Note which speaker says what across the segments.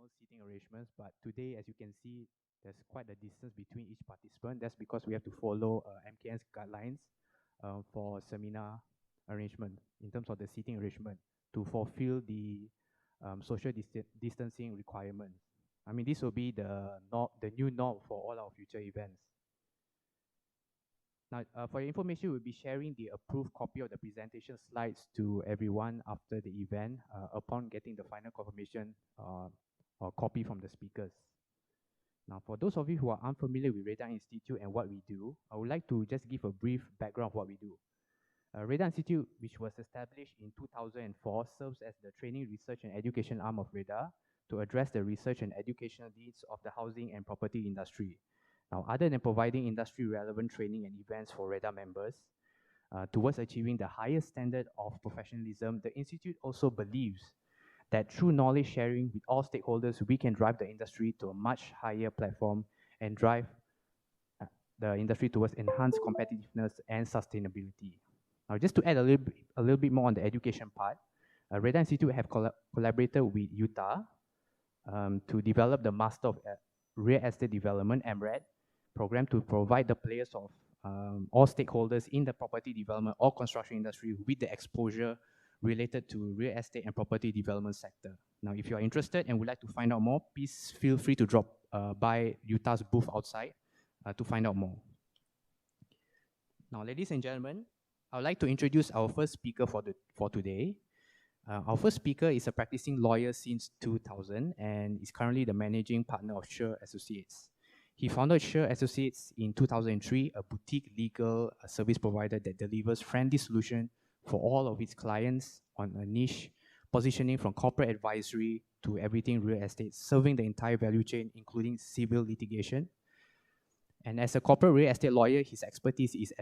Speaker 1: normal seating arrangements, but today, as you can see, there's quite a distance between each participant. That's because we have to follow MKN's guidelines for seminar arrangement in terms of the seating arrangement to fulfill the social distancing requirements. I mean, this will be the new norm for all our future events. Now, for your information, we'll be sharing the approved copy of the presentation slides to everyone after the event upon getting the final confirmation or copy from the speakers. Now, for those of you who are unfamiliar with Radar Institute and what we do, I would like to just give a brief background of what we do. Radar Institute, which was established in 2004, serves as the training, research, and education arm of Radar to address the research and educational needs of the housing and property industry. Now, other than providing industry-relevant training and events for Radar members, towards achieving the highest standard of professionalism, the Institute also believes that through knowledge sharing with all stakeholders, we can drive the industry to a much higher platform and drive the industry towards enhanced competitiveness and sustainability. Now, just to add a little bit more on the education part, Radar Institute have collaborated with Utah to develop the Master of Real Estate Development, MRED, program to provide the players of all stakeholders in the property development or construction industry with the exposure related to real estate and property development sector. Now, if you are interested and would like to find out more, please feel free to drop by Utah's booth outside to find out more. Now, ladies and gentlemen, I would like to introduce our first speaker for today. Our first speaker is a practicing lawyer since 2000 and is currently the managing partner of Sher Associates. He founded Sher Associates in 2003, a boutique legal service provider that delivers friendly solutions for all of its clients on a niche positioning from corporate advisory to everything real estate, serving the entire value chain, including civil litigation. And as a corporate real estate lawyer, his expertise is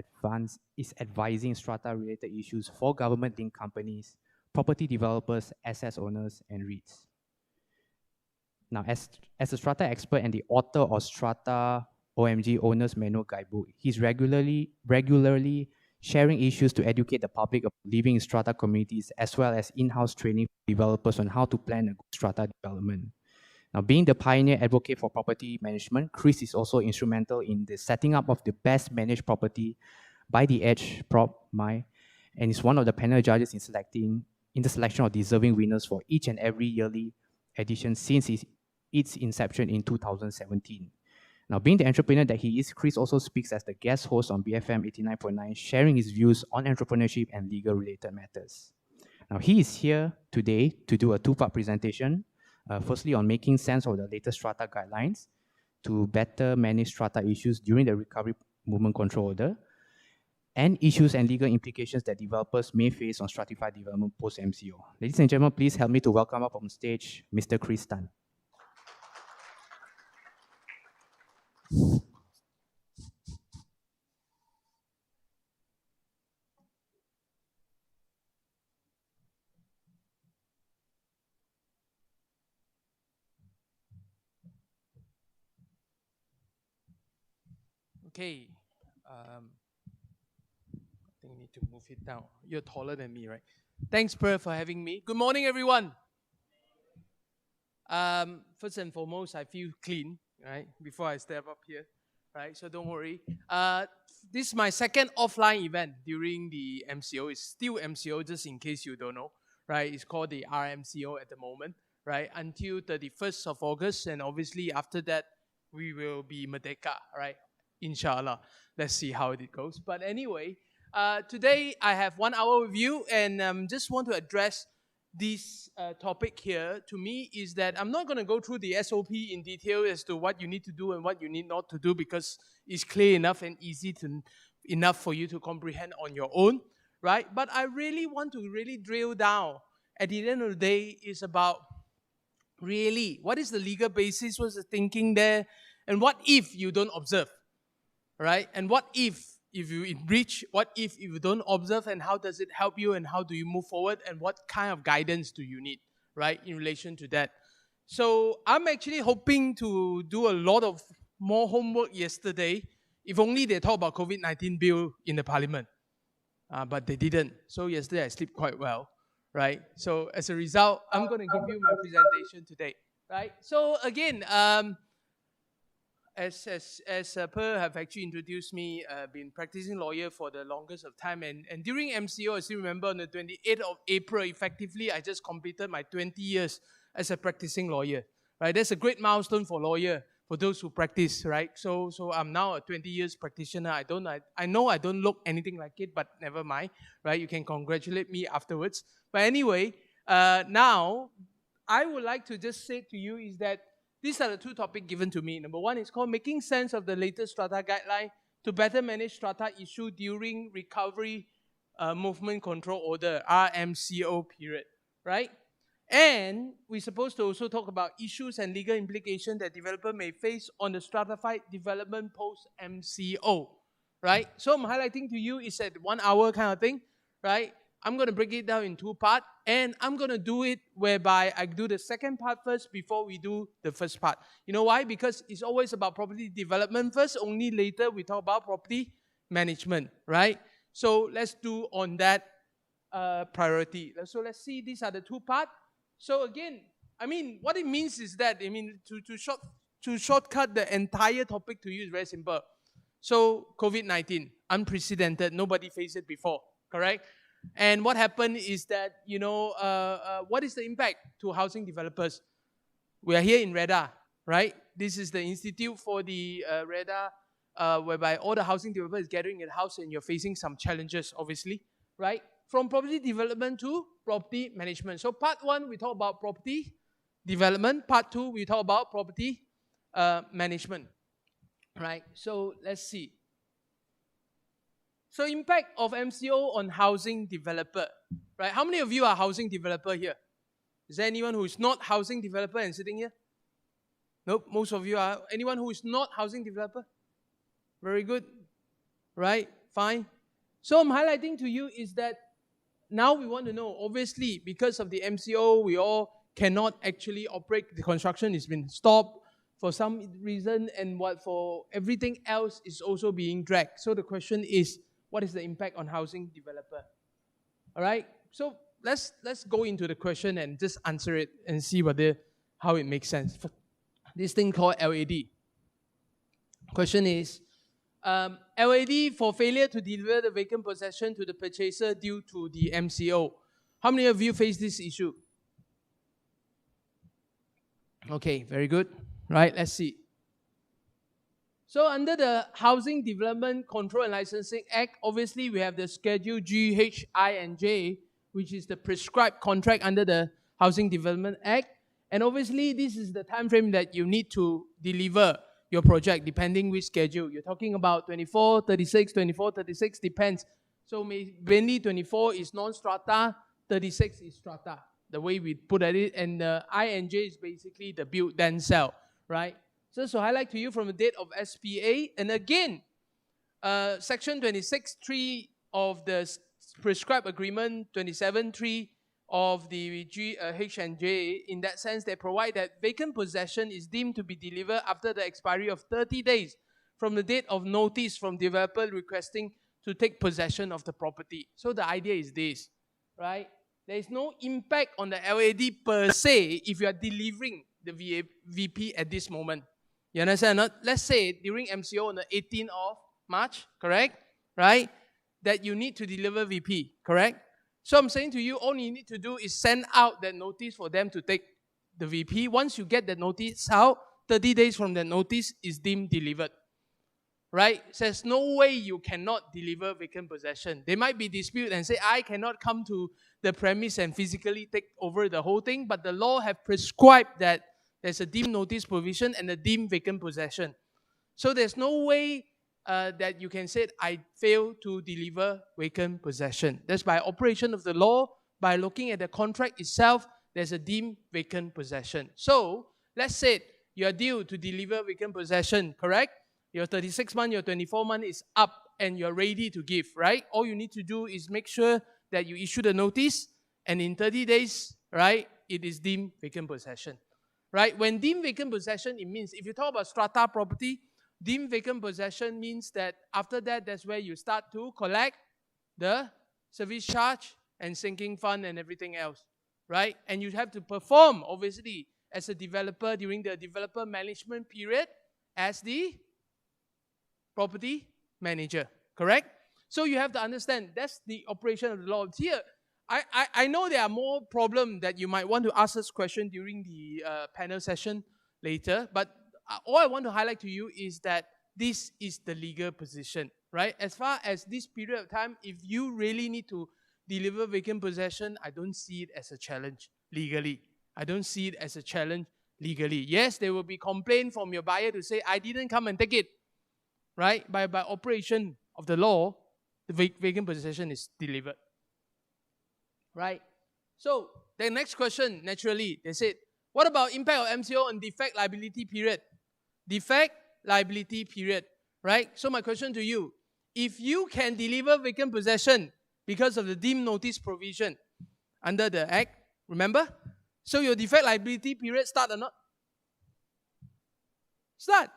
Speaker 1: advising strata-related issues for government-linked companies, property developers, asset owners, and REITs. Now, as a strata expert and the author of Strata OMG Owner's Manual Guidebook, he's regularly sharing issues to educate the public of living in strata communities, as well as in-house training for developers on how to plan a good strata development. Now, being the pioneer advocate for property management, Chris is also instrumental in the setting up of the best managed property by the Edge Prop My, and is one of the panel judges in the selection of deserving winners for each and every yearly edition since its inception in 2017. Now, being the entrepreneur that he is, Chris also speaks as the guest host on BFM 89.9, sharing his views on entrepreneurship and legal-related matters. Now, he is here today to do a two-part presentation, firstly on making sense of the latest strata guidelines to better manage strata issues during the Recovery Movement Control Order, and issues and legal implications that developers may face on stratified development post-MCO. Ladies and gentlemen, please help me to welcome up on stage Mr. Chris Tan.
Speaker 2: Okay. I think I need to move it down. You're taller than me, right? Thanks, Per, for having me. Good morning, everyone. First and foremost, I feel clean, right? Before I step up here, right? So don't worry. This is my second offline event during the MCO. It's still MCO, just in case you don't know, right? It's called the RMCO at the moment, right? Until 31st of August, and obviously after that, we will be Merdeka, right? Inshallah. Let's see how it goes. But anyway, today I have 1 hour with you, and just want to address this topic here. To me, is that I'm not going to go through the SOP in detail as to what you need to do and what you need not to do, because it's clear enough and easy enough for you to comprehend on your own, right? But I really want to drill down. At the end of the day, it's about really what is the legal basis, what's the thinking there, and what if you don't observe, right? And what if you in breach, what if you don't observe, and how does it help you, and how do you move forward, and what kind of guidance do you need, right, in relation to that? So I'm actually hoping to do a lot of more homework yesterday, if only they talk about COVID-19 bill in the parliament. But they didn't. So yesterday I slept quite well, right? So as a result, I'm going to give you my presentation today. right? So again, as Per have actually introduced me, been practicing lawyer for the longest of time, and during MCO, I still remember on the 28th of April, effectively, I just completed my 20 years as a practicing lawyer, right? That's a great milestone for lawyer, for those who practice, right? So I'm now a 20 years practitioner. I know I don't look anything like it, but never mind, right? You can congratulate me afterwards. But anyway, now I would like to just say to you is that these are the two topics given to me. Number one is called making sense of the latest strata guideline to better manage strata issue during recovery movement control order, RMCO period, right? And we're supposed to also talk about issues and legal implications that developer may face on the stratified development post-MCO, right? So I'm highlighting to you is at 1 hour kind of thing, right? I'm going to break it down in two parts, and I'm going to do it whereby I do the second part first before we do the first part. You know why? Because it's always about property development first, only later we talk about property management, right? So let's do on that priority. So let's see, these are the two parts. So again, I mean, what it means is that, I mean, to shortcut the entire topic to you is very simple. So COVID-19, unprecedented, nobody faced it before, correct? And what happened is that, you know, what is the impact to housing developers? We are here in REDA, right? This is the institute for the REDA, whereby all the housing developers is gathering in the house and you're facing some challenges, obviously, right? From property development to property management. So part one, we talk about property development. Part two, we talk about property management, right? So let's see. So impact of MCO on housing developer, right? How many of you are housing developer here? Is there anyone who is not housing developer and sitting here? Nope, most of you are. Anyone who is not housing developer? Very good, right? Fine. So I'm highlighting to you is that now we want to know, obviously, because of the MCO, we all cannot actually operate. The construction has been stopped for some reason, and what for everything else is also being dragged. So the question is, what is the impact on housing developer? All right. So let's go into the question and just answer it and see how it makes sense. This thing called LAD. Question is, LAD for failure to deliver the vacant possession to the purchaser due to the MCO. How many of you face this issue? Okay, very good. Right, let's see. So under the Housing Development Control and Licensing Act, obviously we have the Schedule G, H, I, and J, which is the prescribed contract under the Housing Development Act. And obviously this is the time frame that you need to deliver your project, depending which schedule. You're talking about 24, 36, 24, 36, depends. So mainly 24 is non-strata, 36 is strata, the way we put at it. And the I and J is basically the build then sell, right? So highlight to you from the date of SPA. And again, Section 26.3 of the prescribed agreement, 27.3 of the H&J, in that sense, they provide that vacant possession is deemed to be delivered after the expiry of 30 days from the date of notice from developer requesting to take possession of the property. So the idea is this, right? There is no impact on the LAD per se if you are delivering the VP at this moment. You understand or not? Let's say during MCO on the 18th of March, correct? Right? That you need to deliver VP, correct? So I'm saying to you, all you need to do is send out that notice for them to take the VP. Once you get the notice out, 30 days from the notice is deemed delivered. Right? Says no way you cannot deliver vacant possession. They might be dispute and say, I cannot come to the premise and physically take over the whole thing, but the law have prescribed that there's a deemed notice provision and a deemed vacant possession. So there's no way that you can say, I fail to deliver vacant possession. That's by operation of the law. By looking at the contract itself, there's a deemed vacant possession. So let's say you're due to deliver vacant possession, correct? Your 36 month, your 24 month is up and you're ready to give, right? All you need to do is make sure that you issue the notice and in 30 days, right, it is deemed vacant possession. Right? When deemed vacant possession, it means, if you talk about strata property, deemed vacant possession means that after that, that's where you start to collect the service charge and sinking fund and everything else, right? And you have to perform, obviously, as a developer during the developer management period as the property manager, correct? So you have to understand that's the operation of the law. Here, I know there are more problems that you might want to ask us question during the panel session later, but all I want to highlight to you is that this is the legal position, right? As far as this period of time, if you really need to deliver vacant possession, I don't see it as a challenge legally. I don't see it as a challenge legally. Yes, there will be complaint from your buyer to say, I didn't come and take it, right? By operation of the law, the vacant possession is delivered, right? So the next question, naturally, they said, what about impact of MCO on defect liability period? Defect liability period, right? So my question to you, if you can deliver vacant possession because of the deemed notice provision under the Act, remember? So your defect liability period start or not? Start.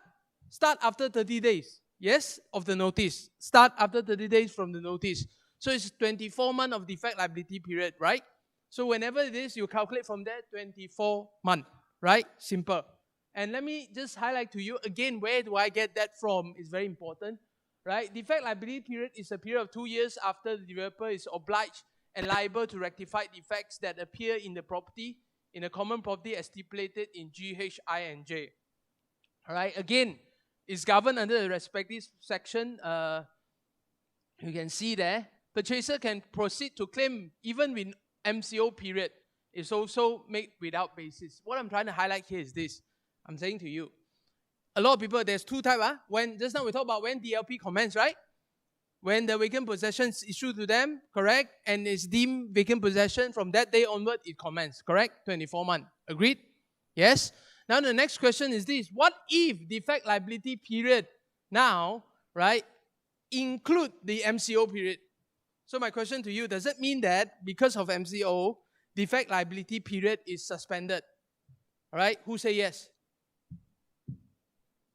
Speaker 2: Start after 30 days. Yes, of the notice. Start after 30 days from the notice. So it's 24 months of defect liability period, right? So whenever it is, you calculate from there 24 months, right? Simple. And let me just highlight to you again, where do I get that from? It's very important, right? Defect liability period is a period of 2 years after the developer is obliged and liable to rectify defects that appear in the property, in a common property as stipulated in G, H, I, and J. All right, again, it's governed under the respective section. You can see there, purchaser can proceed to claim even with MCO period. It's also made without basis. What I'm trying to highlight here is this. I'm saying to you, a lot of people, there's two types. When just now we talked about when DLP commence, right? When the vacant possession is issued to them, correct? And it's deemed vacant possession, from that day onward, it commences, correct? 24 months. Agreed? Yes? Now the next question is this. What if defect liability period now, right, include the MCO period? So my question to you, does it mean that because of MCO, defect liability period is suspended? All right? Who say yes?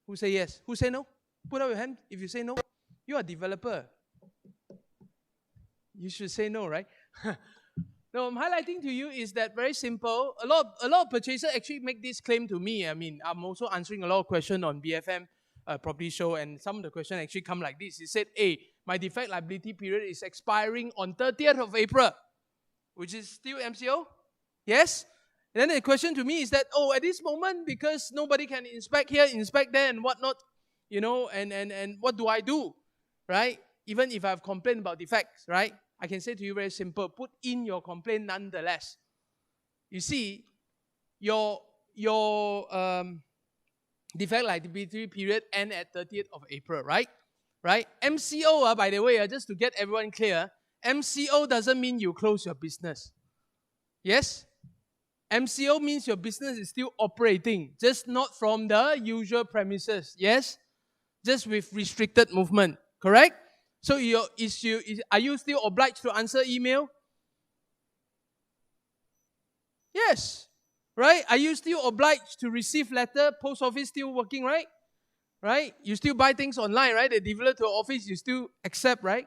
Speaker 2: Who say yes? Who say no? Put up your hand if you say no. You are a developer. You should say no, right? No, I'm highlighting to you is that very simple. A lot of purchasers actually make this claim to me. I mean, I'm also answering a lot of questions on BFM property show, and some of the questions actually come like this. He said, hey, my defect liability period is expiring on 30th of April, which is still MCO. Yes? And then the question to me is that, oh, at this moment, because nobody can inspect here, inspect there, and whatnot, you know, and what do I do, right? Even if I've complained about defects, right? I can say to you very simple, put in your complaint nonetheless. You see, your defect liability period end at 30th of April, right? Right? MCO, by the way, just to get everyone clear, MCO doesn't mean you close your business. Yes? MCO means your business is still operating, just not from the usual premises. Yes? Just with restricted movement. Correct? So are you still obliged to answer email? Yes. Right? Are you still obliged to receive letter? Post office still working, right? Right? You still buy things online, right? They deliver to office, you still accept, right?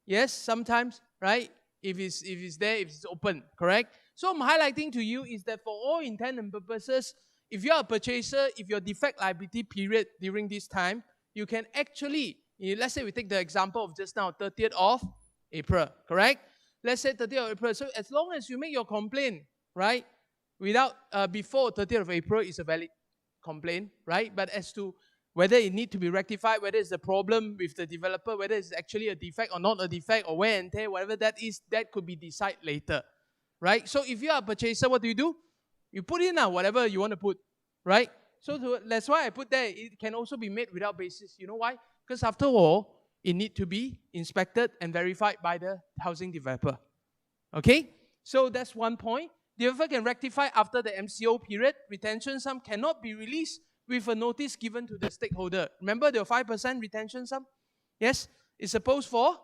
Speaker 2: Yes, sometimes, right? If it's there, if it's open, correct? So I'm highlighting to you is that for all intent and purposes, if you are a purchaser, if your defect liability period during this time, you can actually, let's say we take the example of just now, 30th of April, correct? Let's say 30th of April. So as long as you make your complaint, right, before 30th of April is a valid complaint, right? But as to whether it needs to be rectified, whether it's a problem with the developer, whether it's actually a defect or not a defect, or wear and tear, whatever that is, that could be decided later, right? So if you are a purchaser, what do? You put in whatever you want to put, right? So that's why I put there, it can also be made without basis. You know why? Because after all, it needs to be inspected and verified by the housing developer. Okay? So that's one point. The developer can rectify after the MCO period. Retention sum cannot be released with a notice given to the stakeholder. Remember the 5% retention sum? Yes? It's supposed for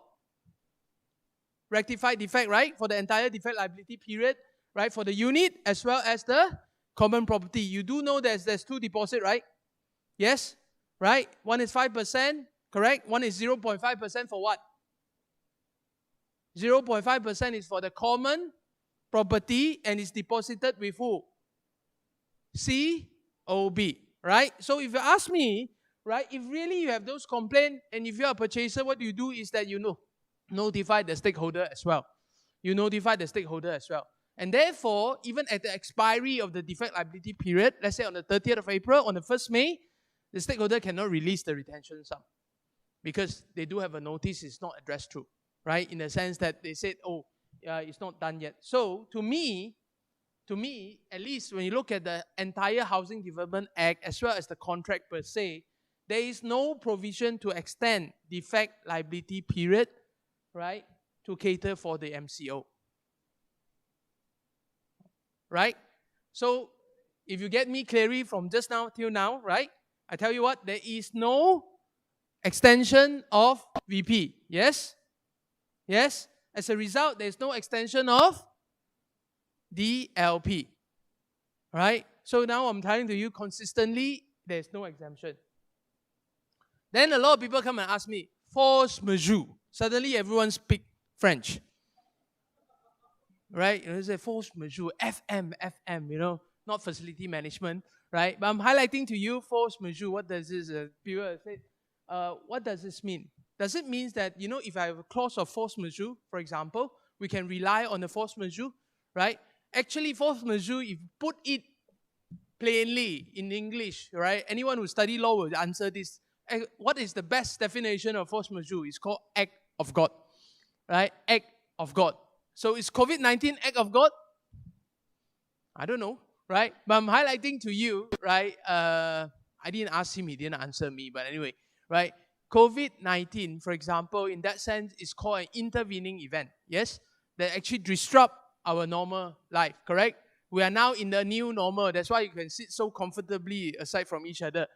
Speaker 2: rectified defect, right? For the entire defect liability period, right? For the unit as well as the common property. You do know there's two deposit, right? Yes? Right? One is 5%, correct? One is 0.5% for what? 0.5% is for the common property and is deposited with who? COB, right? So if you ask me, right, if really you have those complaints and if you're a purchaser, what you do is that you notify the stakeholder as well. You notify the stakeholder as well. And therefore, even at the expiry of the defect liability period, let's say on the 30th of April, on the 1st May, the stakeholder cannot release the retention sum because they do have a notice, it's not addressed through, right? In the sense that they said, oh, it's not done yet. So to me, at least when you look at the entire Housing Development Act as well as the contract per se, there is no provision to extend defect liability period, right, to cater for the MCO. Right? So, if you get me clearly from just now till now, right, I tell you what, there is no extension of VP. Yes? Yes? As a result, there is no extension of DLP. Right? So now I'm telling to you consistently, there is no exemption. Then a lot of people come and ask me, force majeure. Suddenly everyone speaks French. Right? You know, it's a force majeure, FM, not facility management, right? But I'm highlighting to you force majeure. What does this, people say, what does this mean? Does it mean that, if I have a clause of force majeure, for example, we can rely on the force majeure, right? Actually, force majeure, if you put it plainly in English, right? Anyone who study law will answer this. What is the best definition of force majeure? It's called act of God, right? Act of God. So is COVID-19 act of God? I don't know, right? But I'm highlighting to you, right? I didn't ask him, he didn't answer me. But anyway, right? COVID-19, for example, in that sense, is called an intervening event, yes? That actually disrupt our normal life, correct? We are now in the new normal. That's why you can sit so comfortably aside from each other,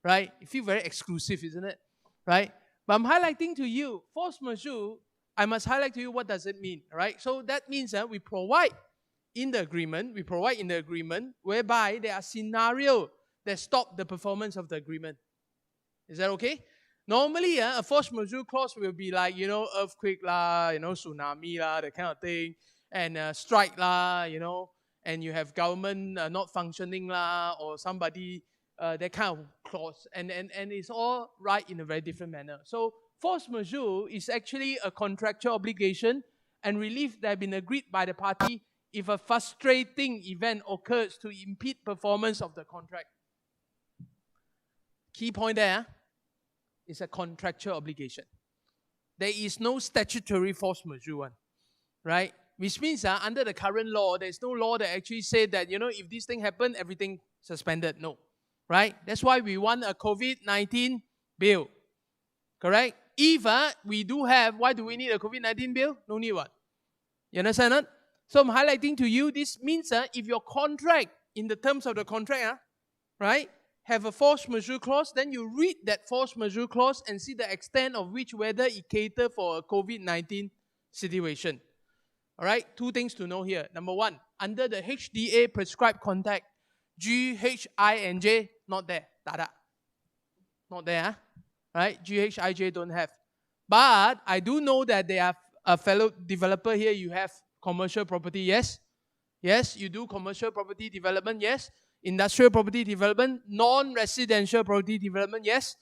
Speaker 2: right? You feel very exclusive, isn't it? Right? But I'm highlighting to you, force majeure, I must highlight to you what does it mean, right? So that means that we provide in the agreement whereby there are scenarios that stop the performance of the agreement. Is that okay? Normally, a force majeure clause will be like, earthquake lah, tsunami lah, that kind of thing, and strike lah, and you have government not functioning lah, or somebody, that kind of clause, and it's all right in a very different manner. So force majeure is actually a contractual obligation and relief that has been agreed by the party if a frustrating event occurs to impede performance of the contract. Key point there is a contractual obligation. There is no statutory force majeure one, right? Which means under the current law, there is no law that actually said that, if this thing happened, everything suspended. No, right? That's why we want a COVID-19 bill, correct? If we do have, why do we need a COVID-19 bill? No need what? You understand that? So I'm highlighting to you, this means if your contract, in the terms of the contract, right, have a force majeure clause, then you read that force majeure clause and see the extent of which whether it cater for a COVID-19 situation. All right, two things to know here. Number one, under the HDA prescribed contact, G, H, I, and J, not there. Tada. Not there, right? G, H, I, J don't have. But I do know that they are a fellow developer here. You have commercial property, yes? Yes, you do commercial property development, yes? Industrial property development, non-residential property development, yes?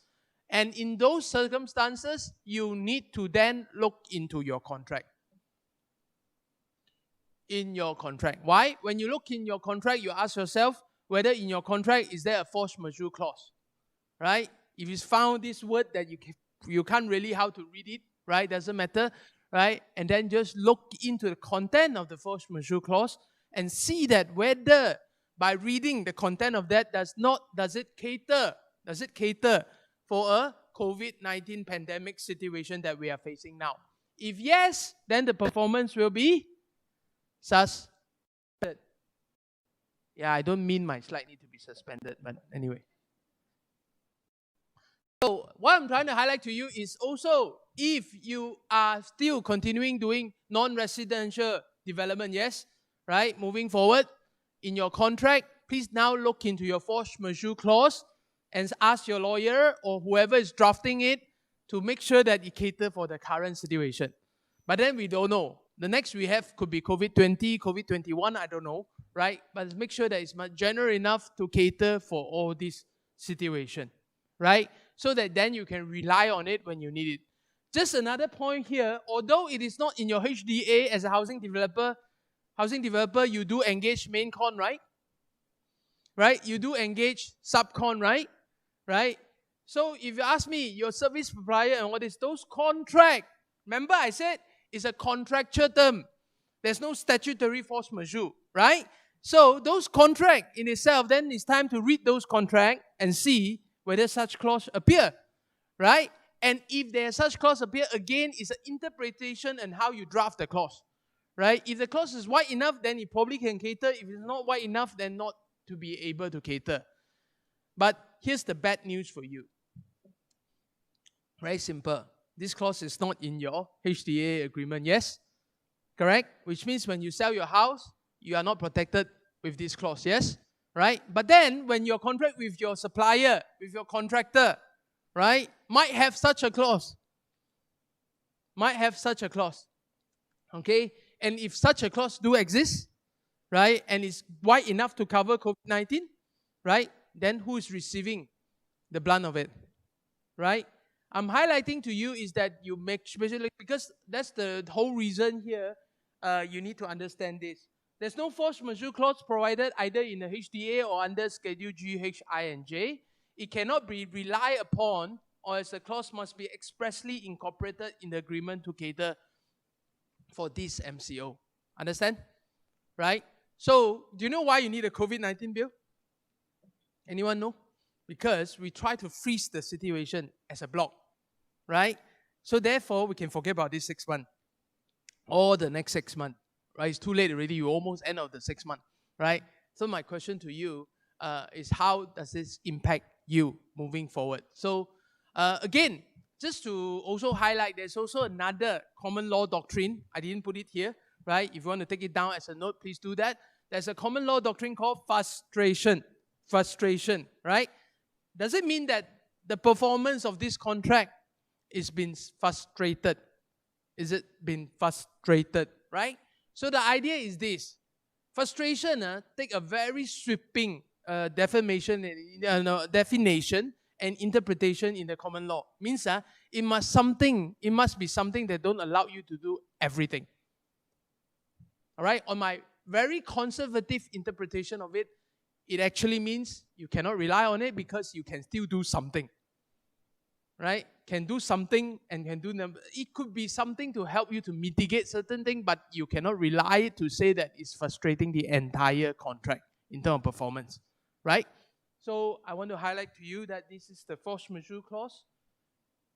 Speaker 2: And in those circumstances, you need to then look into your contract. In your contract. Why? When you look in your contract, you ask yourself whether in your contract is there a force majeure clause, right? If it's found this word that you can't really how to read it, right? Doesn't matter, right? And then just look into the content of the force majeure clause and see that whether by reading the content of that does it cater for a COVID-19 pandemic situation that we are facing now? If yes, then the performance will be suspended. Yeah, I don't mean my slide need to be suspended, but anyway. So what I'm trying to highlight to you is also if you are still continuing doing non-residential development, yes, right, moving forward, in your contract, please now look into your force majeure clause and ask your lawyer or whoever is drafting it to make sure that it caters for the current situation. But then we don't know. The next we have could be COVID-20, COVID-21, I don't know, right? But make sure that it's general enough to cater for all this situation, right? So that then you can rely on it when you need it. Just another point here, although it is not in your HDA as a housing developer, you do engage main con, right? Right? You do engage subcon, right? Right? So if you ask me, your service provider and what is those contract, remember I said it's a contractual term. There's no statutory force majeure, right? So those contract in itself, then it's time to read those contract and see whether such clause appear, right? And if there's such clause appear, again, it's an interpretation and how you draft the clause, right? If the clause is wide enough, then it probably can cater. If it's not wide enough, then not to be able to cater. But here's the bad news for you. Very simple. This clause is not in your HDA agreement, yes? Correct? Which means when you sell your house, you are not protected with this clause, yes? Right? But then, when your contract with your supplier, with your contractor, right, might have such a clause. Okay? And if such a clause do exist, right, and it's wide enough to cover COVID-19, right, then who is receiving the brunt of it, right? I'm highlighting to you is that you make, especially because that's the whole reason here, you need to understand this. There's no force majeure clause provided either in the HDA or under Schedule G, H, I, and J. It cannot be relied upon, or as the clause must be expressly incorporated in the agreement to cater for this MCO. Understand? Right? So, do you know why you need a COVID-19 bill? Anyone know? Because we try to freeze the situation as a block, right? So therefore, we can forget about this 6 months or the next 6 months, right? It's too late already. You almost end of the 6 months, right? So my question to you is, how does this impact you moving forward? So again, just to also highlight, there's also another common law doctrine. I didn't put it here, right? If you want to take it down as a note, please do that. There's a common law doctrine called frustration, right? Does it mean that the performance of this contract is been frustrated? Is it been frustrated, right? So the idea is this. Frustration, take a very sweeping definition and interpretation in the common law. Means it must be something that don't allow you to do everything. All right? On my very conservative interpretation of it, it actually means you cannot rely on it because you can still do something. Right? Can do something and can do them. It could be something to help you to mitigate certain things, but you cannot rely to say that it's frustrating the entire contract in terms of performance. Right? So I want to highlight to you that this is the force majeure clause.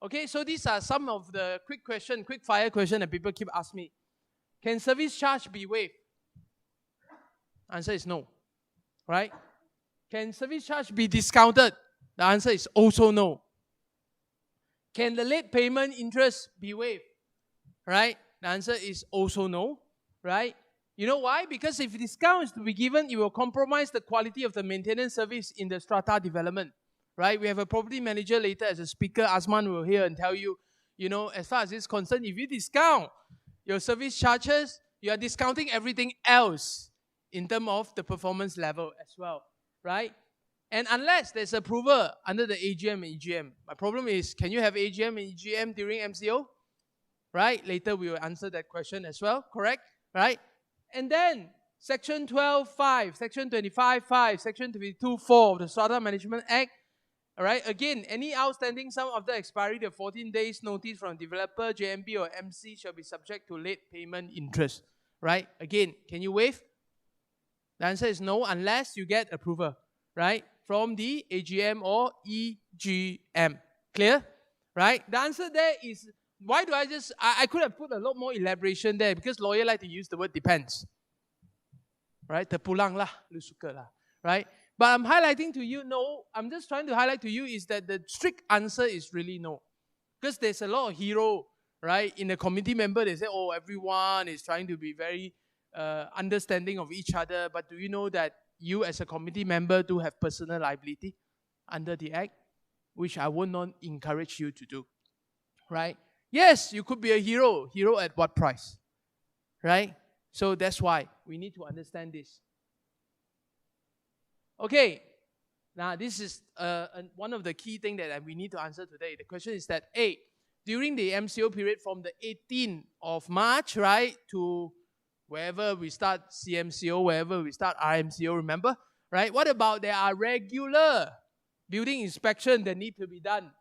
Speaker 2: Okay, so these are some of the quick fire question that people keep asking me. Can service charge be waived? Answer is no. Right? Can service charge be discounted? The answer is also no. Can the late payment interest be waived? Right? The answer is also no. Right? You know why? Because if discount is to be given, it will compromise the quality of the maintenance service in the strata development. Right? We have a property manager later as a speaker. Asman will hear and tell you, as far as it's concerned, if you discount your service charges, you are discounting everything else in terms of the performance level as well, right? And unless there's approval under the AGM and EGM, my problem is, can you have AGM and EGM during MCO? Right? Later we will answer that question as well, correct? Right? And then, Section 12.5, Section 25.5, Section 22.4 of the Strata Management Act, all right, again, any outstanding sum after expiry of 14 days notice from developer, JMB or MC shall be subject to late payment interest, right? Again, can you waive? The answer is no, unless you get approval, right, from the AGM or EGM. Clear? Right? The answer there is, why do I could have put a lot more elaboration there, because lawyers like to use the word depends. Right? Terpulang lah, lu suka lah. Right? But I'm highlighting to you, no, I'm just trying to highlight to you is that the strict answer is really no. Because there's a lot of hero, right? In the committee member, they say, oh, everyone is trying to be very understanding of each other. But do you know that you as a committee member do have personal liability under the Act, which I would not encourage you to do, right? Yes, you could be a hero. Hero at what price, right? So that's why we need to understand this. Okay, now this is one of the key things that we need to answer today. The question is that, A, during the MCO period from the 18th of March, right, to wherever we start CMCO, wherever we start RMCO, remember? Right? What about there are regular building inspection that need to be done?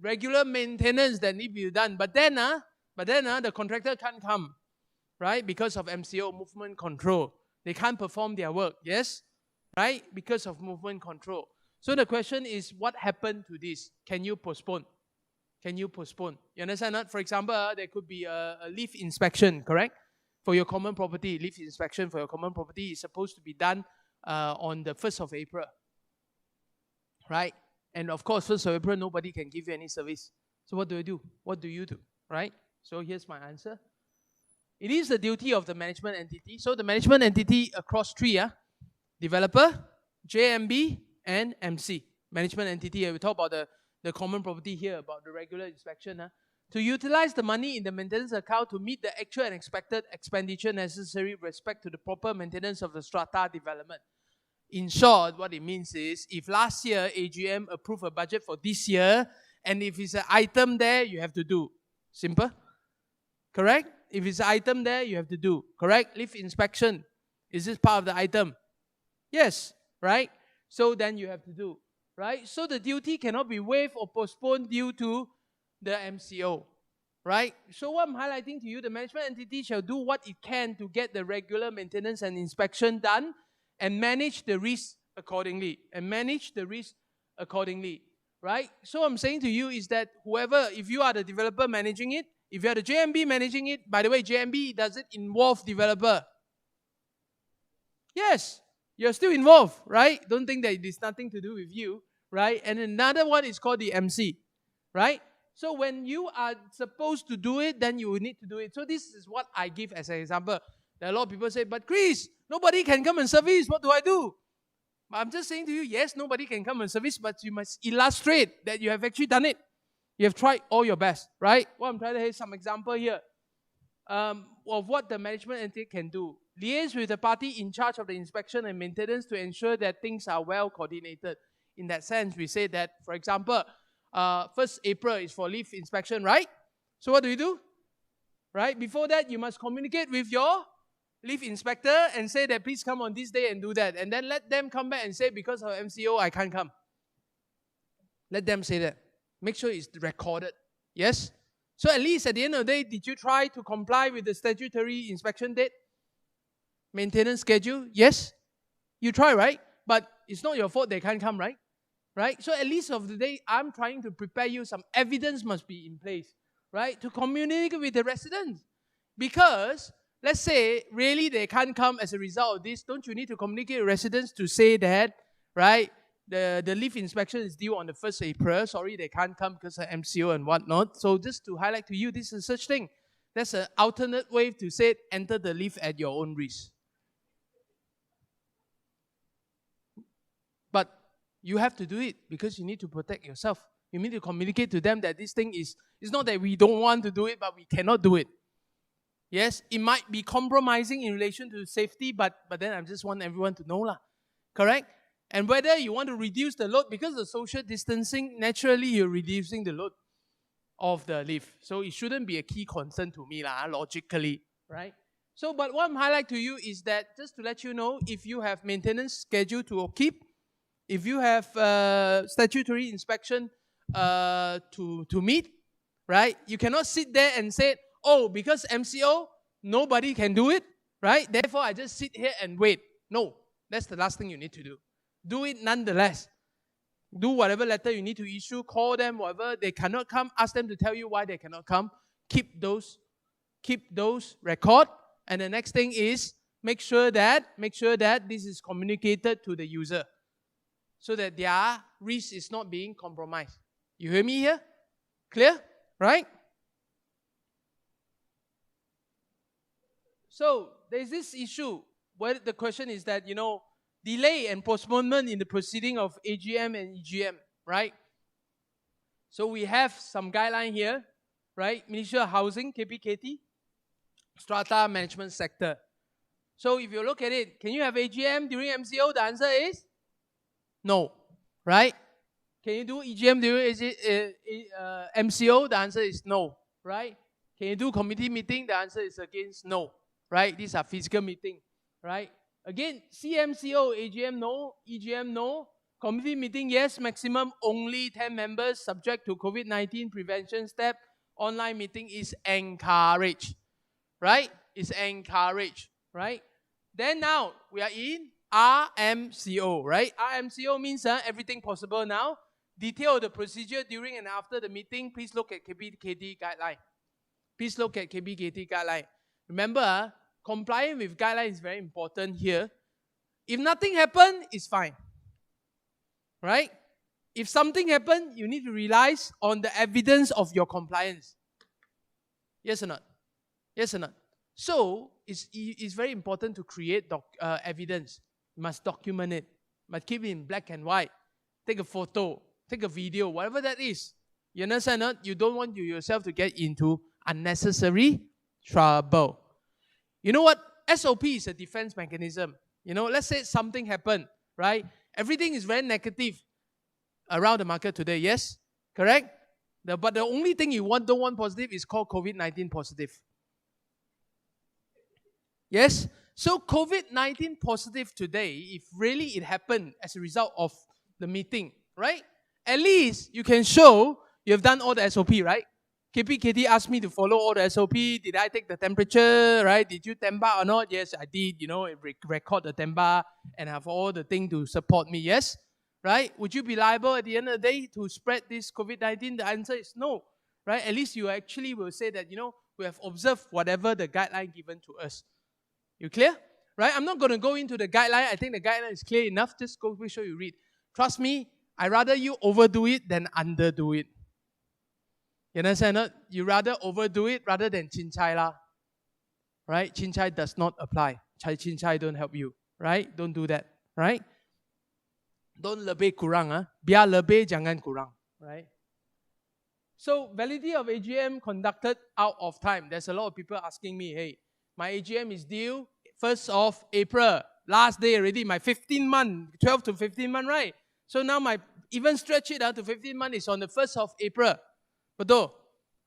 Speaker 2: Regular maintenance that need to be done. But then the contractor can't come, right? Because of MCO, movement control. They can't perform their work, yes? Right? Because of movement control. So the question is, what happened to this? Can you postpone? Can you postpone? You understand that? For example, there could be a lift inspection, correct? For your common property, lift inspection for your common property is supposed to be done on the 1st of April, right? And of course, 1st of April, nobody can give you any service. So what do you do? What do you do, right? So here's my answer. It is the duty of the management entity. So the management entity across three, developer, JMB, and MC. Management entity, we talk about the common property here, about the regular inspection. To utilize the money in the maintenance account to meet the actual and expected expenditure necessary with respect to the proper maintenance of the strata development. In short, what it means is, if last year AGM approved a budget for this year, and if it's an item there, you have to do. Simple? Correct? If it's an item there, you have to do. Correct? Lift inspection. Is this part of the item? Yes. Right? So then you have to do. Right? So the duty cannot be waived or postponed due to the MCO. Right? So what I'm highlighting to you, the management entity shall do what it can to get the regular maintenance and inspection done and manage the risk accordingly. Right? So I'm saying to you is that whoever, if you are the developer managing it, if you are the JMB managing it, by the way, JMB doesn't involve developer. Yes, you're still involved, right? Don't think that it is nothing to do with you, right? And another one is called the MC, right? So when you are supposed to do it, then you will need to do it. So this is what I give as an example. There are a lot of people say, but Chris, nobody can come and service. What do I do? I'm just saying to you, yes, nobody can come and service, but you must illustrate that you have actually done it. You have tried all your best, right? What I'm trying to have some example here of what the management entity can do. Liaise with the party in charge of the inspection and maintenance to ensure that things are well coordinated. In that sense, we say that, for example, 1st April is for lift inspection, right? So what do? Right? Before that, you must communicate with your lift inspector and say that please come on this day and do that. And then let them come back and say because of MCO, I can't come. Let them say that. Make sure it's recorded. Yes? So at least at the end of the day, did you try to comply with the statutory inspection date? Maintenance schedule? Yes? You try, right? But it's not your fault they can't come, right? Right? So at least of the day, I'm trying to prepare you. Some evidence must be in place, right? To communicate with the residents. Because, let's say, really they can't come as a result of this. Don't you need to communicate with residents to say that, right? The lift inspection is due on the 1st April. Sorry, they can't come because of MCO and whatnot. So just to highlight to you, this is such thing. That's an alternate way to say enter the lift at your own risk. But you have to do it because you need to protect yourself. You need to communicate to them that this thing is, it's not that we don't want to do it, but we cannot do it. Yes, it might be compromising in relation to safety, but then I just want everyone to know, correct? And whether you want to reduce the load, because of social distancing, naturally you're reducing the load of the lift. So it shouldn't be a key concern to me, logically, right? So, but what I'm highlighting to you is that, just to let you know, if you have maintenance schedule to keep, if you have statutory inspection to meet, right? You cannot sit there and say, oh, because MCO, nobody can do it, right? Therefore, I just sit here and wait. No, that's the last thing you need to do. Do it nonetheless. Do whatever letter you need to issue, call them, whatever. They cannot come, ask them to tell you why they cannot come. Keep those record. And the next thing is, make sure that this is communicated to the user so that their risk is not being compromised. You hear me here? Clear? Right? So, there's this issue where the question is that, delay and postponement in the proceeding of AGM and EGM, right? So we have some guideline here, right? Ministry of Housing, KPKT, Strata Management Sector. So if you look at it, can you have AGM during MCO? The answer is No. Right? Can you do EGM during MCO? The answer is no. Right? Can you do committee meeting? The answer is against no. Right? These are physical meeting. Right? Again, CMCO, AGM no, EGM no. Committee meeting, yes, maximum only 10 members subject to COVID-19 prevention step. Online meeting is encouraged. Right? Is encouraged. Right? Then now, we are in RMCO. Right? RMCO means everything possible now. Detail of the procedure during and after the meeting, please look at KPKT guideline. Please look at KPKT guideline. Remember, complying with guidelines is very important here. If nothing happened, it's fine. Right? If something happened, you need to rely on the evidence of your compliance. Yes or not? Yes or not? So, it's very important to create evidence. You must document it. You must keep it in black and white. Take a photo. Take a video. Whatever that is. You understand or not? You don't want yourself to get into unnecessary trouble. You know what? SOP is a defense mechanism. You know, let's say something happened, right? Everything is very negative around the market today, yes? Correct? But the only thing you don't want positive is called COVID-19 positive. Yes? So COVID-19 positive today, if really it happened as a result of the meeting, right? At least you can show you have done all the SOP, right? KPKT asked me to follow all the SOP. Did I take the temperature, right? Did you temba or not? Yes, I did. You know, record the temba and have all the thing to support me. Yes, right? Would you be liable at the end of the day to spread this COVID-19? The answer is no, right? At least you actually will say that, you know, we have observed whatever the guideline given to us. You clear? Right? I'm not going to go into the guideline. I think the guideline is clear enough. Just go make sure you read. Trust me, I rather you overdo it than underdo it. You understand? Not? You rather overdo it rather than cincai lah. Right? Cincai does not apply. Cincai don't help you. Right? Don't do that. Right? Don't lebih kurang. Biar lebih, jangan kurang. Right? So, validity of AGM conducted out of time. There's a lot of people asking me, hey, my AGM is due 1st of April. Last day already, my 15 month, 12 to 15 month, right? So now my even stretch it out to 15 months is on the 1st of April. Betul?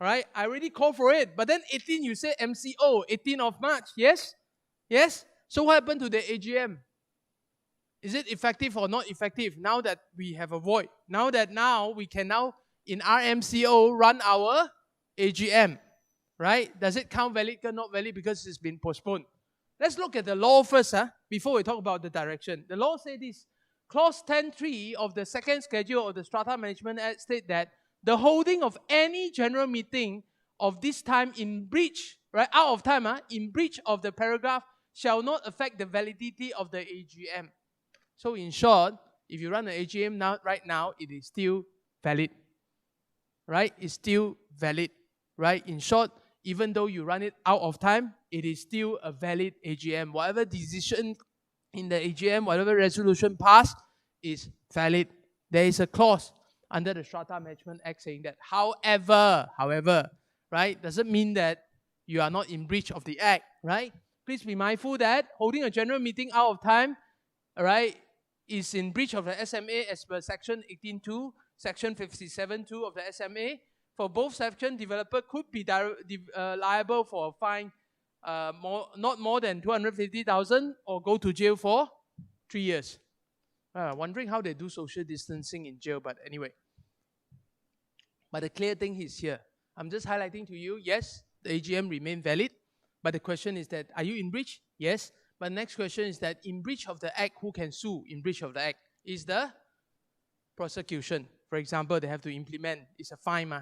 Speaker 2: Alright, I already called for it. But then 18, you say MCO, 18th of March. Yes? Yes? So what happened to the AGM? Is it effective or not effective? Now that we have a void. Now we can in RMCO run our AGM. Right? Does it count valid or not valid because it's been postponed? Let's look at the law first before we talk about the direction. The law says this. Clause 10.3 of the second schedule of the Strata Management Act state that the holding of any general meeting of this time in breach, right, out of time, in breach of the paragraph shall not affect the validity of the AGM. So in short, if you run an AGM right now, it is still valid. Right? It's still valid. Right? In short, even though you run it out of time, it is still a valid AGM. Whatever decision in the AGM, whatever resolution passed is valid. There is a clause under the Strata Management Act saying that. However, right, doesn't mean that you are not in breach of the Act, right? Please be mindful that holding a general meeting out of time, right, is in breach of the SMA as per Section 18.2, Section 57.2 of the SMA. For both sections, developer could be liable for a fine not more than 250,000 or go to jail for 3 years. Wondering how they do social distancing in jail, but anyway. But the clear thing is here. I'm just highlighting to you, yes, the AGM remain valid, but the question is that, are you in breach? Yes. But the next question is that, in breach of the Act, who can sue in breach of the Act? Is the prosecution. For example, they have to implement, it's a fine,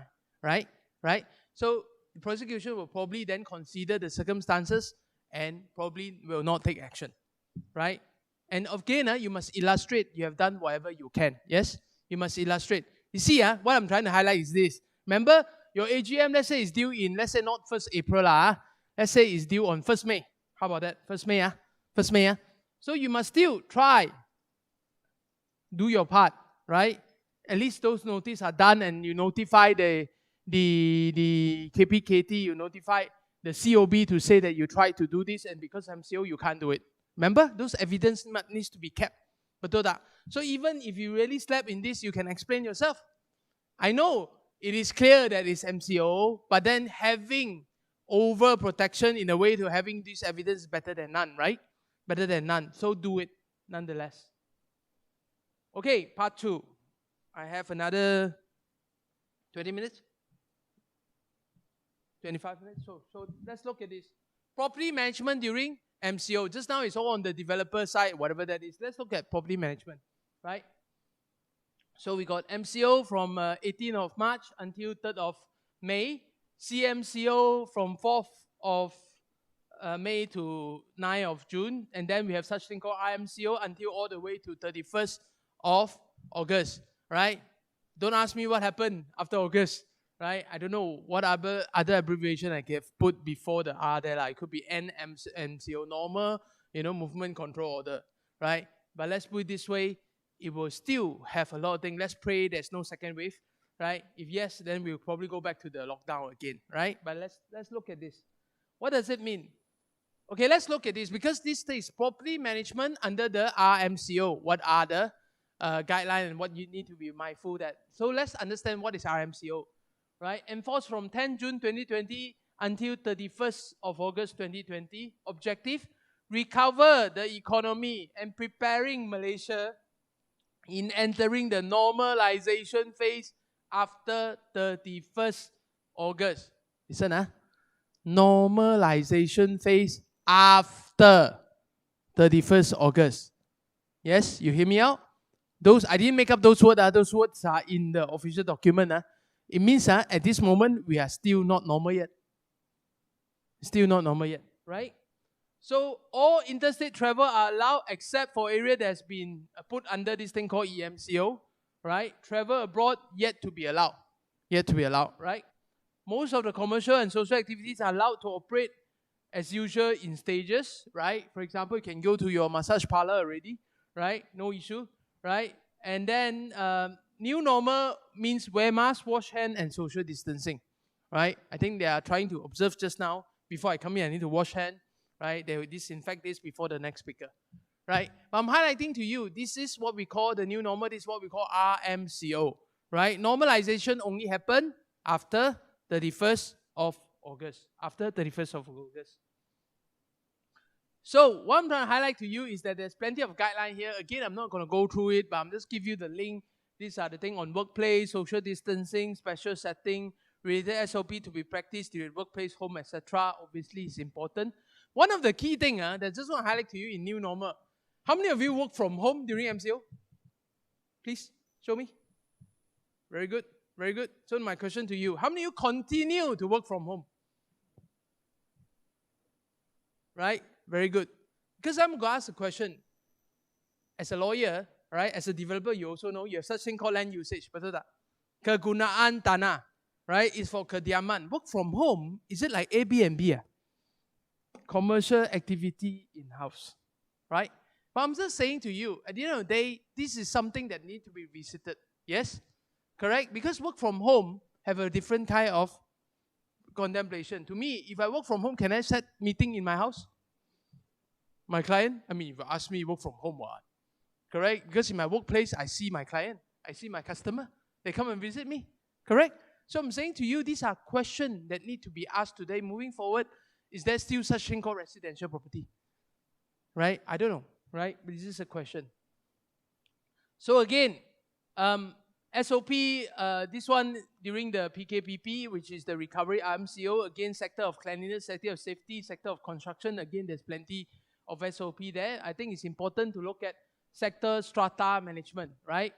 Speaker 2: right? Right? So, the prosecution will probably then consider the circumstances and probably will not take action, right? And again, you must illustrate you have done whatever you can. Yes? You must illustrate. You see, what I'm trying to highlight is this. Remember, your AGM, let's say, is due in, let's say, not 1st April. Let's say it's due on 1st May. How about that? 1st May. 1st May. So you must still try. Do your part, right? At least those notices are done and you notify the KPKT, you notify the COB to say that you tried to do this, and because MCO, you can't do it. Remember, those evidence needs to be kept. Betul tak? So even if you really slept in this, you can explain yourself. I know it is clear that it's MCO, but then having over protection in a way to having this evidence is better than none, right? Better than none. So do it nonetheless. Okay, part 2. I have another 20 minutes? 25 minutes? So let's look at this. Property management during MCO. Just now it's all on the developer side, whatever that is. Let's look at property management, right? So we got MCO from 18th of March until 3rd of May. CMCO from 4th of May to 9th of June. And then we have such thing called RMCO until all the way to 31st of August, right? Don't ask me what happened after August, right? I don't know what other abbreviation I can put before the R there. It could be NMCO, normal, movement control order, right? But let's put it this way, it will still have a lot of things. Let's pray there's no second wave, right? If yes, then we'll probably go back to the lockdown again, right? But let's look at this. What does it mean? Okay, let's look at this because this is property management under the RMCO. What are the guidelines and what you need to be mindful that? So let's understand what is RMCO, right? Enforced from 10 June 2020 until 31st of August 2020. Objective, recover the economy and preparing Malaysia in entering the normalization phase after 31st August. Listen, normalization phase after 31st August. Yes, you hear me out? I didn't make up those words. Those words are in the official document. It means at this moment, we are still not normal yet. Still not normal yet, right? So all interstate travel are allowed except for area that has been put under this thing called EMCO, right? Travel abroad yet to be allowed. Yet to be allowed, right? Most of the commercial and social activities are allowed to operate as usual in stages, right? For example, you can go to your massage parlor already, right? No issue, right? And then new normal means wear mask, wash hand, and social distancing, right? I think they are trying to observe just now. Before I come in, I need to wash hand, right? They will disinfect this before the next speaker, right? But I'm highlighting to you, this is what we call the new normal. This is what we call RMCO, right? Normalization only happened after 31st of August. After 31st of August. So what I'm trying to highlight to you is that there's plenty of guideline here. Again, I'm not going to go through it, but I'm just give you the link. These are the things on workplace, social distancing, special setting, related SOP to be practiced during workplace, home, etc. Obviously, is important. One of the key things that I just want to highlight to you in new normal. How many of you work from home during MCO? Please, show me. Very good. Very good. So my question to you, how many of you continue to work from home? Right? Very good. Because I'm going to ask a question. As a lawyer, right? As a developer, you also know you have such thing called land usage. Betul tak? Kegunaan tanah, right? Is for kediaman. Work from home, is it like Airbnb? Commercial activity in-house, right? But I'm just saying to you, at the end of the day, this is something that needs to be visited. Yes? Correct? Because work from home have a different kind of contemplation. To me, if I work from home, can I set meeting in my house? My client? I mean, if you ask me, work from home, what? Correct? Because in my workplace, I see my client. I see my customer. They come and visit me. Correct? So I'm saying to you, these are questions that need to be asked today. Moving forward, is there still such thing called residential property? Right? I don't know. Right? But this is a question. So again, SOP, this one during the PKPP, which is the recovery RMCO, again, sector of cleanliness, sector of safety, sector of construction, again, there's plenty of SOP there. I think it's important to look at sector strata management, right?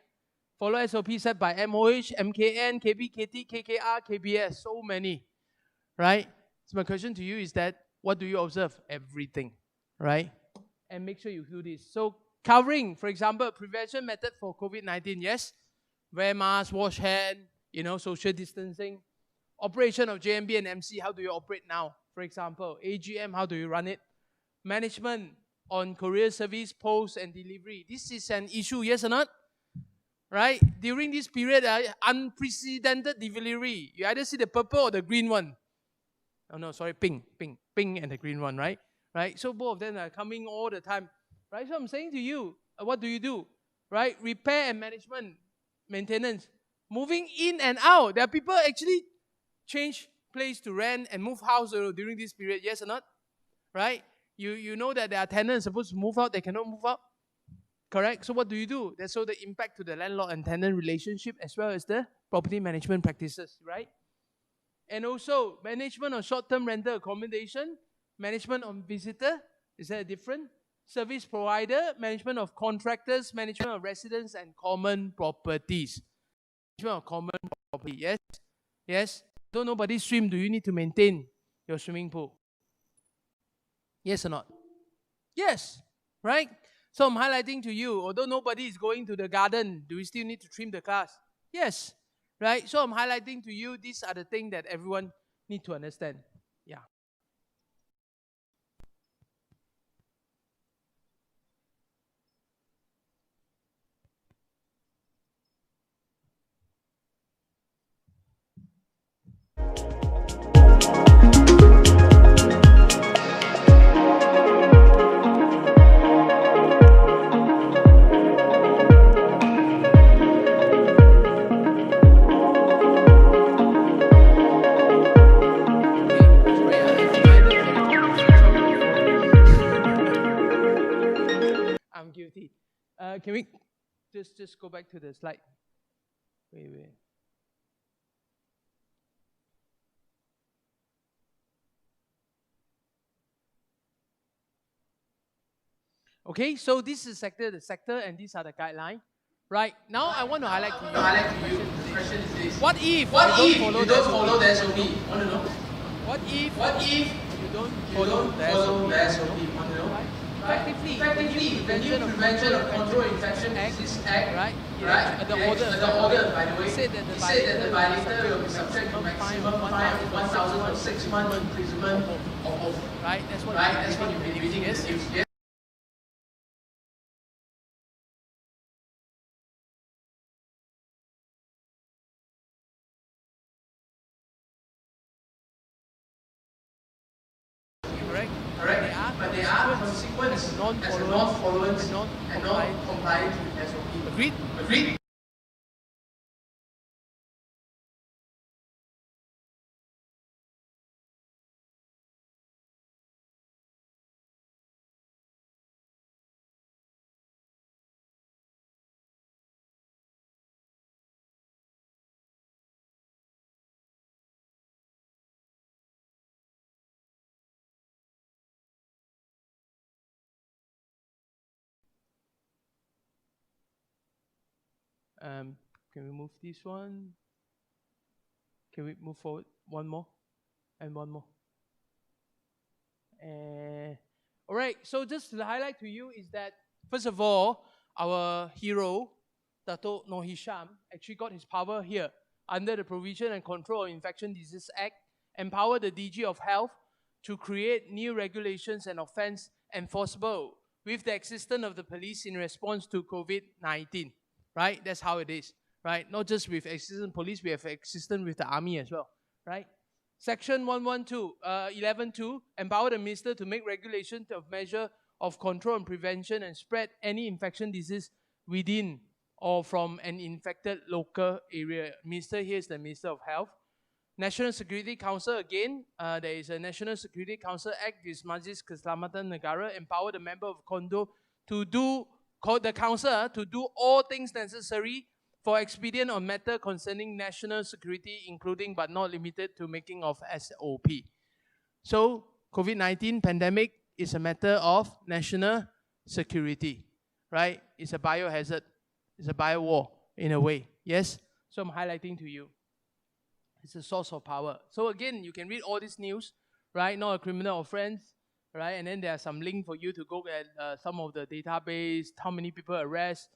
Speaker 2: Follow SOP set by MOH, MKN, KPKT, KKR, KBS, so many, right? So my question to you is that, what do you observe? Everything, right? And make sure you do this. So covering, for example, prevention method for COVID-19, yes? Wear mask, wash hand, social distancing. Operation of JMB and MC, how do you operate now? For example, AGM, how do you run it? Management on courier service, post and delivery. This is an issue, yes or not? Right? During this period, unprecedented delivery. You either see the purple or the green one. Oh no, sorry, pink and the green one, right? Right? So both of them are coming all the time. Right? So I'm saying to you, what do you do? right? Repair and management, maintenance, moving in and out. There are people actually change place to rent and move house during this period, yes or not? Right? You know that there are tenants supposed to move out, they cannot move out. Correct? So what do you do? That's so the impact to the landlord and tenant relationship as well as the property management practices, right? And also management of short-term rental accommodation, management of visitor, is that different? Service provider, management of contractors, management of residents and common properties. Management of common property, yes? Yes? Though nobody swim, do you need to maintain your swimming pool? Yes or not? Yes, right? So I'm highlighting to you, although nobody is going to the garden, do we still need to trim the grass? Yes, right? So I'm highlighting to you, these are the things that everyone need to understand. Yeah. I'm guilty. Can we just go back to the slide? Wait. Okay, so this is the sector, and these are the guidelines. Right, now I want to highlight to you, the question is this. What if you don't follow the SOP? Want to know? What if you don't follow the SOP? Want to know? Effectively, the new Prevention and Control Infection Disease Act, right? The order, by the way, said that the violator will be subject to maximum fine of 1,000 or 6 months imprisonment or both. Right, that's what you've been reading. Yes. Correct. But there are consequences as non-followance and non-compliance with SOP. Agreed? Can we move this one? Can we move forward one more and one more? All right, so just to highlight to you is that, first of all, our hero, Dato' Noh Hisham, actually got his power here under the Provision and Control of Infection Disease Act, empower the DG of Health to create new regulations and offense enforceable with the existence of the police in response to COVID-19. Right? That's how it is. Right? Not just with existing police, we have existence with the army as well. Right? Section 11.2, empower the minister to make regulations of measure of control and prevention and spread any infection disease within or from an infected local area. Minister here is the Minister of Health. National Security Council, again, there is a National Security Council Act, this Majlis Keselamatan Negara, empower the member of condo to do, the council to do all things necessary for expedient on matter concerning national security, including but not limited to making of SOP. So, COVID-19 pandemic is a matter of national security, right? It's a biohazard. It's a bio-war in a way, yes? So I'm highlighting to you. It's a source of power. So again, you can read all this news, right? Not a criminal offense, right? And then there are some link for you to go at some of the database, how many people arrest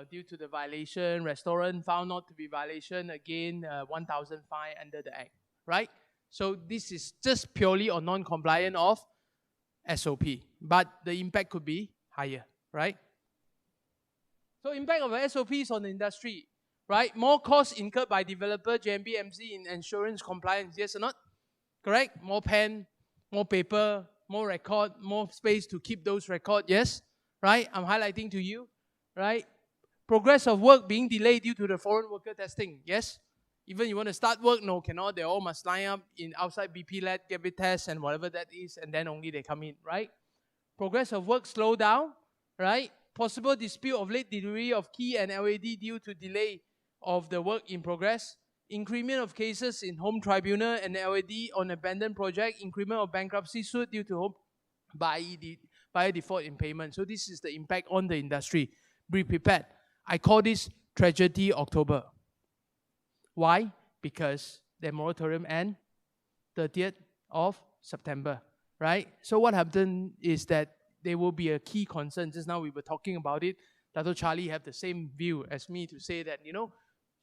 Speaker 2: due to the violation, restaurant found not to be violation, again, 1,000 fine under the Act, right? So this is just purely on non-compliant of SOP, but the impact could be higher, right? So impact of SOPs on the industry, right? More costs incurred by developer, JMB, MC in insurance compliance, yes or not? Correct? More pen, more paper, more record, more space to keep those records, yes? Right? I'm highlighting to you, right? Progress of work being delayed due to the foreign worker testing. Yes? Even you want to start work, no, cannot. They all must line up in outside BP lab, get a test and whatever that is, and then only they come in, right? Progress of work slow down, right? Possible dispute of late delivery of key and LAD due to delay of the work in progress. Increment of cases in home tribunal and LAD on abandoned project. Increment of bankruptcy suit due to home buyer default in payment. So this is the impact on the industry. Be prepared. I call this Tragedy October. Why? Because the moratorium ends 30th of September, right? So what happened is that there will be a key concern. Just now we were talking about it. Dato Charlie have the same view as me to say that,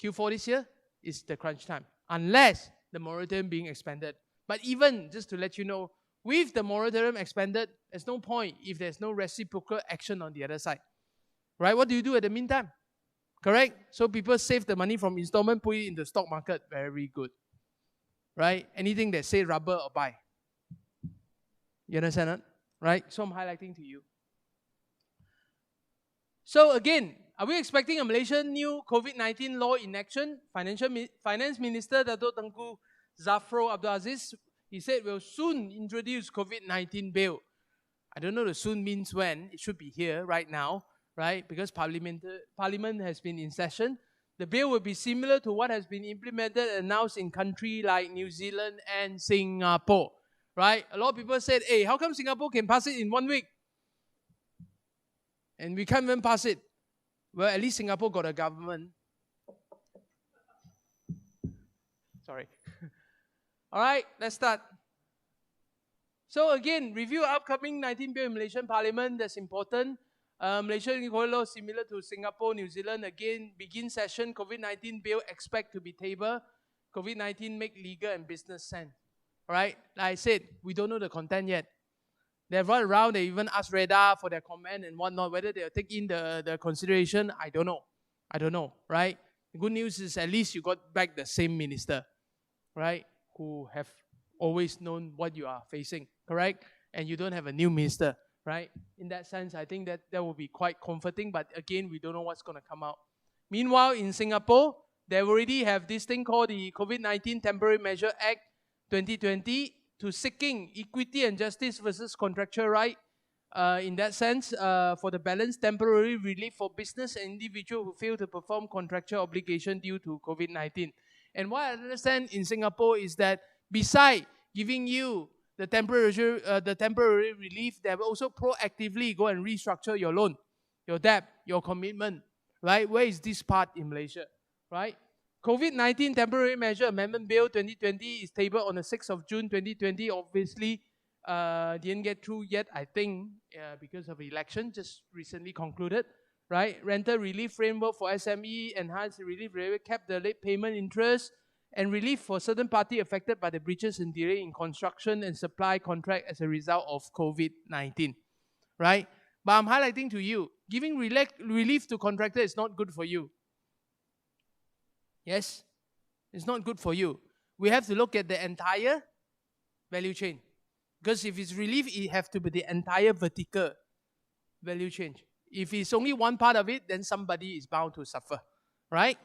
Speaker 2: Q4 this year is the crunch time. Unless the moratorium being expanded. But even, just to let you know, with the moratorium expanded, there's no point if there's no reciprocal action on the other side. Right? What do you do at the meantime? Correct? So people save the money from installment, put it in the stock market. Very good. Right? Anything that say rubber or buy. You understand that? Right? So I'm highlighting to you. So again, are we expecting a Malaysian new COVID-19 law in action? Finance Minister Dato' Tengku Zafro Abdul Aziz, he said we'll soon introduce COVID-19 bill. I don't know the soon means when. It should be here right now, right? Because Parliament has been in session. The bill will be similar to what has been implemented and announced in countries like New Zealand and Singapore, right? A lot of people said, hey, how come Singapore can pass it in 1 week? And we can't even pass it. Well, at least Singapore got a government. Sorry. All right, let's start. So again, review upcoming 19 bill in Malaysian Parliament. That's important. Malaysian equal law similar to Singapore, New Zealand. Again, begin session. COVID-19 bill expect to be tabled. COVID-19 make legal and business sense. All right, like I said, we don't know the content yet. They've run around, they even asked Reda for their comment and whatnot. Whether they'll take in the consideration, I don't know. I don't know, right? The good news is at least you got back the same minister, right? Who have always known what you are facing, correct? And you don't have a new minister, right? In that sense, I think that will be quite comforting. But again, we don't know what's going to come out. Meanwhile, in Singapore, they already have this thing called the COVID-19 Temporary Measure Act 2020 to seeking equity and justice versus contractual right. In that sense, for the balance, temporary relief for business and individual who fail to perform contractual obligation due to COVID-19. And what I understand in Singapore is that beside giving you the temporary relief, they will also proactively go and restructure your loan, your debt, your commitment, right? Where is this part in Malaysia, right? COVID-19 Temporary Measure Amendment Bill 2020 is tabled on the 6th of June 2020. Obviously, didn't get through yet, I think, because of the election just recently concluded, right? Rental relief framework for SME, enhanced relief, kept the late payment interest, and relief for certain party affected by the breaches and delay in construction and supply contract as a result of COVID-19, right? But I'm highlighting to you, giving relief to contractor is not good for you. Yes, it's not good for you. We have to look at the entire value chain. Because if it's relief, it has to be the entire vertical value chain. If it's only one part of it, then somebody is bound to suffer, right?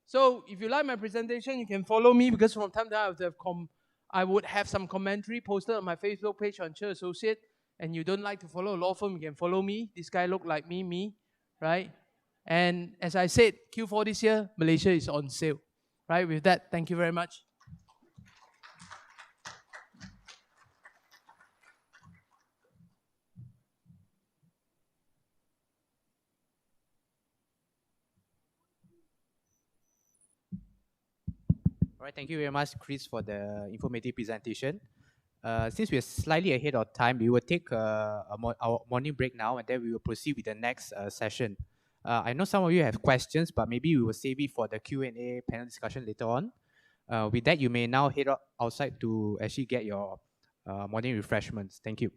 Speaker 2: So if you like my presentation, you can follow me because from time to time I would have some commentary posted on my Facebook page on Cher Associate. And you don't like to follow a law firm, you can follow me. This guy look like me, right? And as I said, Q4 this year, Malaysia is on sale. Right, with that, thank you very much.
Speaker 1: All right, thank you very much, Chris, for the informative presentation. Since we are slightly ahead of time, we will take our morning break now, and then we will proceed with the next session. I know some of you have questions, but maybe we will save it for the Q&A panel discussion later on. With that, you may now head outside to actually get your morning refreshments. Thank you.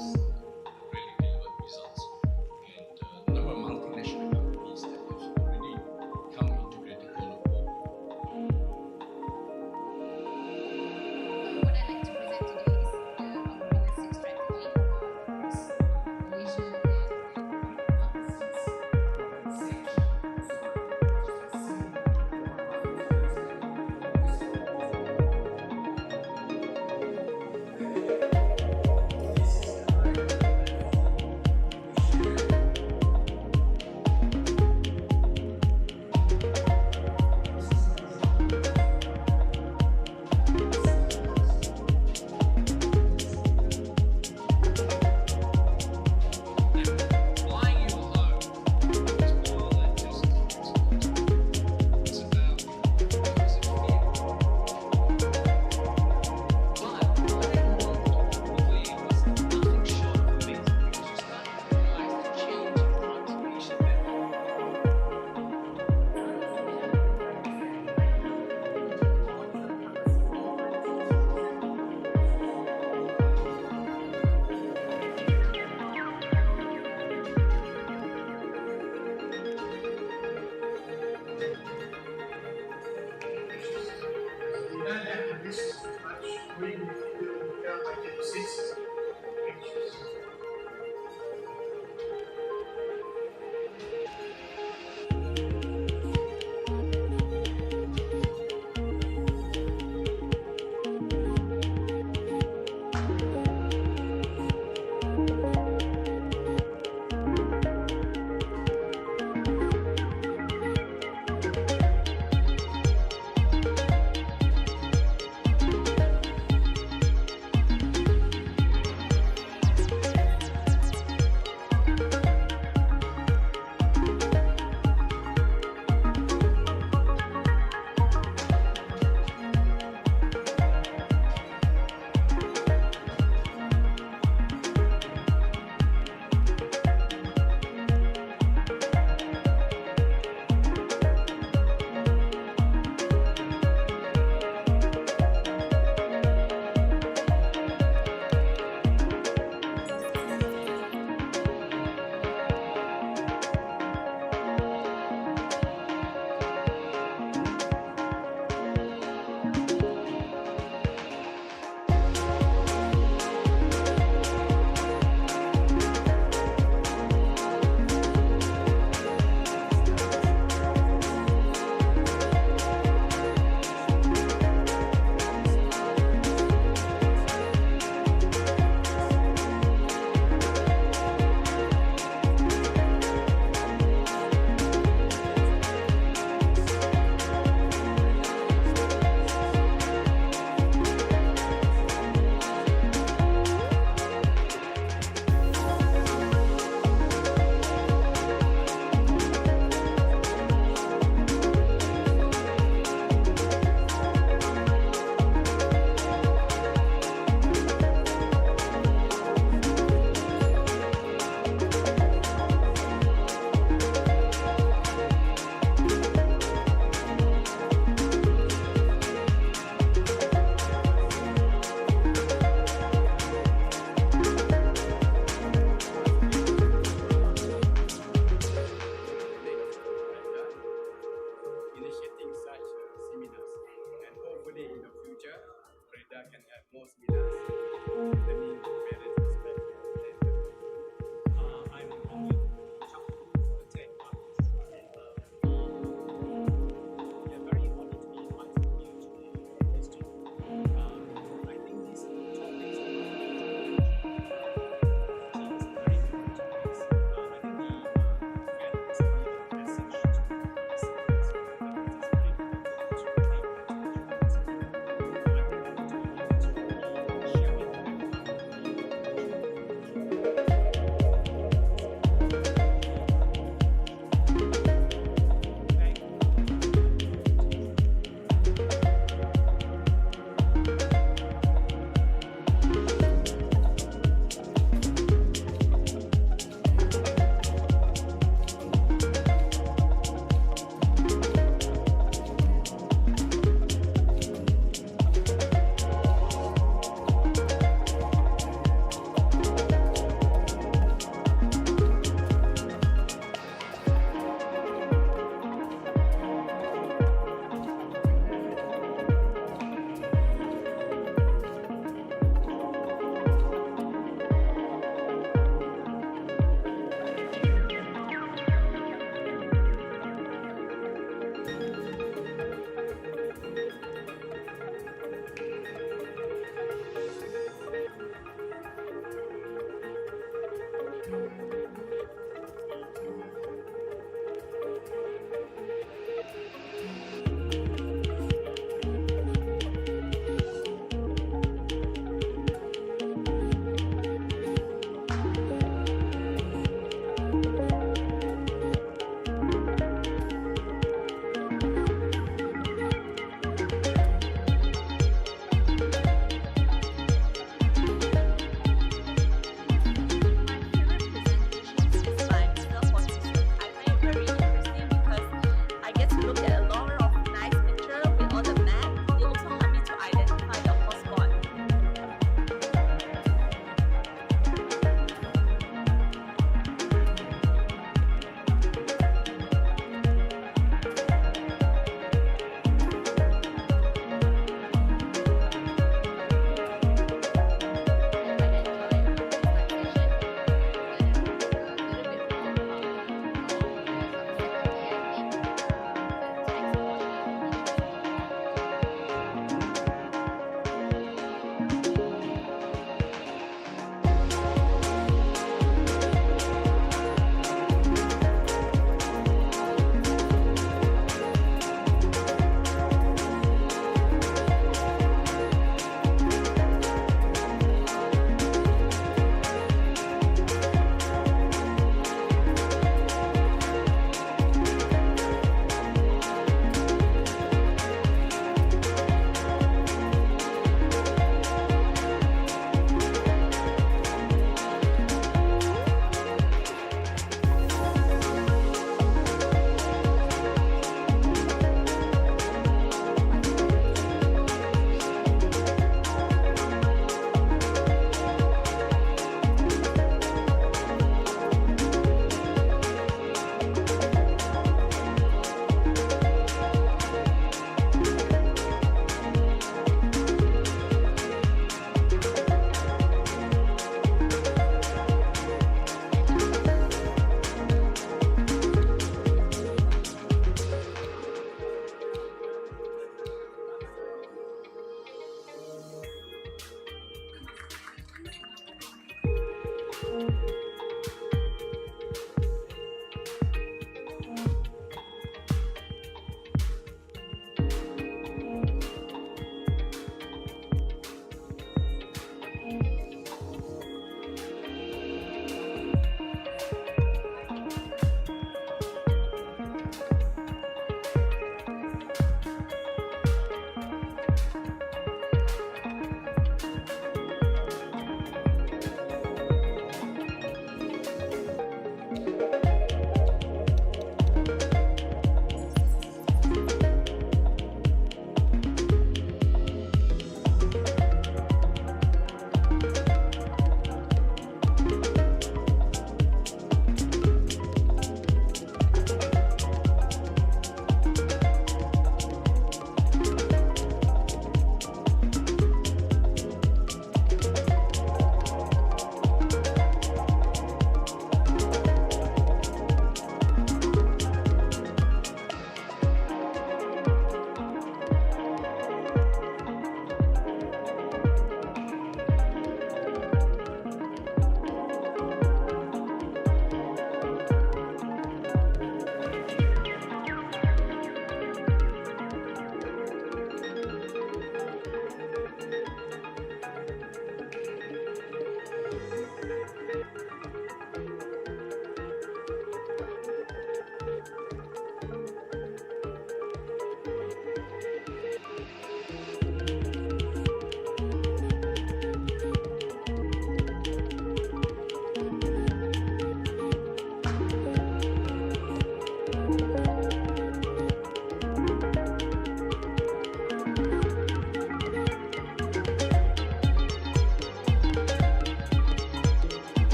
Speaker 3: really delivered results. And the number of multinational companies that have already come into Greater Kuala Lumpur.
Speaker 4: What I'd like to present today is the comprehensive strategy across Malaysia and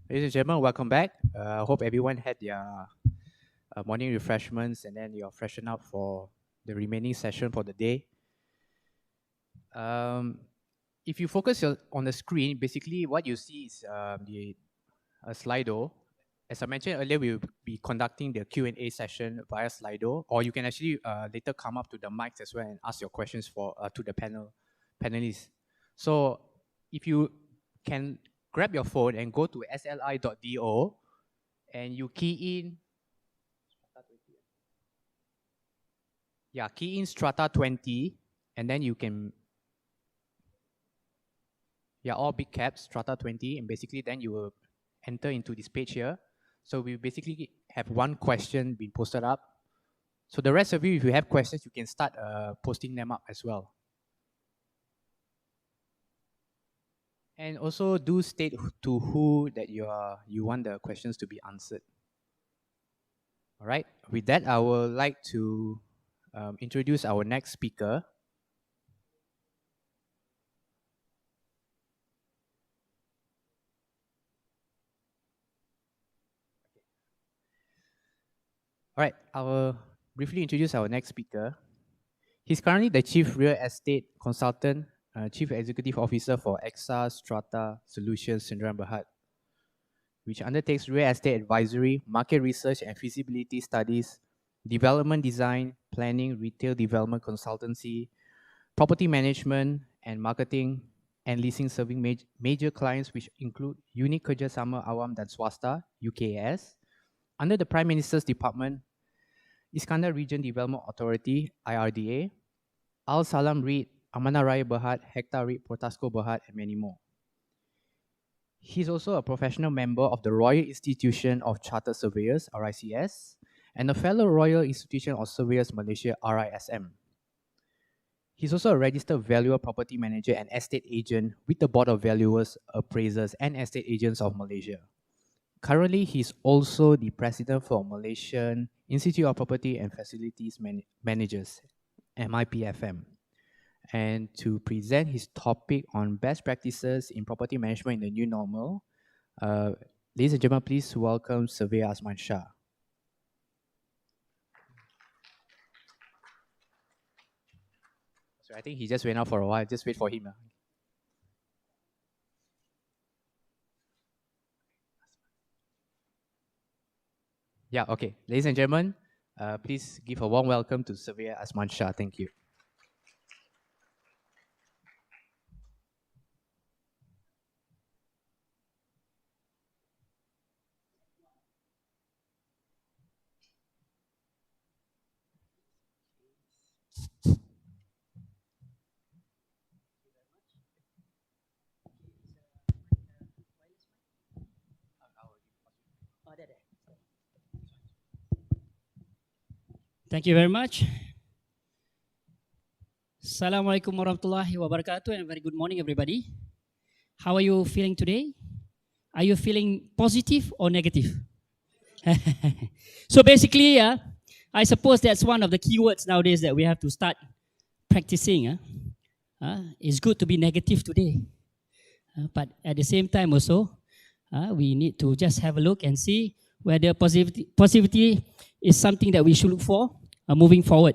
Speaker 1: Ladies and gentlemen, welcome back. I hope everyone had their morning refreshments and then you're freshened up for the remaining session for the day. If you focus on the screen, basically what you see is a Slido. As I mentioned earlier, we will be conducting the Q&A session via Slido, or you can actually later come up to the mics as well and ask your questions to the panelists. So if you can grab your phone and go to sli.do and you key in Strata 20, and then you can, all big caps, Strata 20, and basically then you will enter into this page here. So we basically have one question being posted up. So the rest of you, if you have questions, you can start posting them up as well. And also do state to who that you want the questions to be answered. All right. With that, I would like to introduce our next speaker. All right, I will briefly introduce our next speaker. He's currently the Chief Real Estate Consultant, Chief Executive Officer for EXA Strata Solutions Sdn Bhd, which undertakes real estate advisory, market research and feasibility studies, development design, planning, retail development consultancy, property management and marketing and leasing, serving major clients which include Unit Kerja Sama Awam dan Swasta, UKAS, under the Prime Minister's Department, Iskandar Region Development Authority, IRDA, Al Salam REIT, Amanah Raya Berhad, Hektar REIT, Portasco Berhad, and many more. He's also a professional member of the Royal Institution of Chartered Surveyors, RICS, and a fellow Royal Institution of Surveyors Malaysia, RISM. He's also a registered valuer, property manager, and estate agent with the Board of Valuers, Appraisers, and Estate Agents of Malaysia. Currently, he's also the president for Malaysian Institute of Property and Facilities Managers, MIPFM. And to present his topic on best practices in property management in the new normal, ladies and gentlemen, please welcome Surveyor Azman Shah. So I think he just went out for a while. Just wait for him. Yeah, okay. Ladies and gentlemen, please give a warm welcome to Surveyor Azman Shah. Thank you.
Speaker 5: Thank you very much. Assalamualaikum warahmatullahi wabarakatuh and very good morning everybody. How are you feeling today? Are you feeling positive or negative? So basically, I suppose that's one of the keywords nowadays that we have to start practicing. It's good to be negative today. But at the same time also, we need to just have a look and see whether positivity is something that we should look for moving forward.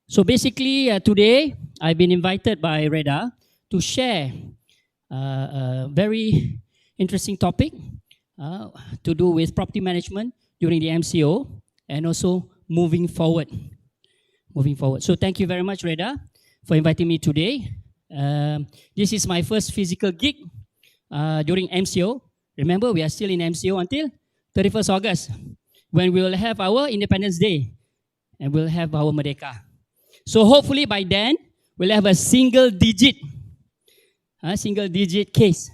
Speaker 5: So basically, today, I've been invited by Reda to share a very interesting topic to do with property management during the MCO and also moving forward. So thank you very much, Reda, for inviting me today. This is my first physical gig during MCO. Remember, we are still in MCO until 31st August, when we will have our Independence Day and we'll have our Merdeka. So hopefully by then, we'll have a single digit case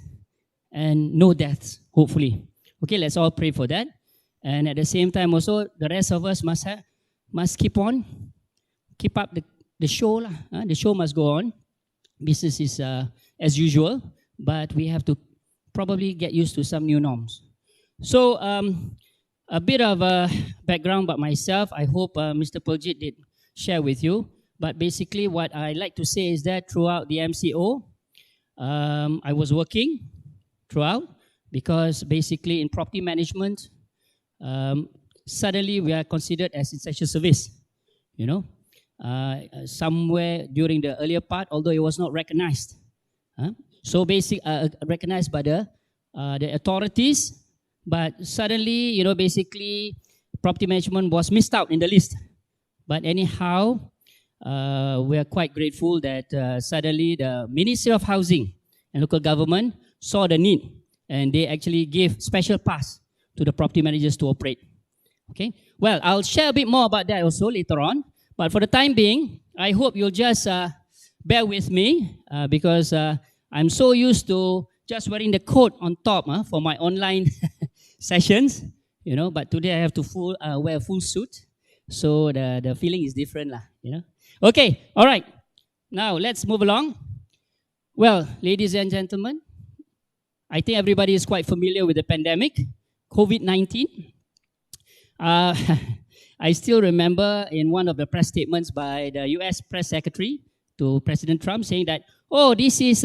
Speaker 5: and no deaths, hopefully. Okay, let's all pray for that. And at the same time also, the rest of us must keep up the show. The show must go on. Business is as usual, but we have to probably get used to some new norms. So a bit of a background about myself. I hope Mr. Puljit did share with you. But basically what I like to say is that throughout the MCO, I was working throughout because basically in property management, suddenly we are considered as essential service, you know. somewhere during the earlier part, although it was not recognized. So recognized by the authorities, but suddenly, basically, property management was missed out in the list. But anyhow, we are quite grateful that suddenly the Ministry of Housing and Local Government saw the need, and they actually gave special pass to the property managers to operate. Okay. Well, I'll share a bit more about that also later on. But for the time being, I hope you'll just bear with me because I'm so used to just wearing the coat on top for my online sessions, but today I have to wear a full suit. So the feeling is different, Okay, all right. Now let's move along. Well, ladies and gentlemen, I think everybody is quite familiar with the pandemic, COVID-19. I still remember in one of the press statements by the US press secretary to President Trump saying that, oh, this is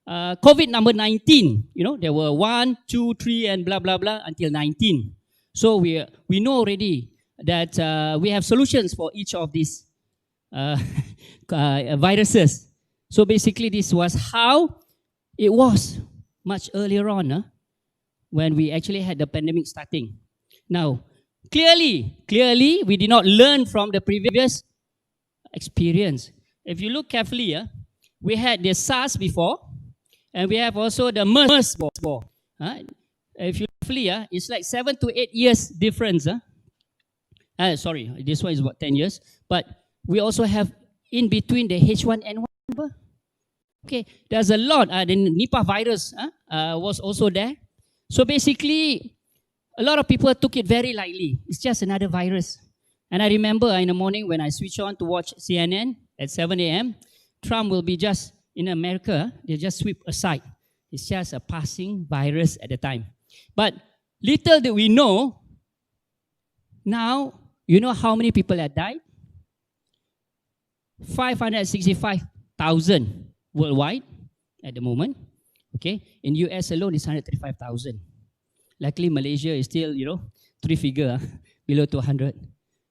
Speaker 5: COVID number 19. There were 1, 2, 3, and blah, blah, blah until 19. So we know already that we have solutions for each of these viruses. So basically, this was how it was much earlier on when we actually had the pandemic starting. Now, clearly, we did not learn from the previous experience. If you look carefully, we had the SARS before, and we have also the MERS before. If you look carefully, it's like 7 to 8 years difference. Sorry, this one is about 10 years. But we also have in between the H1N1. Okay, there's a lot. The Nipah virus was also there. So basically, a lot of people took it very lightly. It's just another virus. And I remember in the morning when I switch on to watch CNN at 7 a.m., Trump will be just, in America, they just sweep aside. It's just a passing virus at the time. But little did we know, now, you know how many people have died? 565,000 worldwide at the moment. Okay, in US alone, it's 135,000. Luckily, Malaysia is still, 3-figure, below 200.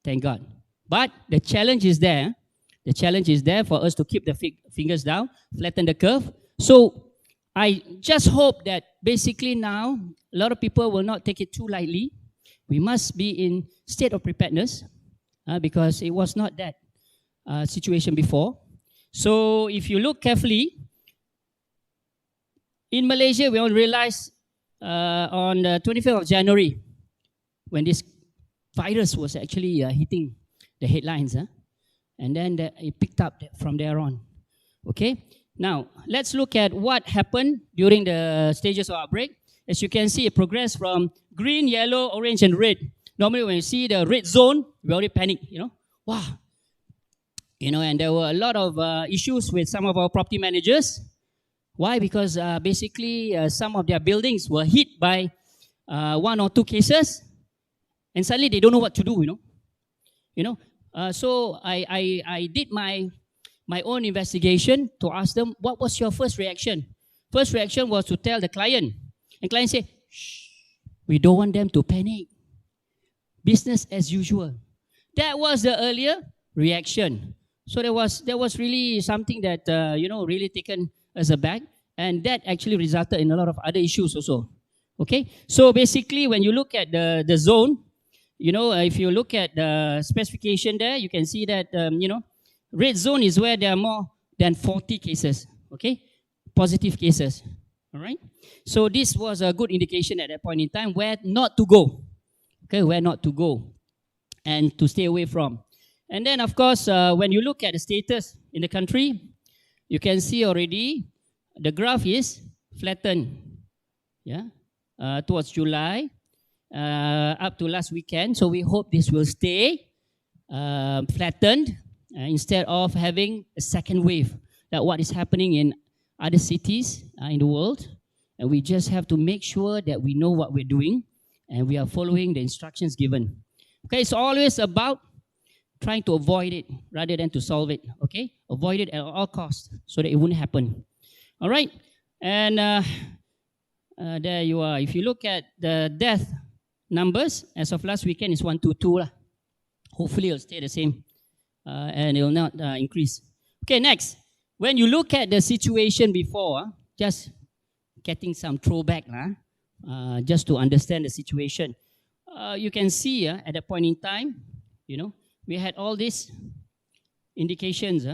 Speaker 5: Thank God. But the challenge is there. The challenge is there for us to keep the fingers down, flatten the curve. So I just hope that basically now, a lot of people will not take it too lightly. We must be in state of preparedness because it was not that situation before. So if you look carefully, in Malaysia, we all realized on the 25th of January, when this virus was actually hitting the headlines, and then it picked up from there on. Okay, now let's look at what happened during the stages of outbreak. As you can see, it progressed from green, yellow, orange, and red. Normally, when you see the red zone, we already panic. Wow. And there were a lot of issues with some of our property managers. Why? Because basically some of their buildings were hit by 1 or 2 cases, and suddenly they don't know what to do. So I did my own investigation to ask them, what was your first reaction? First reaction was to tell the client, and client said, shh, we don't want them to panic. Business as usual. That was the earlier reaction. So there was really something that really taken as a bag, and that actually resulted in a lot of other issues also. Okay, so basically when you look at the zone, if you look at the specification there, you can see that red zone is where there are more than 40 cases. Okay, positive cases. All right. So this was a good indication at that point in time where not to go. Okay, where not to go, and to stay away from. And then, of course, when you look at the status in the country, you can see already the graph is flattened. Yeah, towards July, up to last weekend. So we hope this will stay flattened instead of having a second wave. That what is happening in other cities in the world, and we just have to make sure that we know what we're doing and we are following the instructions given. Okay, it's always about trying to avoid it rather than to solve it. Okay, avoid it at all costs so that it won't happen. All right, and there you are. If you look at the death numbers as of last weekend, it's 122 lah. Hopefully it'll stay the same and it will not increase. Okay, next. When you look at the situation before, just getting some throwback, just to understand the situation. You can see at that point in time, we had all these indications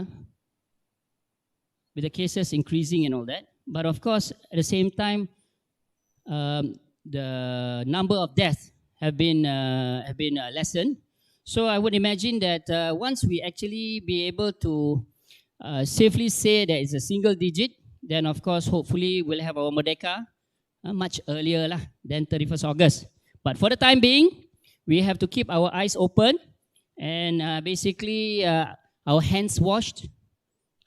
Speaker 5: with the cases increasing and all that. But of course, at the same time, the number of deaths have been lessened. So I would imagine that once we actually be able to safely say that it's a single digit, then of course, hopefully we'll have our Merdeka much earlier than 31st August. But for the time being, we have to keep our eyes open and basically our hands washed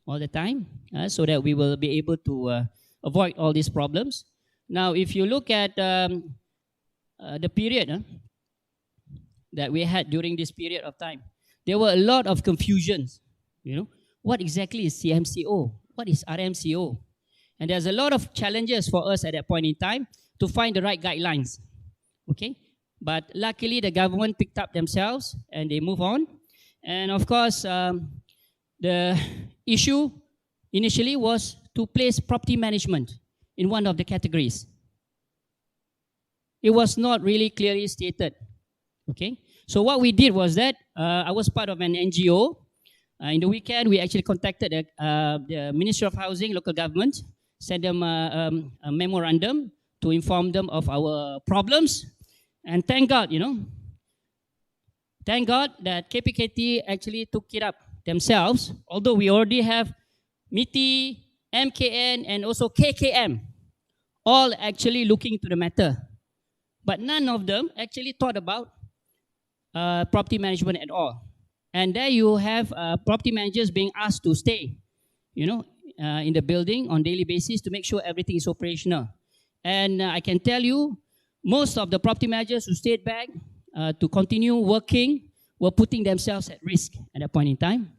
Speaker 5: all the time so that we will be able to avoid all these problems. Now, if you look at the period that we had during this period of time, there were a lot of confusions. What exactly is CMCO? What is RMCO? And there's a lot of challenges for us at that point in time to find the right guidelines. Okay? But luckily, the government picked up themselves and they move on. And of course, the issue initially was to place property management in one of the categories. It was not really clearly stated. Okay? So what we did was that I was part of an NGO. In the weekend, we actually contacted the Ministry of Housing, local government, sent them a memorandum to inform them of our problems. And thank God, thank God that KPKT actually took it up themselves, although we already have MITI, MKN, and also KKM, all actually looking into the matter. But none of them actually thought about property management at all. And there you have property managers being asked to stay, in the building on daily basis to make sure everything is operational. And I can tell you, most of the property managers who stayed back to continue working were putting themselves at risk at that point in time.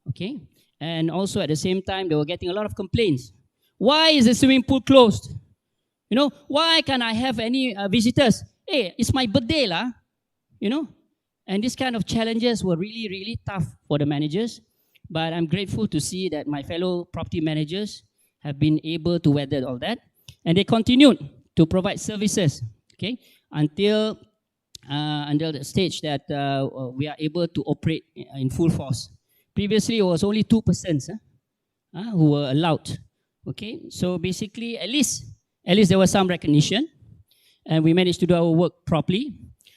Speaker 5: Okay? And also at the same time, they were getting a lot of complaints. Why is the swimming pool closed? Why can't I have any visitors? Hey, it's my birthday, And these kind of challenges were really, really tough for the managers. But I'm grateful to see that my fellow property managers have been able to weather all that. And they continued to provide services, okay, until the stage that we are able to operate in full force. Previously, it was only 2% who were allowed. Okay, so basically, at least there was some recognition, and we managed to do our work properly.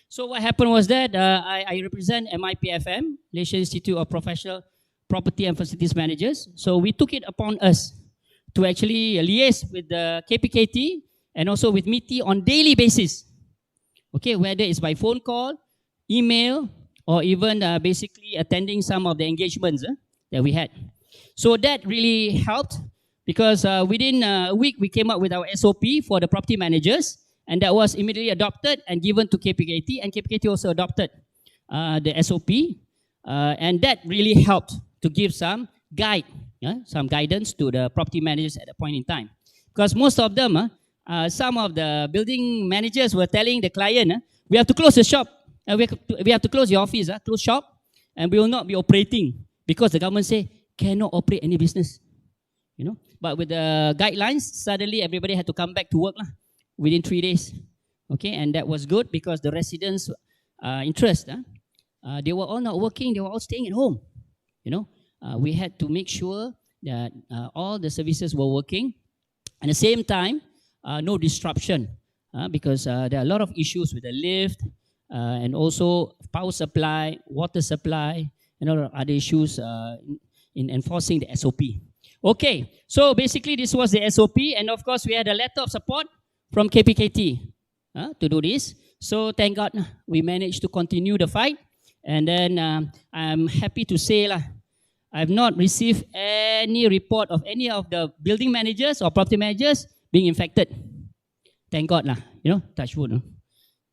Speaker 5: So what happened was that I represent MIPFM, Malaysia Institute of Professional Property and Facilities Managers. So we took it upon us to actually liaise with the KPKT and also with MITI on daily basis. Okay, whether it's by phone call, email, or even basically attending some of the engagements that we had. So that really helped because within a week we came up with our SOP for the property managers, and that was immediately adopted and given to KPKT, and KPKT also adopted the SOP, and that really helped to give some guidance to the property managers at that point in time. Because most of them, some of the building managers were telling the client, we have to close the shop, we have to close your office, close shop, and we will not be operating because the government say cannot operate any business. But with the guidelines, suddenly everybody had to come back to work within 3 days. Okay, and that was good because the residents' interest, they were all not working, they were all staying at home. We had to make sure that all the services were working. At the same time, no disruption because there are a lot of issues with the lift and also power supply, water supply, and other issues in enforcing the SOP. Okay, so basically this was the SOP, and of course we had a letter of support from KPKT to do this. So thank God we managed to continue the fight, and then I'm happy to say I've not received any report of any of the building managers or property managers being infected. Thank God touch wood.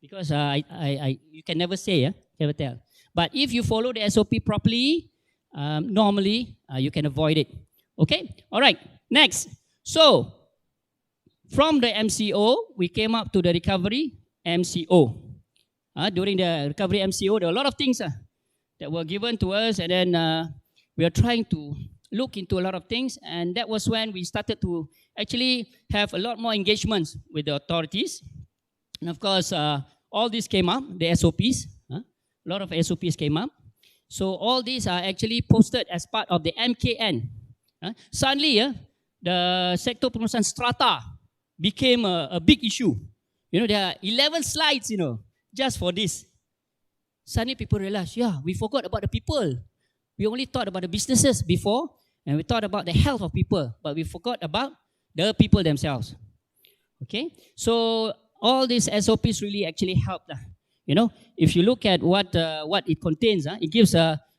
Speaker 5: Because you can never say, never tell. But if you follow the SOP properly, normally you can avoid it. Okay, all right, next. So, from the MCO, we came up to the recovery MCO. During the recovery MCO, there were a lot of things that were given to us, and then we are trying to look into a lot of things, and that was when we started to actually have a lot more engagements with the authorities. And of course, all this came up, the SOPs, a lot of SOPs came up. So all these are actually posted as part of the MKN. Suddenly, the sector promotion strata became a big issue. There are 11 slides, just for this. Suddenly people realized, yeah, we forgot about the people. We only thought about the businesses before, and we thought about the health of people, but we forgot about the people themselves. Okay, so all these SOPs really actually helped. If you look at what it contains, it gives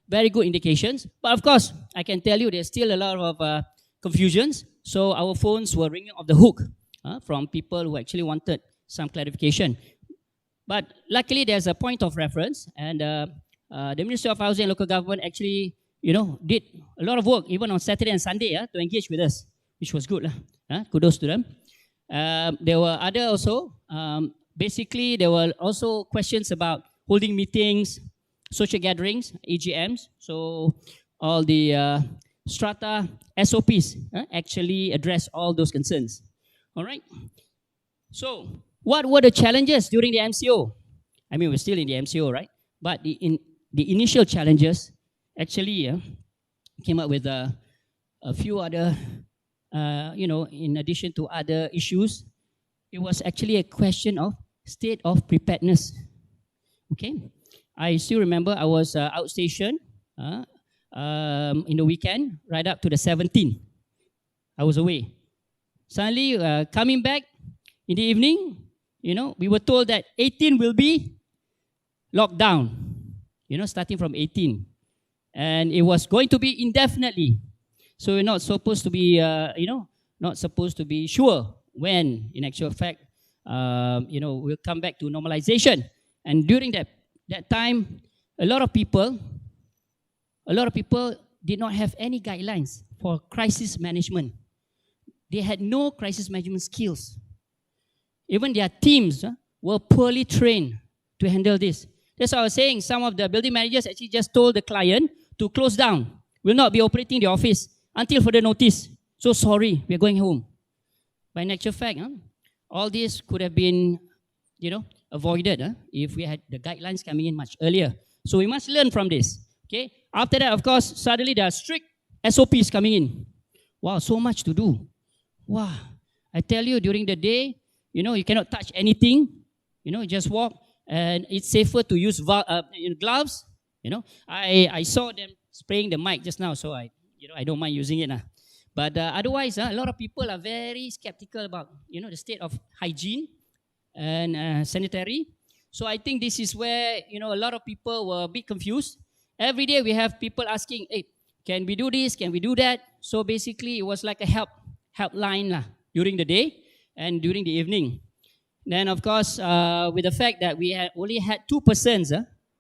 Speaker 5: very good indications. But of course, I can tell you there's still a lot of confusions. So our phones were ringing off the hook from people who actually wanted some clarification. But luckily, there's a point of reference, and the Ministry of Housing and Local Government actually, did a lot of work, even on Saturday and Sunday, to engage with us, which was good. Kudos to them. There were other also, basically, there were also questions about holding meetings, social gatherings, AGMs. So all the strata SOPs actually address all those concerns. All right. So what were the challenges during the MCO? I mean, we're still in the MCO, right? But the initial challenges actually came up with a few other, in addition to other issues. It was actually a question of state of preparedness. Okay, I still remember I was outstation in the weekend, right up to the 17th. I was away. Suddenly, coming back in the evening, we were told that 18 will be locked down, starting from 18. And it was going to be indefinitely. So we're not supposed to be, not supposed to be sure when, in actual fact, we'll come back to normalization. And during that time, a lot of people did not have any guidelines for crisis management. They had no crisis management skills. Even their teams were poorly trained to handle this. That's why I was saying some of the building managers actually just told the client to close down. Will not be operating the office until further notice. So sorry, we're going home. But in actual fact, all this could have been, avoided if we had the guidelines coming in much earlier. So we must learn from this. Okay. After that, of course, suddenly there are strict SOPs coming in. Wow, so much to do. Wow, I tell you, during the day, you cannot touch anything. Just walk, and it's safer to use gloves. I saw them spraying the mic just now, so I don't mind using it. But otherwise, a lot of people are very skeptical about, the state of hygiene and sanitary. So I think this is where, a lot of people were a bit confused. Every day we have people asking, hey, can we do this? Can we do that? So basically, it was like a helpline during the day and during the evening. Then, of course, with the fact that we only had 2 persons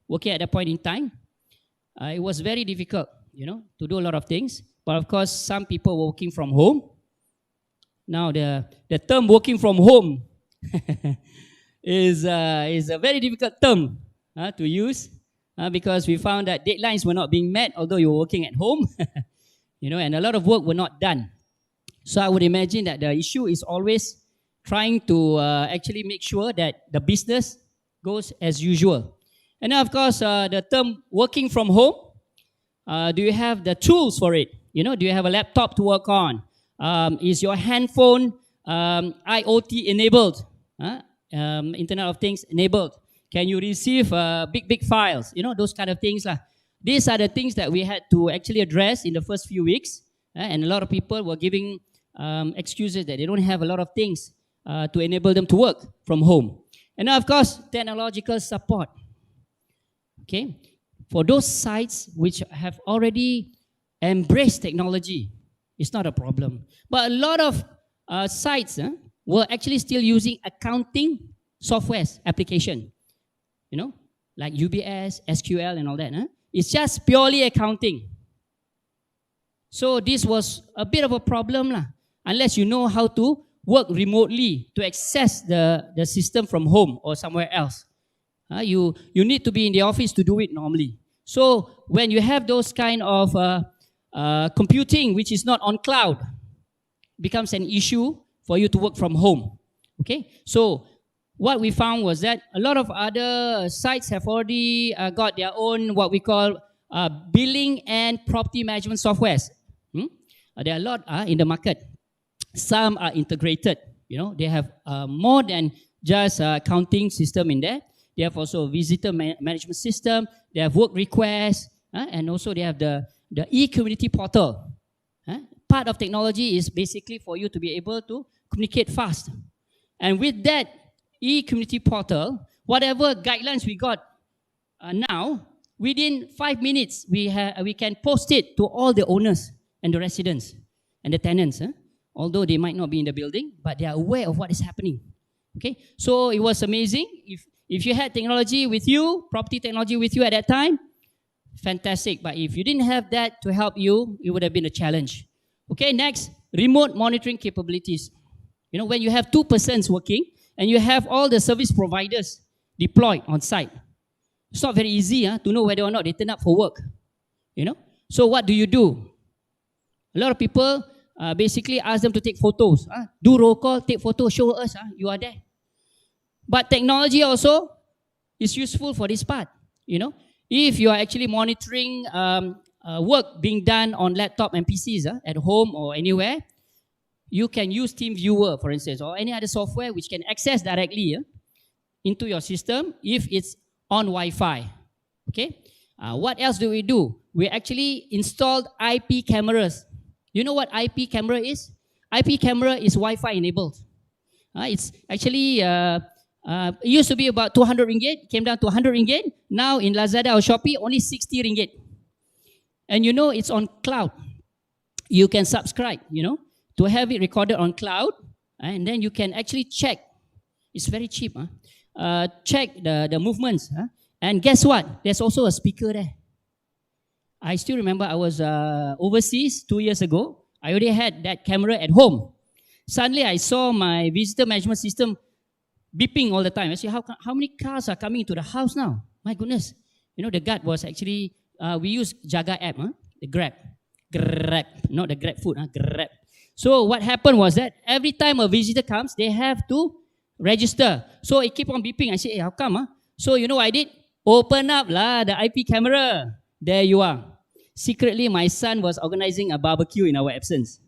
Speaker 5: working at that point in time, it was very difficult, to do a lot of things. But of course, some people were working from home. Now, the term working from home is a very difficult term to use because we found that deadlines were not being met, although you were working at home, and a lot of work were not done. So I would imagine that the issue is always trying to actually make sure that the business goes as usual. And now, of course, the term working from home, do you have the tools for it? Do you have a laptop to work on? Is your handphone IoT enabled? Internet of Things enabled? Can you receive big files? Those kind of things. These are the things that we had to actually address in the first few weeks. And a lot of people were giving excuses that they don't have a lot of things to enable them to work from home. And now, of course, technological support. Okay, for those sites which have already embraced technology, it's not a problem. But a lot of sites were actually still using accounting softwares application, like UBS, SQL, and all that. It's just purely accounting. So this was a bit of a problem, unless you know how to work remotely to access the system from home or somewhere else. You need to be in the office to do it normally. So when you have those kind of computing which is not on cloud, becomes an issue for you to work from home. Okay, so what we found was that a lot of other sites have already got their own what we call billing and property management softwares. There are a lot in the market. Some are integrated. They have more than just accounting system in there. They have also a visitor management system. They have work requests, and also they have the e-community portal. Part of technology is basically for you to be able to communicate fast. And with that e-community portal, whatever guidelines we got now, within 5 minutes, we can post it to all the owners and the residents and the tenants. Although they might not be in the building, but they are aware of what is happening. Okay, so it was amazing. If you had technology with you, property technology with you at that time, fantastic. But if you didn't have that to help you, it would have been a challenge. Okay, next, remote monitoring capabilities. When you have 2 persons working and you have all the service providers deployed on site, it's not very easy to know whether or not they turn up for work. So what do? A lot of people basically ask them to take photos. Do roll call, take photos, show us you are there. But technology also is useful for this part. If you are actually monitoring work being done on laptop and PCs at home or anywhere, you can use TeamViewer, for instance, or any other software which can access directly into your system if it's on Wi-Fi. Okay. What else do? We actually installed IP cameras. You know what IP camera is? IP camera is Wi-Fi enabled. It's actually, it used to be about 200 ringgit, came down to 100 ringgit. Now in Lazada or Shopee, only 60 ringgit. And it's on cloud. You can subscribe, to have it recorded on cloud. And then you can actually check. It's very cheap. Check the movements. And guess what? There's also a speaker there. I still remember I was overseas 2 years ago. I already had that camera at home. Suddenly I saw my visitor management system beeping all the time. I said, how many cars are coming into the house now? My goodness. The guard was actually, we use Jaga app, the Grab, not the Grab food, Grab. So what happened was that every time a visitor comes, they have to register. So it keep on beeping. I said, hey, how come? So what I did? Open up the IP camera. There you are. Secretly, my son was organizing a barbecue in our absence.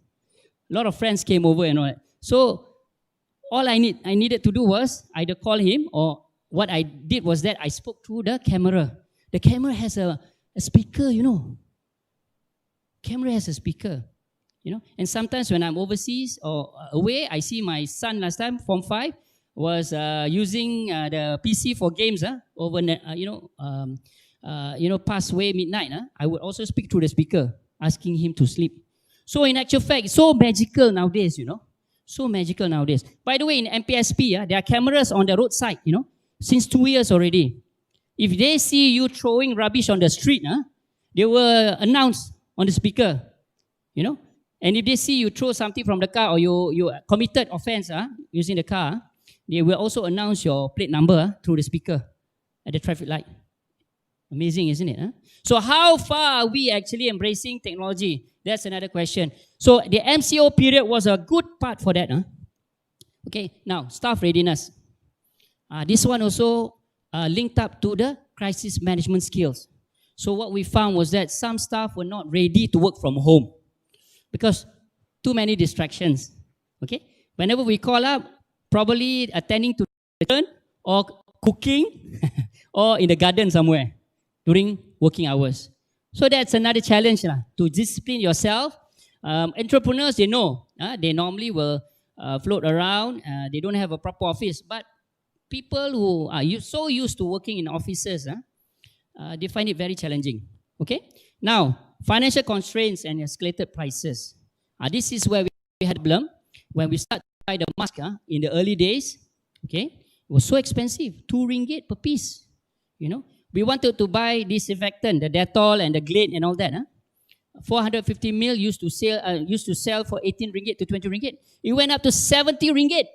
Speaker 5: A lot of friends came over and all that. So all I needed to do was either call him, or what I did was that I spoke through the camera. The camera has a speaker, Camera has a speaker, And sometimes when I'm overseas or away, I see my son last time, Form 5, was using the PC for games over, past way midnight. I would also speak through the speaker, asking him to sleep. So in actual fact, it's so magical nowadays, So magical nowadays. By the way, in MPSP, there are cameras on the roadside, since 2 years already. If they see you throwing rubbish on the street, they will announce on the speaker, And if they see you throw something from the car, or you committed offense using the car, they will also announce your plate number through the speaker at the traffic light. Amazing, isn't it? So how far are we actually embracing technology? That's another question. So the MCO period was a good part for that. Okay, now staff readiness. This one also linked up to the crisis management skills. So what we found was that some staff were not ready to work from home because too many distractions. Okay, whenever we call up, probably attending to the turn or cooking or in the garden somewhere during working hours. So that's another challenge to discipline yourself. Entrepreneurs, they know. They normally will float around. They don't have a proper office. But people who are so used to working in offices, they find it very challenging. Okay? Now, financial constraints and escalated prices. This is where we had a problem. When we started to buy the mask in the early days, okay, it was so expensive, 2 ringgit per piece. We wanted to buy disinfectant, the Dettol and the Glade and all that. 450 ml used to sell for 18 ringgit to 20 ringgit. It went up to 70 ringgit.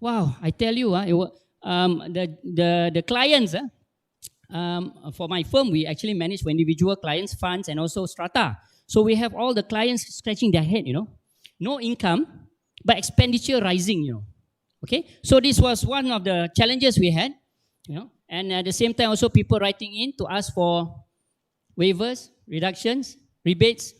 Speaker 5: Wow, I tell you, the clients, for my firm, we actually manage for individual clients, funds, and also strata. So we have all the clients scratching their head, no income, but expenditure rising, Okay, so this was one of the challenges we had, and at the same time also people writing in to ask for waivers, reductions, rebates.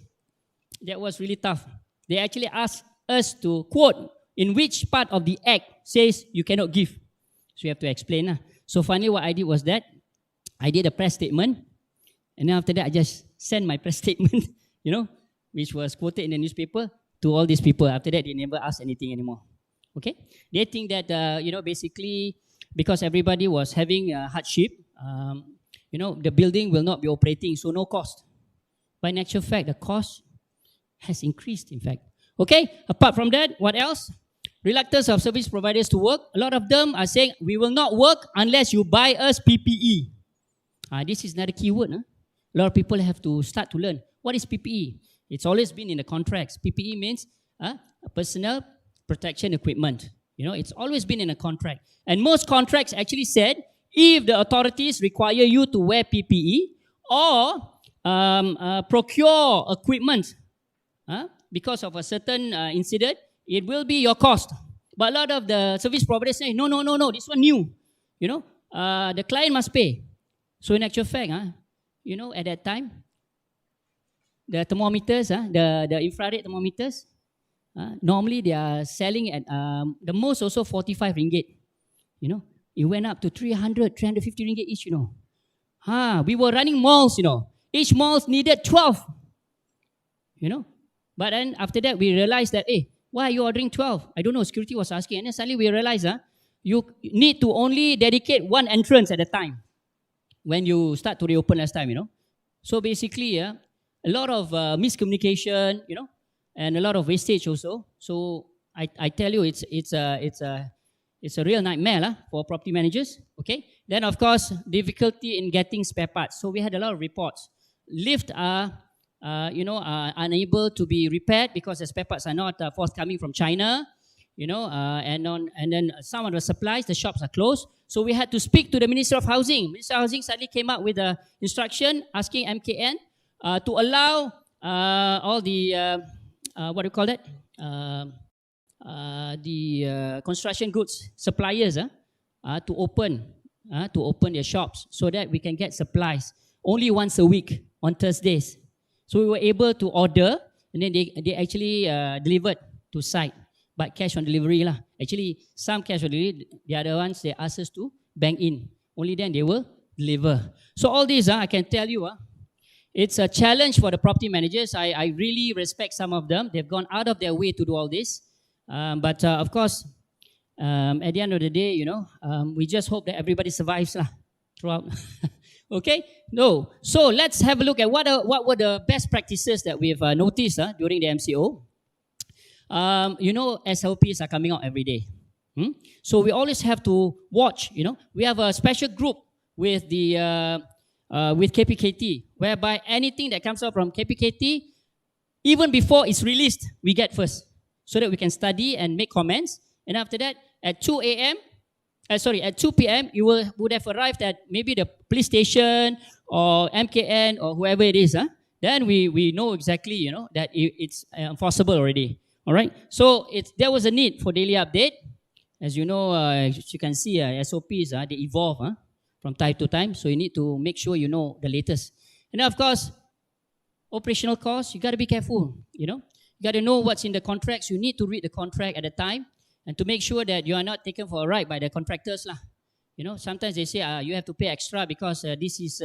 Speaker 5: That was really tough. They actually asked us to quote in which part of the act says you cannot give. So you have to explain. So finally what I did was that I did a press statement, and then after that I just sent my press statement, which was quoted in the newspaper to all these people. After that they never asked anything anymore. Okay, they think that basically because everybody was having hardship, the building will not be operating, so no cost. But in actual fact, the cost has increased, in fact. Okay, apart from that, what else? Reluctance of service providers to work. A lot of them are saying, we will not work unless you buy us PPE. This is another keyword. A lot of people have to start to learn. What is PPE? It's always been in the contracts. PPE means personal protection equipment. It's always been in a contract. And most contracts actually said, if the authorities require you to wear PPE or procure equipment because of a certain incident, it will be your cost. But a lot of the service providers say, no, this one new. The client must pay. So in actual fact, at that time, the thermometers, the infrared thermometers, normally they are selling at the most also 45 ringgit. It went up to 300, 350 ringgit each, We were running malls, Each malls needed 12. But then after that, we realized that, hey, why are you ordering 12? I don't know, security was asking. And then suddenly we realized, you need to only dedicate one entrance at a time when you start to reopen last time, So basically, a lot of miscommunication, and a lot of wastage also. So I tell you, it's a real nightmare for property managers. Okay. Then of course, difficulty in getting spare parts. So we had a lot of reports. Lifts are unable to be repaired because the spare parts are not forthcoming from China. And then some of the supplies, the shops are closed. So we had to speak to the Minister of Housing. Minister of Housing suddenly came up with an instruction asking MKN to allow all the the construction goods suppliers to open their shops so that we can get supplies only once a week on Thursdays. So we were able to order, and then they actually delivered to site, but cash on delivery lah. Actually, some cash on delivery, the other ones they asked us to bank in. Only then they will deliver. So all these, I can tell you, it's a challenge for the property managers. I really respect some of them. They've gone out of their way to do all this. But of course, at the end of the day, we just hope that everybody survives throughout. Okay? No. So let's have a look at what were the best practices that we've noticed during the MCO. SLPs are coming out every day. So we always have to watch. We have a special group with the with KPKT, whereby anything that comes out from KPKT, even before it's released, we get first, so that we can study and make comments. And after that, at 2 p.m., you would have arrived at maybe the police station or MKN or whoever it is. Then we know exactly, that it's enforceable already. All right. So there was a need for daily update. As you know, as you can see, SOPs, they evolve from time to time. So you need to make sure you know the latest. And then of course, operational costs, you got to be careful. You got to know what's in the contracts. You need to read the contract at a time, and to make sure that you are not taken for a ride by the contractors lah. Sometimes they say you have to pay extra because this is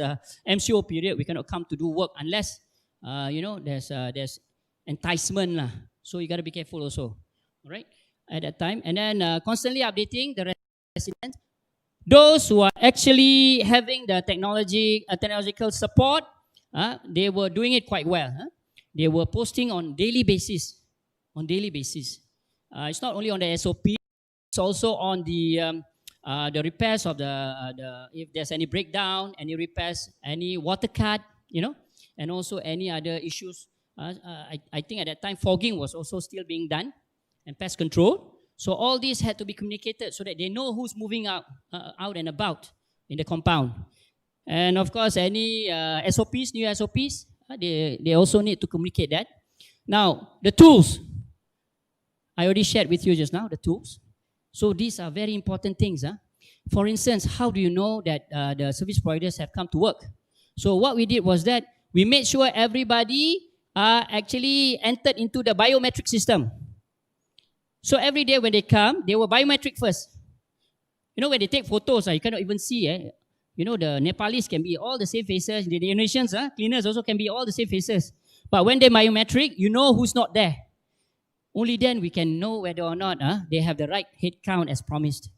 Speaker 5: MCO period. We cannot come to do work unless there's enticement lah. So you got to be careful also, all right, at that time. And then constantly updating the residents. Those who are actually having the technological support, they were doing it quite well. They were posting on daily basis. It's not only on the SOP, it's also on the repairs of the if there's any breakdown, any repairs, any water cut, and also any other issues. I think at that time fogging was also still being done, and pest control. So all these had to be communicated so that they know who's moving out and about in the compound. And of course, any SOPs, new SOPs, they also need to communicate that. Now, the tools. I already shared with you just now, the tools. So these are very important things. For instance, how do you know that the service providers have come to work? So what we did was that we made sure everybody actually entered into the biometric system. So every day when they come, they were biometric first. You know, when they take photos, you cannot even see. You know, the Nepalis can be all the same faces. The Indonesians, cleaners also can be all the same faces. But when they're biometric, you know who's not there. Only then we can know whether or not they have the right head count as promised.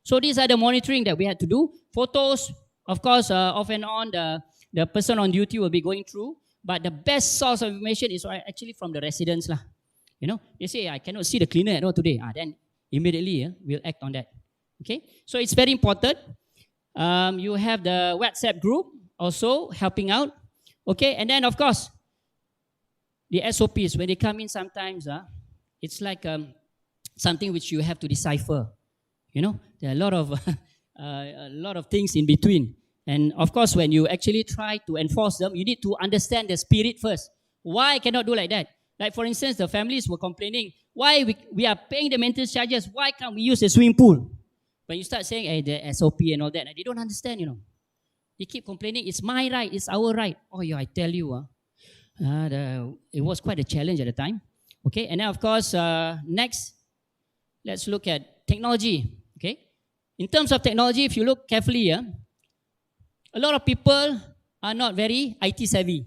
Speaker 5: So these are the monitoring that we had to do. Photos, of course, off and on, the person on duty will be going through. But the best source of information is actually from the residents. You know, they say, I cannot see the cleaner at all today. Then immediately we'll act on that. Okay, so it's very important. You have the WhatsApp group also helping out. Okay, and then of course, the SOPs, when they come in sometimes, it's like something which you have to decipher. You know, there are a lot of things in between. And of course, when you actually try to enforce them, you need to understand the spirit first. Why I cannot do like that? Like for instance, the families were complaining, why we are paying the maintenance charges, why can't we use the swimming pool? When you start saying, hey, the SOP and all that, they don't understand, you know. They keep complaining, it's my right, it's our right. Oh yeah, I tell you, it was quite a challenge at the time. Okay, and then of course, next, let's look at technology. Okay, in terms of technology, if you look carefully, a lot of people are not very IT savvy.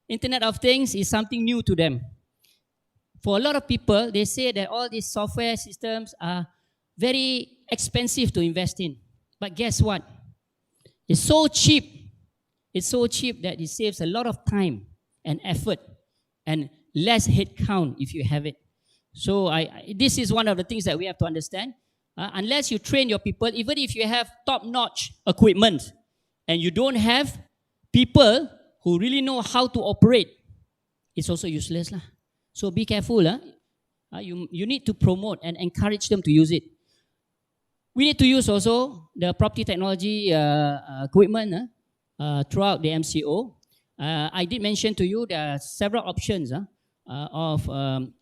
Speaker 5: Internet of Things is something new to them. For a lot of people, they say that all these software systems are very expensive to invest in. But guess what? It's so cheap. It's so cheap that it saves a lot of time and effort and less head count if you have it. So this is one of the things that we have to understand. Unless you train your people, even if you have top-notch equipment and you don't have people who really know how to operate, it's also useless. So be careful. You need to promote and encourage them to use it. We need to use also the property technology equipment throughout the MCO. I did mention to you there are several options of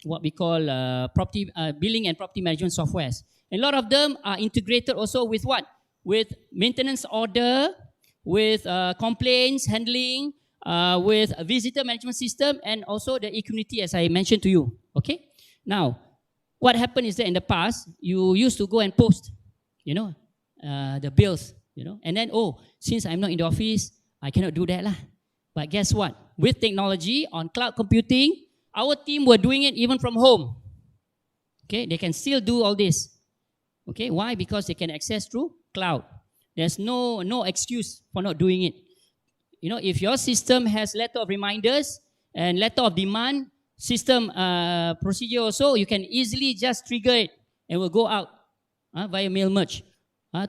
Speaker 5: what we call property billing and property management softwares. A lot of them are integrated also with what? With maintenance order, with complaints handling, with a visitor management system, and also the equity, as I mentioned to you. Okay. Now, what happened is that in the past, you used to go and post, the bills, and then, since I'm not in the office, I cannot do that lah. But guess what? With technology on cloud computing, our team were doing it even from home. Okay, they can still do all this. Okay, why? Because they can access through cloud. There's no excuse for not doing it. If your system has letter of reminders and letter of demand system procedure also, you can easily just trigger it and will go out via mail merge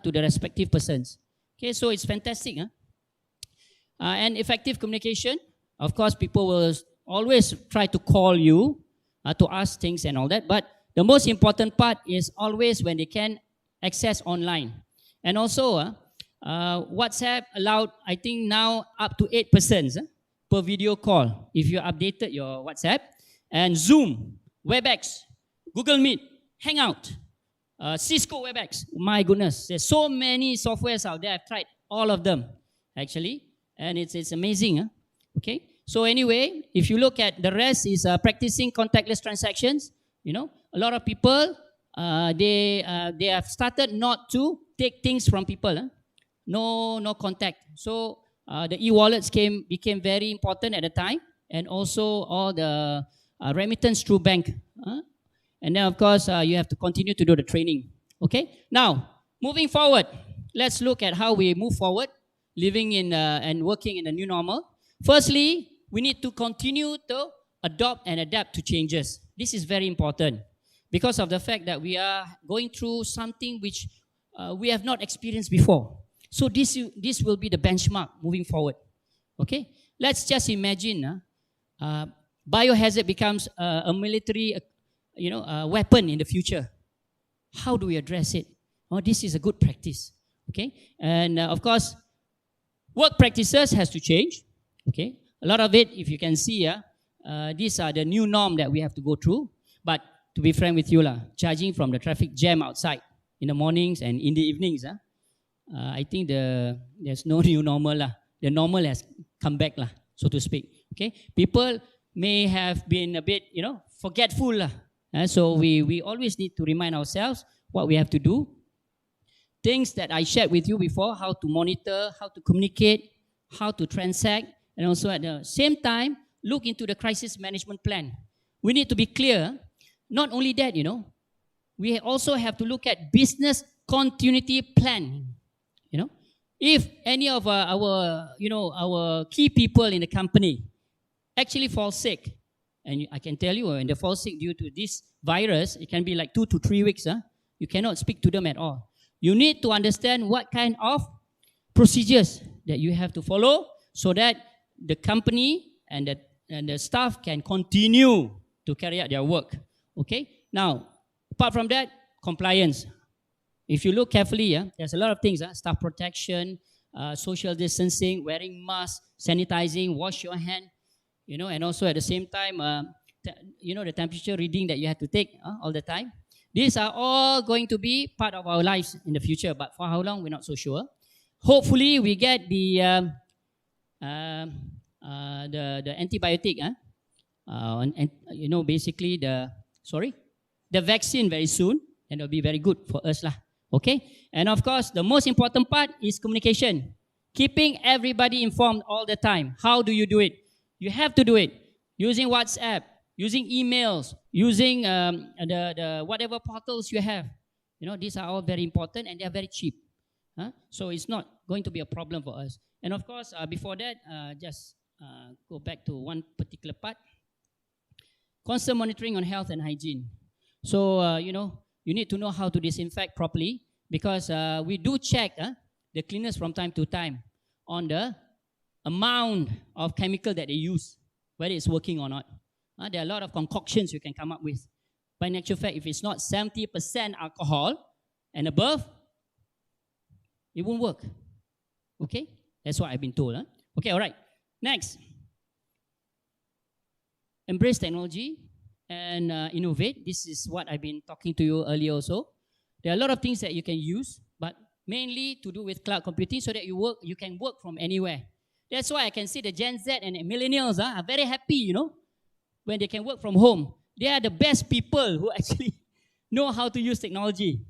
Speaker 5: to the respective persons. Okay, so it's fantastic. And effective communication. Of course, people will always try to call you to ask things and all that. But the most important part is always when they can access online. And also, WhatsApp allowed, I think now, up to 8 persons per video call if you updated your WhatsApp. And Zoom, WebEx, Google Meet, Hangout, Cisco WebEx. My goodness, there's so many softwares out there. I've tried all of them, actually. And it's amazing. Okay. So anyway, if you look at the rest is practicing contactless transactions. A lot of people, they have started not to take things from people. No contact. So the e-wallets became very important at the time, and also all the remittance through bank. And then of course you have to continue to do the training. Okay. Now moving forward, let's look at how we move forward, living in and working in the new normal. Firstly, we need to continue to adopt and adapt to changes. This is very important because of the fact that we are going through something which we have not experienced before. So this will be the benchmark moving forward. Okay, let's just imagine biohazard becomes a military, weapon in the future. How do we address it? This is a good practice. Okay, and of course, work practices has to change. Okay, a lot of it, if you can see, these are the new norm that we have to go through. But to be frank with you, charging from the traffic jam outside in the mornings and in the evenings, I think there's no new normal. The normal has come back, so to speak. Okay, people may have been a bit, forgetful. So we always need to remind ourselves what we have to do. Things that I shared with you before, how to monitor, how to communicate, how to transact, and also at the same time, look into the crisis management plan. We need to be clear. Not only that, we also have to look at business continuity plan. If any of our key people in the company actually fall sick, and I can tell you, when they fall sick due to this virus, it can be like 2 to 3 weeks. You cannot speak to them at all. You need to understand what kind of procedures that you have to follow so that the company and the staff can continue to carry out their work. Okay? Now, apart from that, compliance. If you look carefully, there's a lot of things. Staff protection, social distancing, wearing masks, sanitizing, wash your hand, and also at the same time, the temperature reading that you have to take all the time. These are all going to be part of our lives in the future, but for how long, we're not so sure. Hopefully, we get the antibiotic, basically the vaccine very soon, and it'll be very good for us, Okay? And of course, the most important part is communication. Keeping everybody informed all the time. How do you do it? You have to do it using WhatsApp, using emails, using the whatever portals you have. These are all very important and they are very cheap. So it's not going to be a problem for us. And of course, before that, just go back to one particular part. Constant monitoring on health and hygiene. So, you need to know how to disinfect properly because we do check the cleaners from time to time on the amount of chemical that they use, whether it's working or not. There are a lot of concoctions you can come up with. But in actual fact, if it's not 70% alcohol and above, it won't work. Okay? That's what I've been told. Okay, all right. Next. Embrace technology and innovate. This is what I've been talking to you earlier also. There are a lot of things that you can use, but mainly to do with cloud computing so that you can work from anywhere. That's why I can see the Gen Z and millennials are very happy, when they can work from home. They are the best people who actually know how to use technology,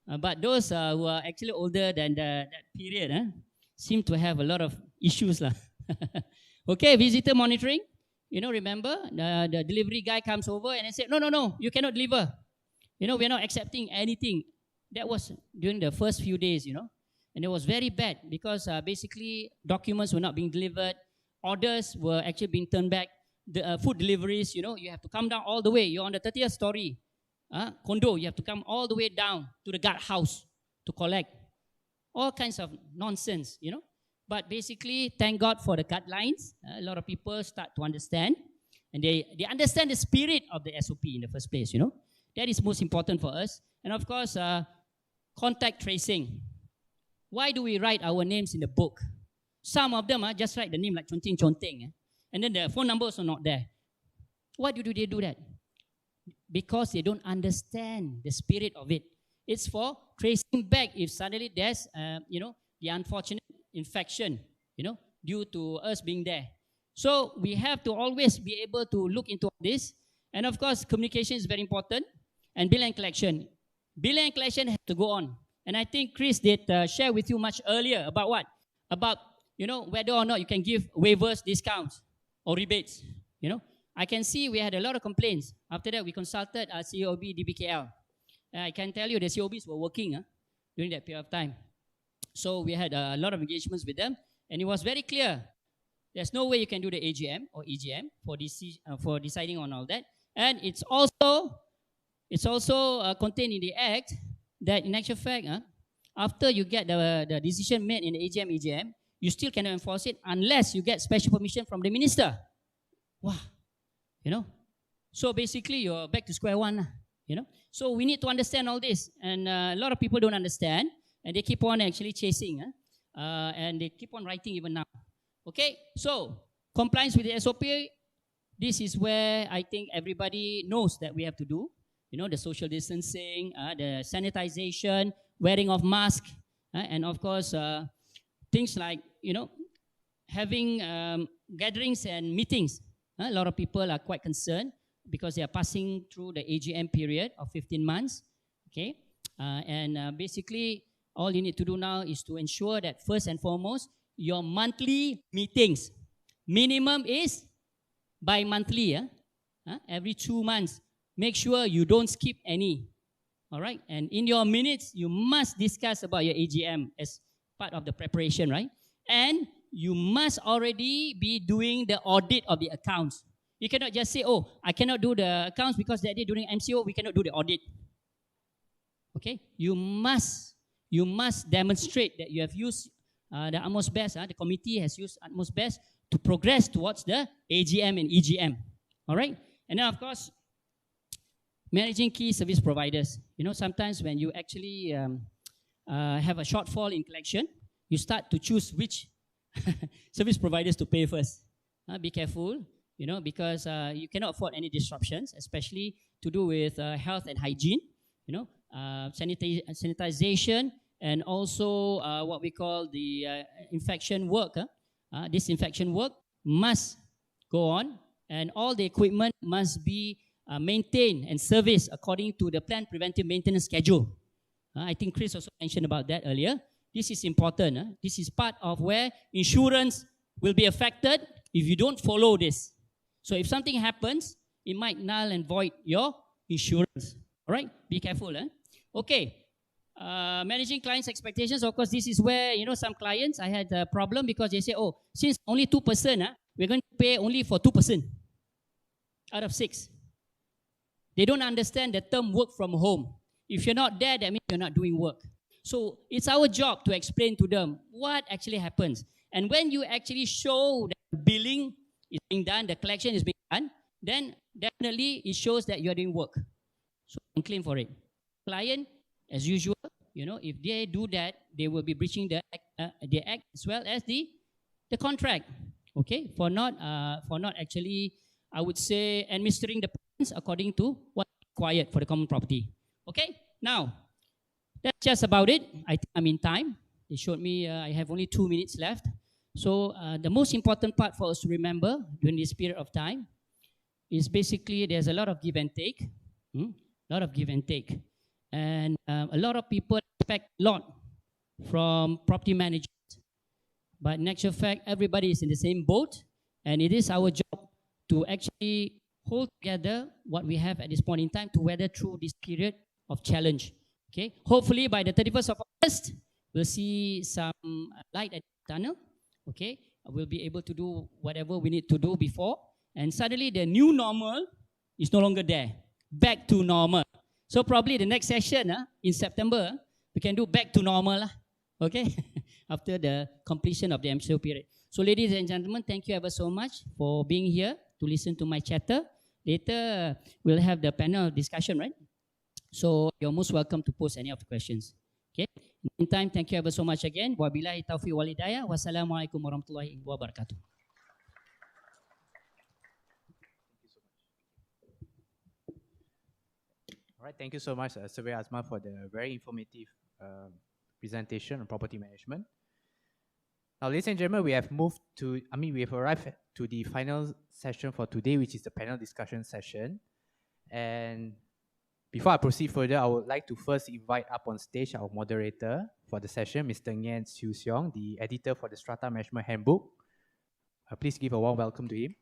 Speaker 5: But those who are actually older than that period seem to have a lot of issues. Okay, visitor monitoring. Remember, the delivery guy comes over and said, no, you cannot deliver. We're not accepting anything. That was during the first few days, And it was very bad because basically documents were not being delivered. Orders were actually being turned back. The food deliveries, you have to come down all the way. You're on the 30th story condo. You have to come all the way down to the guardhouse to collect. All kinds of nonsense, But basically, thank God for the guidelines. A lot of people start to understand. And they understand the spirit of the SOP in the first place, That is most important for us. And of course, contact tracing. Why do we write our names in the book? Some of them just write the name like Chonting Chonteng. And then the phone numbers are not there. Why do they do that? Because they don't understand the spirit of it. It's for tracing back if suddenly there's, the unfortunate infection, due to us being there. So we have to always be able to look into this. And of course, communication is very important. And bill and collection. Bill and collection have to go on. And I think Chris did share with you much earlier about what? About, whether or not you can give waivers, discounts, or rebates. I can see we had a lot of complaints. After that, we consulted COB DBKL. I can tell you the COBs were working during that period of time. So we had a lot of engagements with them. And it was very clear. There's no way you can do the AGM or EGM for deciding on all that. And it's also contained in the Act that in actual fact, after you get the decision made in the AGM, EGM, you still cannot enforce it unless you get special permission from the minister. Wow. So basically, you're back to square one. So we need to understand all this. And a lot of people don't understand. And they keep on actually chasing, and they keep on writing even now. Okay, so compliance with the SOP, this is where I think everybody knows that we have to do. You know, the social distancing, the sanitization, wearing of mask, and of course, things like, you know, having gatherings and meetings. A lot of people are quite concerned because they are passing through the AGM period of 15 months. Okay, and basically, all you need to do now is to ensure that first and foremost, your monthly meetings, minimum is bi-monthly, every 2 months. Make sure you don't skip any. All right, and in your minutes, you must discuss about your AGM as part of the preparation, right? And you must already be doing the audit of the accounts. You cannot just say, oh, I cannot do the accounts because that day during MCO, we cannot do the audit. Okay, you must demonstrate that you have used the utmost best, the committee has used utmost best to progress towards the AGM and EGM. All right, and then of course, managing key service providers. You know, sometimes when you actually have a shortfall in collection, you start to choose which service providers to pay first. Be careful, you know, because you cannot afford any disruptions, especially to do with health and hygiene, you know, sanitization, and also what we call the infection work. Disinfection work must go on, and all the equipment must be maintained and serviced according to the planned preventive maintenance schedule. I think Chris also mentioned about that earlier. This is important. This is part of where insurance will be affected if you don't follow this. So if something happens, it might null and void your insurance. All right? Be careful. Okay. Managing clients' expectations. Of course, this is where, you know, some clients, I had a problem because they say, oh, since only 2%, we're going to pay only for 2% out of 6. They don't understand the term work from home. If you're not there, that means you're not doing work. So it's our job to explain to them what actually happens. And when you actually show that the billing is being done, the collection is being done, then definitely it shows that you're doing work. So you can claim for it. Client, as usual, you know, if they do that, they will be breaching the act as well as the contract. Okay, for not actually, I would say, administering the plans according to what is required for the common property. Okay, now that's just about it. I think I'm in time. They showed me I have only 2 minutes left. So the most important part for us to remember during this period of time is basically there's a lot of give and take. And a lot of people expect a lot from property managers. But in actual fact, everybody is in the same boat, and it is our job to actually hold together what we have at this point in time to weather through this period of challenge. Okay, hopefully by the 31st of August, we'll see some light at the tunnel. Okay, we'll be able to do whatever we need to do before, and suddenly the new normal is no longer there. Back to normal. So probably the next session in September, we can do back to normal. Okay, after the completion of the MCO period. So ladies and gentlemen, thank you ever so much for being here to listen to my chatter. Later, we'll have the panel discussion, right? So you're most welcome to post any of the questions. Okay. In the meantime, thank you ever so much again. Wabillahi taufiq wal hidayah. Wassalamualaikum warahmatullahi wabarakatuh.
Speaker 1: All right, thank you so much, Surveyor Azman, for the very informative presentation on property management. Now, ladies and gentlemen, we have arrived to the final session for today, which is the panel discussion session. And before I proceed further, I would like to first invite up on stage our moderator for the session, Mr. Nguyen Siu Seong, the editor for the Strata Management Handbook. Please give a warm welcome to him.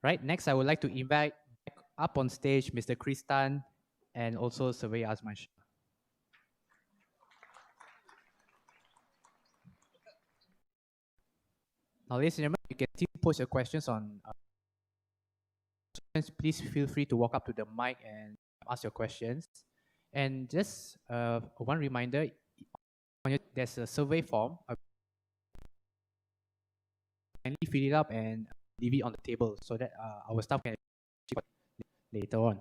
Speaker 1: Right, next I would like to invite up on stage Mr. Chris Tan and also Surveyor Azman. Now, ladies and gentlemen, you can still post your questions on. Please feel free to walk up to the mic and ask your questions. And just one reminder, there's a survey form. Kindly fill it up and leave it on the table so that our staff can check later on.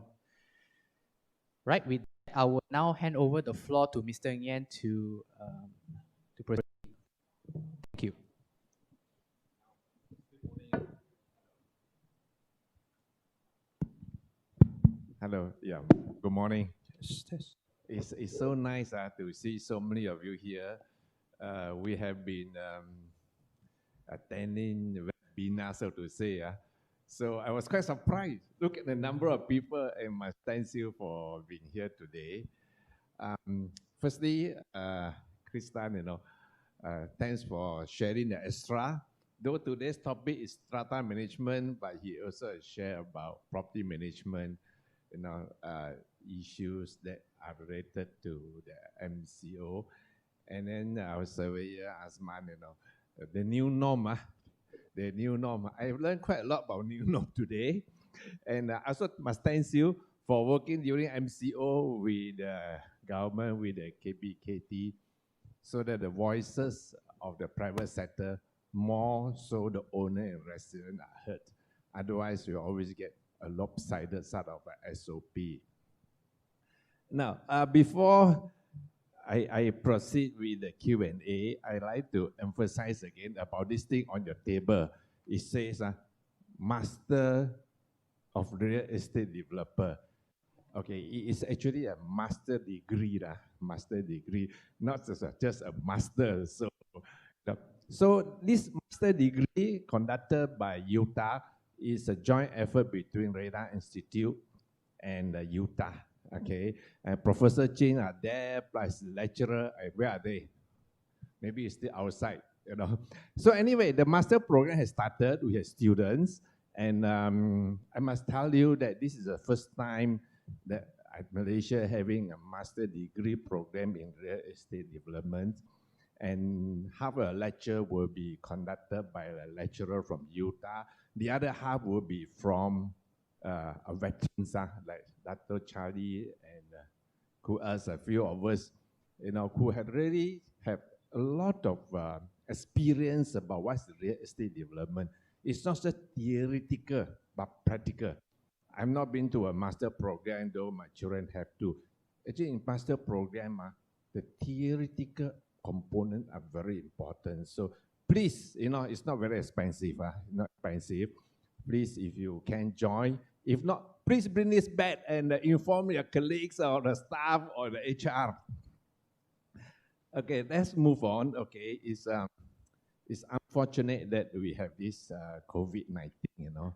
Speaker 1: Right, with that, I will now hand over the floor to Mr. Nguyen to proceed. Thank you.
Speaker 6: Hello, yeah, good morning. It's so nice to see so many of you here. We have been attending webinar, so to say. So I was quite surprised. Look at the number of people, and my thanks you for being here today. Firstly, Kristan, thanks for sharing the extra. Though today's topic is strata management, but he also shared about property management, issues that are related to the MCO. And then our surveyor, Asman, the new norm, the new norm. I've learned quite a lot about new norm today. And I also must thank you for working during MCO with the government, with the KPKT, so that the voices of the private sector, more so the owner and resident, are heard. Otherwise, you always get a lopsided sort of SOP. Now, before I proceed with the Q&A, I'd like to emphasize again about this thing on your table. It says, Master of Real Estate Developer. Okay, it is actually a master degree, not just a master. So this master degree conducted by Utah is a joint effort between Radar Institute and Utah. Okay, and Professor Chin are there, plus lecturer. Where are they? Maybe it's still outside, So anyway, the master program has started. We have students, and I must tell you that this is the first time that Malaysia having a master degree program in real estate development. And half a lecture will be conducted by a lecturer from Utah. The other half will be from a veterans, like Dr. Charlie and a few of us, who had really have a lot of experience about what's real estate development. It's not just theoretical, but practical. I've not been to a master program, though my children have to. Actually, in master program, the theoretical components are very important. So please, it's not very expensive. Not expensive. Please, if you can join. If not, please bring this back and inform your colleagues or the staff or the HR. Okay, let's move on. Okay, it's unfortunate that we have this COVID-19,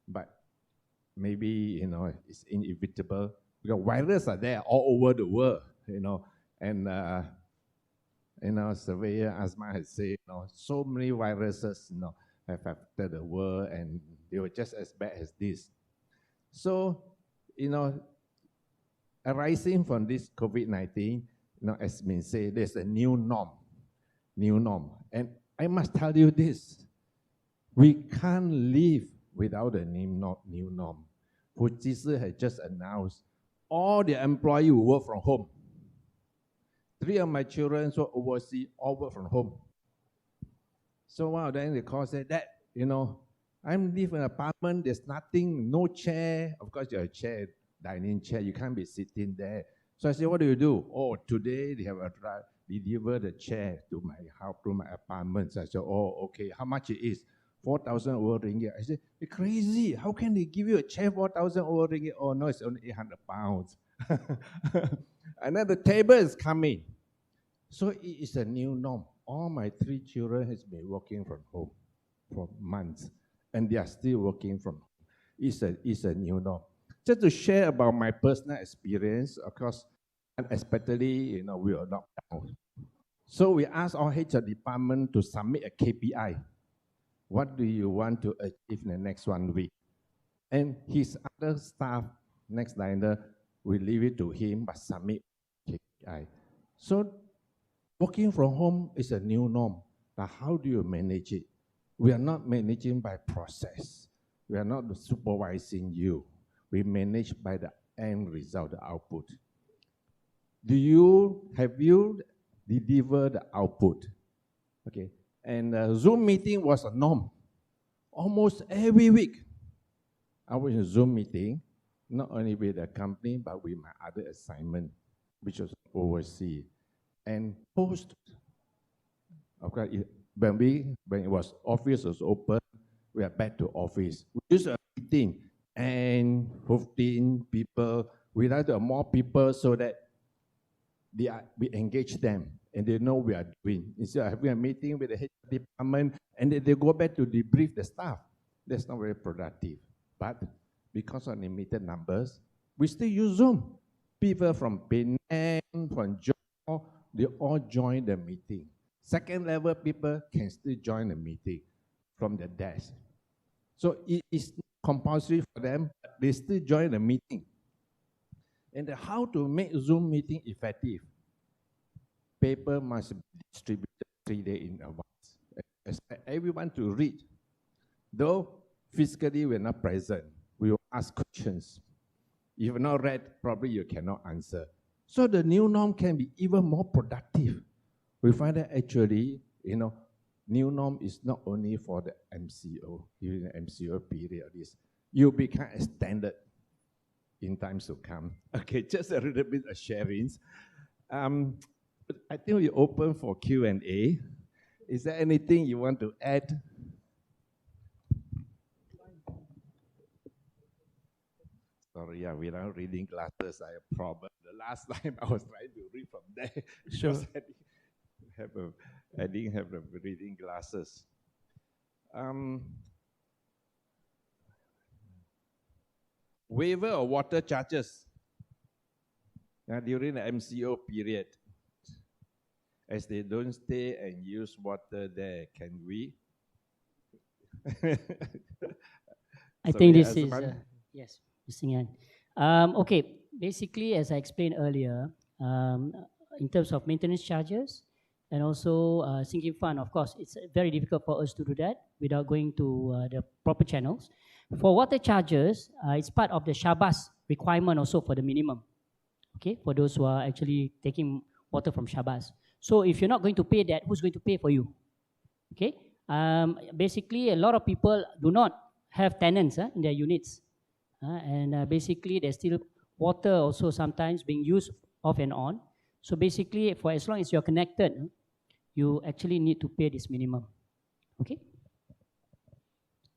Speaker 6: but maybe, it's inevitable because viruses are there all over the world, and, surveyor Asma has said, so many viruses, have affected the world, and they were just as bad as this. So, arising from this COVID-19, as been said, there's a new norm. And I must tell you this, we can't live without a new norm. Fujitsu has just announced all the employees will work from home. 3 of my children who overseas all work from home. So one of them, they call said that, I'm living in an apartment, there's nothing, no chair. Of course, you have a chair, dining chair, you can't be sitting there. So I said, what do you do? Oh, today they have delivered the chair to my house, to my apartment. So I said, oh, okay, how much it is? 4,000 ringgit. I said, you're crazy. How can they give you a chair 4,000 ringgit? Oh, no, it's only 800 pounds. And then the table is coming. So it is a new norm. All my 3 children has been working from home for months, and they are still working from home. It's a new norm. Just to share about my personal experience, of course, unexpectedly, we were locked down. So we asked our HR department to submit a KPI. What do you want to achieve in the next 1 week? And his other staff, next liner, we leave it to him, but submit KPI. So working from home is a new norm. But how do you manage it? We are not managing by process. We are not supervising you. We manage by the end result, the output. Have you delivered the output? Okay. And Zoom meeting was a norm. Almost every week, I was in a Zoom meeting. not only with the company, but with my other assignment, which was overseas. And post, of course, when it was office was open, we are back to office. We use a meeting and 15 people. We like to have more people so that we engage them and they know we are doing. Instead of having a meeting with the head department and then they go back to debrief the staff. That's not very productive. But because of limited numbers, we still use Zoom. People from Penang, from Johor, they all join the meeting. Second level people can still join the meeting from the desk. So it is compulsory for them, but they still join the meeting. And how to make Zoom meeting effective? Paper must be distributed 3 days in advance. Expect everyone to read. Though physically we're not present, we will ask questions. If you've not read, probably you cannot answer. So the new norm can be even more productive. We find that actually, new norm is not only for the MCO, during the MCO period, you become extended in times to come. Okay, just a little bit of sharings. I think we open for Q&A. Is there anything you want to add? Sorry, without reading glasses, I have a problem. The last time I was trying to read from there.
Speaker 2: Sure.
Speaker 6: I didn't have the reading glasses. Waiver of water charges during the MCO period. As they don't stay and use water there, can we?
Speaker 5: I think this is, yes, Mr. Yan. Okay, basically, as I explained earlier, in terms of maintenance charges and also sinking fund, of course, it's very difficult for us to do that without going to the proper channels. For water charges, it's part of the Shabas requirement also for the minimum, okay, for those who are actually taking water from Shabas. So if you're not going to pay that, who's going to pay for you? Okay. Basically, a lot of people do not have tenants in their units. And basically, there's still water also sometimes being used off and on. So basically, for as long as you're connected, you actually need to pay this minimum. Okay?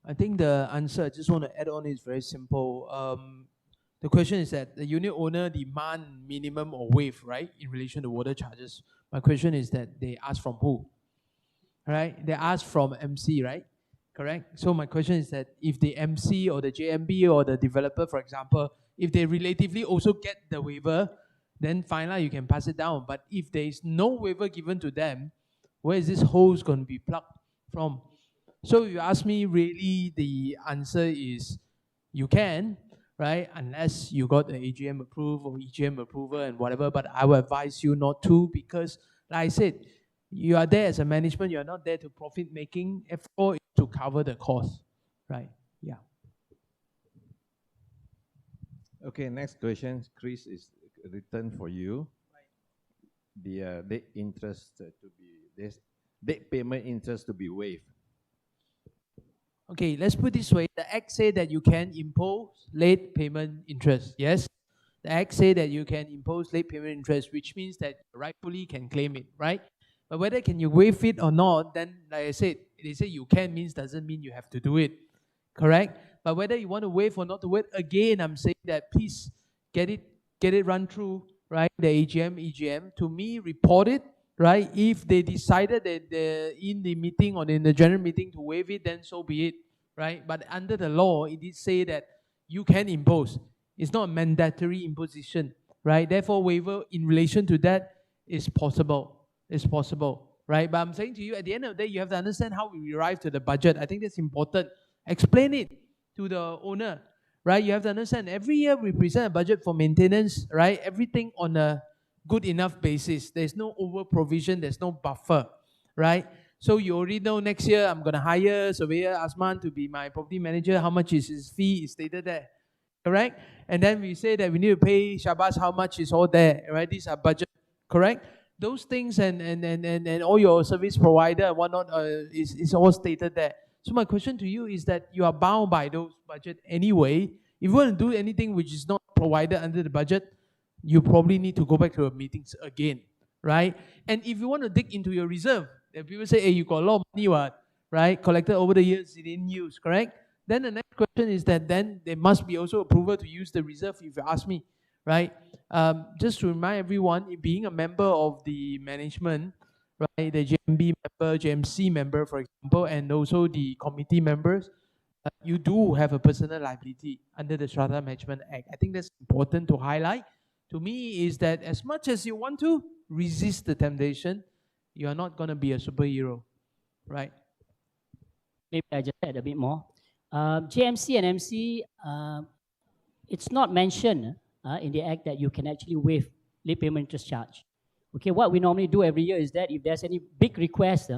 Speaker 2: I think the answer I just want to add on is very simple. The question is that the unit owner demand minimum or waive, right, in relation to water charges. My question is that they ask from who? Right? They ask from MC, right? Correct? So my question is that if the MC or the JMB or the developer, for example, if they relatively also get the waiver, then fine, you can pass it down. But if there is no waiver given to them, where is this hose going to be plugged from? So if you ask me, really the answer is you can, right? Unless you got the AGM approved or EGM approval and whatever, but I will advise you not to because, like I said, you are there as a management, you are not there to profit making, effort to cover the cost, right? Yeah.
Speaker 6: Okay, next question, Chris, is written for you. The debt interest to be, debt payment interest to be waived.
Speaker 2: Okay, let's put it this way. The Act say that you can impose late payment interest, yes? The Act say that you can impose late payment interest, which means that you rightfully can claim it, right? But whether can you waive it or not, then like I said, they say you can means doesn't mean you have to do it, correct? But whether you want to waive or not to waive, again, I'm saying that please get it run through, right? The AGM, EGM, to me, report it, right? If they decided that in the meeting or in the general meeting to waive it, then so be it, right? But under the law, it did say that you can impose. It's not a mandatory imposition, right? Therefore, waiver in relation to that is possible. It's possible, right? But I'm saying to you, at the end of the day, you have to understand how we arrive to the budget. I think that's important. Explain it to the owner, right? You have to understand every year we present a budget for maintenance, right? Everything on a good enough basis. There's no over provision. There's no buffer, right? So you already know next year I'm going to hire Surveyor Asman to be my property manager. How much is his fee is stated there, correct? And then we say that we need to pay Shabas how much is all there, right? These are budget, correct? Those things and all your service provider and whatnot is all stated there. So my question to you is that you are bound by those budget anyway. If you want to do anything which is not provided under the budget, you probably need to go back to your meetings again, right? And if you want to dig into your reserve, if people say, hey, you got a lot of money, what, right? Collected over the years, you didn't use, correct? Then the next question is that then there must be also approval to use the reserve, if you ask me, right? Just to remind everyone, being a member of the management, right, the JMB member, JMC member, for example, and also the committee members, you do have a personal liability under the Strata Management Act. I think that's important to highlight. To me, is that as much as you want to resist the temptation, you are not going to be a superhero, right?
Speaker 5: Maybe I just add a bit more. JMC and MC, it's not mentioned in the Act that you can actually waive late payment interest charge. Okay, what we normally do every year is that if there's any big request,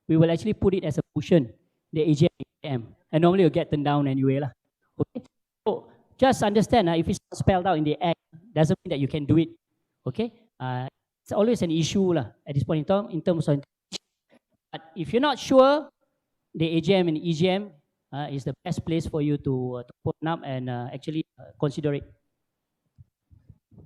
Speaker 5: we will actually put it as a motion, the AGM, and normally you'll get turned down anyway. Okay, so just understand, if it's not spelled out in the Act, doesn't mean that you can do it. Okay, it's always an issue at this point in terms of. But if you're not sure, the AGM and EGM is the best place for you to open up and actually consider it.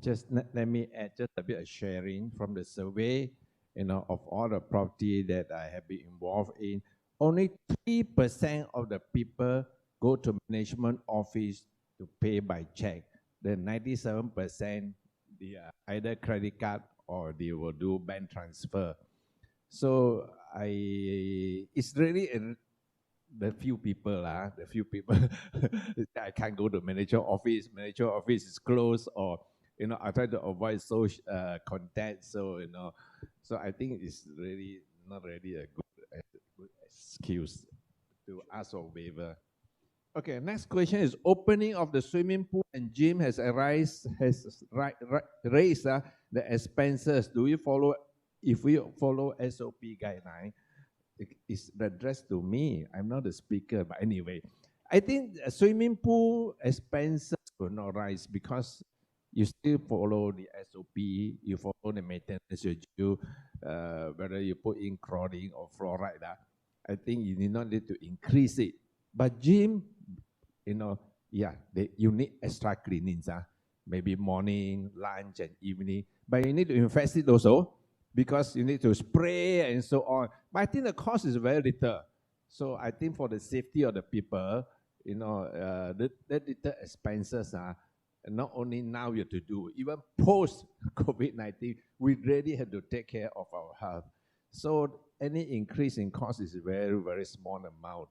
Speaker 6: Just let me add just a bit of sharing from the survey, of all the property that I have been involved in. Only 3% of the people go to management office to pay by check. The 97%, they either credit card or they will do bank transfer. So it's really the few people I can't go to manager office is closed, or I try to avoid social contact. So so I think it's really not really a good excuse to ask for waiver. Okay, next question is opening of the swimming pool and gym has raised the expenses. Do you follow? If we follow SOP guideline, it's addressed to me. I'm not the speaker, but anyway, I think swimming pool expenses will not rise because you still follow the SOP, you follow the maintenance you do, whether you put in chlorine or fluoride. I think you need to increase it. But gym, you need extra cleanings, maybe morning, lunch, and evening. But you need to invest it also, because you need to spray and so on. But I think the cost is very little. So I think for the safety of the people, the little expenses are not only now you have to do, even post COVID-19, we really have to take care of our health. So any increase in cost is a very, very small amount.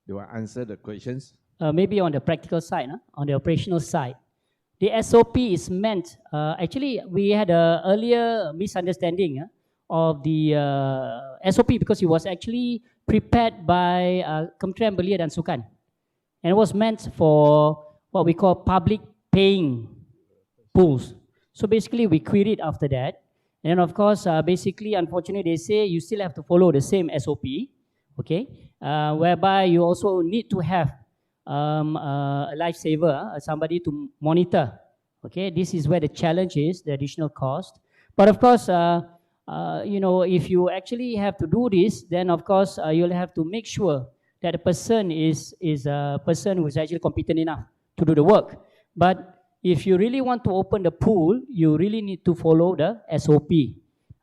Speaker 6: Do I answer the questions?
Speaker 5: Maybe on the practical side, on the operational side. The SOP is meant, actually we had an earlier misunderstanding of the SOP because it was actually prepared by Kementerian Belia dan Sukan. And it was meant for what we call public paying pools. So basically we queried after that. And then of course, basically, unfortunately, they say you still have to follow the same SOP, okay? Whereby you also need to have a lifesaver, somebody to monitor. Okay, this is where the challenge is, the additional cost. But of course, if you actually have to do this, then of course you'll have to make sure that the person is a person who is actually competent enough to do the work. But if you really want to open the pool, you really need to follow the SOP.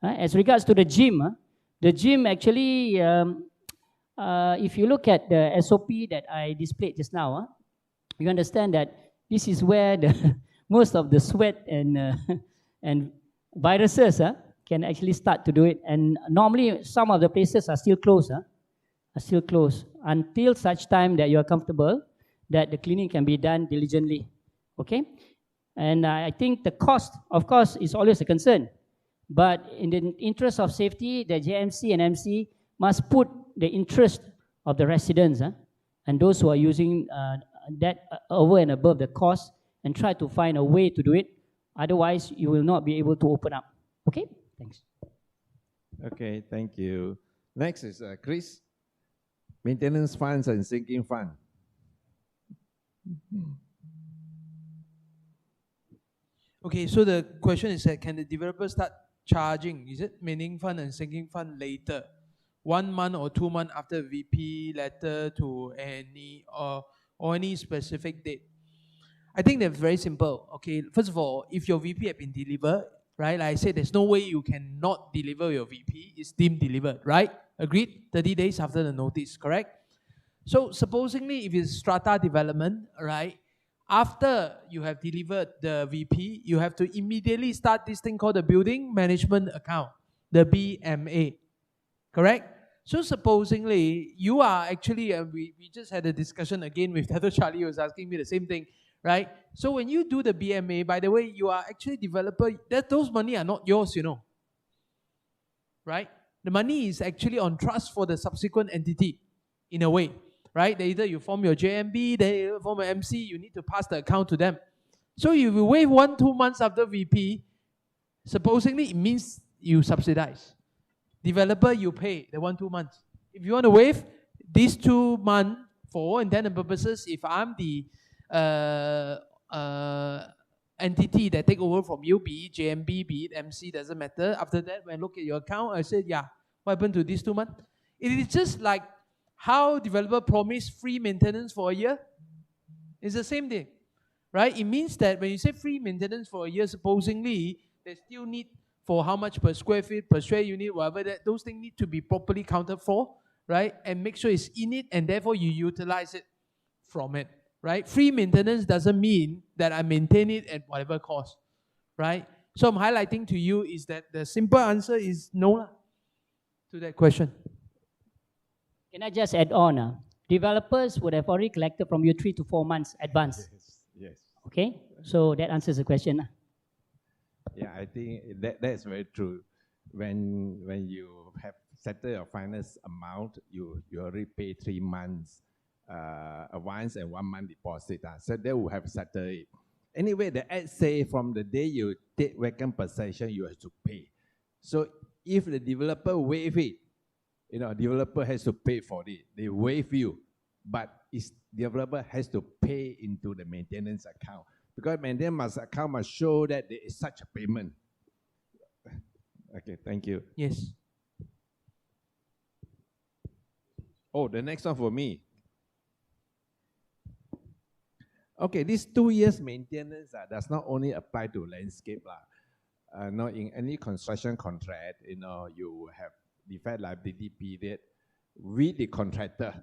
Speaker 5: As regards to the gym actually, if you look at the SOP that I displayed just now, you understand that this is where the most of the sweat and viruses can actually start to do it. And normally some of the places are still closed, until such time that you are comfortable that the cleaning can be done diligently. Okay? And I think the cost, of course, is always a concern. But in the interest of safety, the JMC and MC must put the interest of the residents and those who are using that over and above the cost and try to find a way to do it. Otherwise, you will not be able to open up. Okay? Thanks.
Speaker 6: Okay, thank you. Next is Chris. Maintenance funds and sinking fund.
Speaker 2: Okay, so the question is that can the developer start charging, is it maintenance fund and sinking fund later? 1 month or 2 months after VP letter to any, or or any specific date? I think that's very simple. Okay, first of all, if your VP had been delivered, right? Like I said, there's no way you cannot deliver your VP. It's deemed delivered, right? Agreed? 30 days after the notice, correct? So supposingly, if it's strata development, right? After you have delivered the VP, you have to immediately start this thing called the building management account, the BMA, correct? So supposingly, you are actually, we just had a discussion again with Tato Charlie, who was asking me the same thing, right? So when you do the BMA, by the way, you are actually developer, those money are not yours, you know, right? The money is actually on trust for the subsequent entity, in a way, right? Either you form your JMB, then you form an MC, you need to pass the account to them. So if you wait 1-2 months after VP, supposedly it means you subsidize. Developer, you pay the 1-2 months. If you want to waive these 2 months for all intents and purposes, if I'm the entity that take over from you, be it JMB, be it MC, doesn't matter. After that, when I look at your account, I said, yeah, what happened to these 2 months? It is just like how developer promised free maintenance for a year. It's the same thing, right? It means that when you say free maintenance for a year, supposedly, they still need for how much per square feet, per square unit, whatever that, those things need to be properly counted for, right? And make sure it's in it, and therefore you utilize it from it, right? Free maintenance doesn't mean that I maintain it at whatever cost, right? So I'm highlighting to you is that the simple answer is no to that question.
Speaker 5: Can I just add on? Developers would have already collected from you 3 to 4 months advance.
Speaker 6: Yes.
Speaker 5: Okay, so that answers the question.
Speaker 6: Yeah, I think that's very true. When you have settled your finance amount, you already pay 3 months advance and 1 month deposit. So they will have settled it. Anyway, the act say from the day you take vacant possession, you have to pay. So if the developer waive it, you know, developer has to pay for it. They waive you, but developer has to pay into the maintenance account. Because maintenance account must show that there is such a payment. Okay, thank you.
Speaker 2: Yes.
Speaker 6: Oh, the next one for me. Okay, this 2 years maintenance does not only apply to landscape. No, in any construction contract, you know, you have deferred liability period with the contractor.